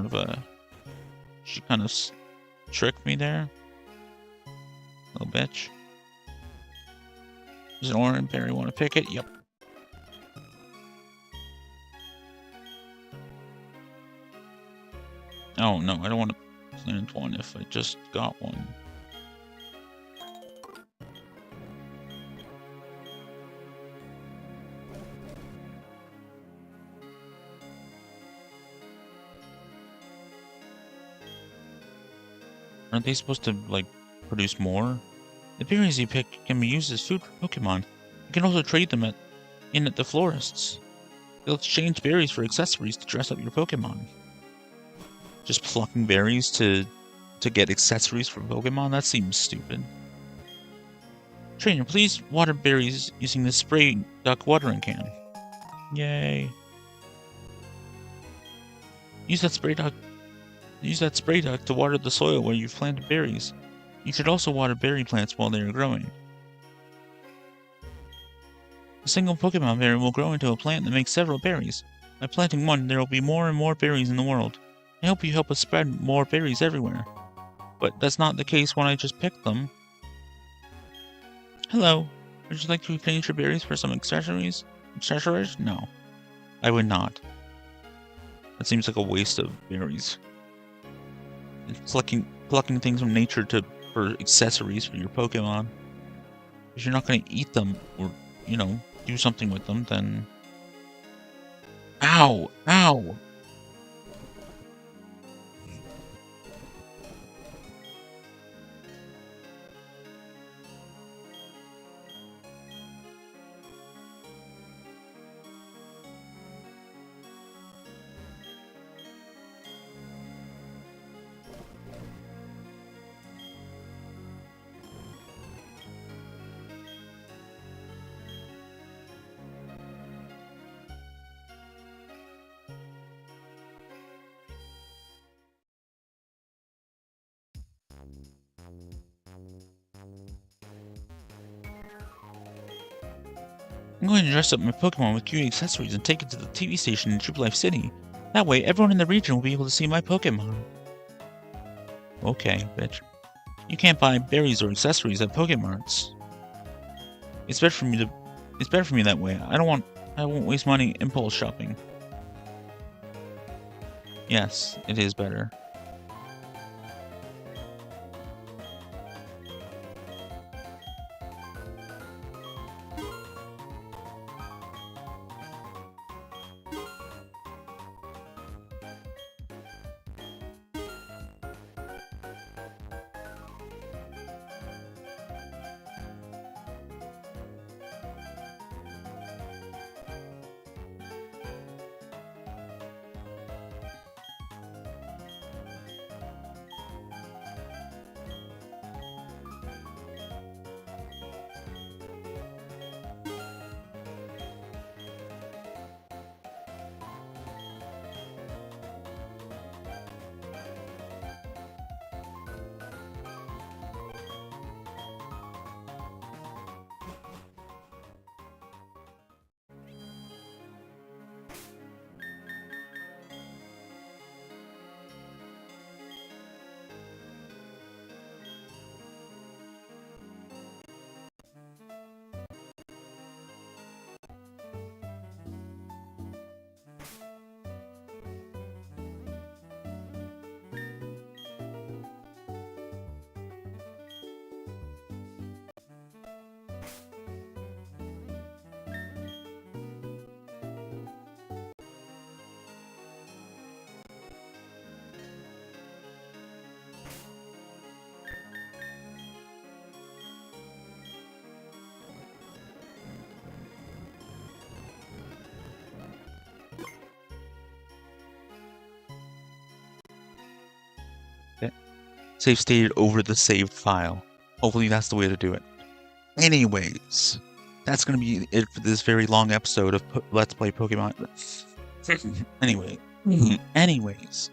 of tricked me there. Little bitch. There's an orange berry. Want to pick it? Yep. Oh no, I don't want to plant one if I just got one. Aren't they supposed to, like, produce more? The berries you pick can be used as food for Pokemon. You can also trade them at the florists. They'll exchange berries for accessories to dress up your Pokemon. Just plucking berries to get accessories for Pokemon? That seems stupid. Trainer, please water berries using the spray duck watering can. Yay. Use that spray duck to water the soil where you've planted berries. You should also water berry plants while they are growing. A single Pokemon berry will grow into a plant that makes several berries. By planting one, there will be more and more berries in the world. I hope you help us spread more berries everywhere. But that's not the case when I just picked them. Hello. Would you like to exchange your berries for some accessories? Accessories? No. I would not. That seems like a waste of berries. Plucking things from nature for accessories for your Pokemon. If you're not going to eat them or, do something with them, then... Ow! Ow! I'm going to dress up my Pokemon with cute accessories and take it to the TV station in True Life City. That way, everyone in the region will be able to see my Pokemon. Okay, bitch. You can't buy berries or accessories at Pokemarts. It's better for me that way. I won't waste money impulse shopping. Yes, it is better. save stated over the saved file. Hopefully that's the way to do it. Anyways, that's going to be it for this very long episode of Let's Play Pokemon. Anyways,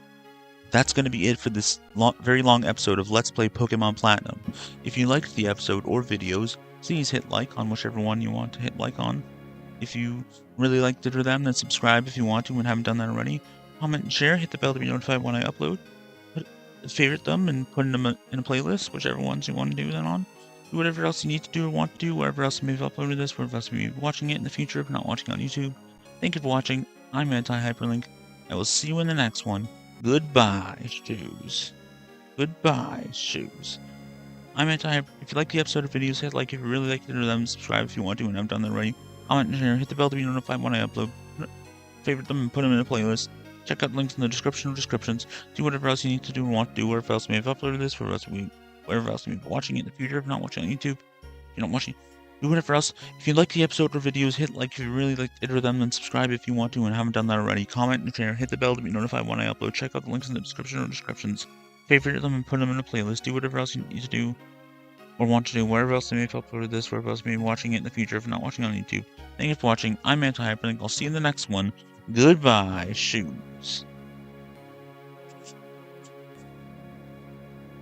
that's going to be it for this very long episode of Let's Play Pokemon Platinum. If you liked the episode or videos, please hit like on whichever one you want to hit like on. If you really liked it or them, then subscribe if you want to and haven't done that already. Comment and share, hit the bell to be notified when I upload. Favorite them and put them in a playlist, whichever ones you want to do that on. Do whatever else you need to do or want to do, wherever else you may have uploaded this, wherever else you may be watching it in the future if not watching on YouTube. Thank you for watching. I'm Anti-HyperLink. I will see you in the next one. Goodbye, shoes. Goodbye, shoes. I'm Anti-Hyper. If you like the episode of videos, hit like. If you really like it or them, subscribe if you want to and I've done that already. Comment and share, hit the bell to be notified when I upload. Favorite them and put them in a playlist. Check out links in the description or descriptions. Do whatever else you need to do or want to do, wherever else you may have uploaded this, wherever else you may be watching it in the future, if not watching on YouTube. If you're not watching, do whatever else. If you like the episode or videos, hit like. If you really liked it or them, then subscribe if you want to and haven't done that already. Comment and share, hit the bell to be notified when I upload. Check out the links in the description or descriptions. Favorite them and put them in a playlist. Do whatever else you need to do or want to do, wherever else you may have uploaded this, wherever else you may be watching it in the future, if not watching on YouTube. Thank you for watching. I'm Anti-HyperLink. I'll see you in the next one. Goodbye, shoes.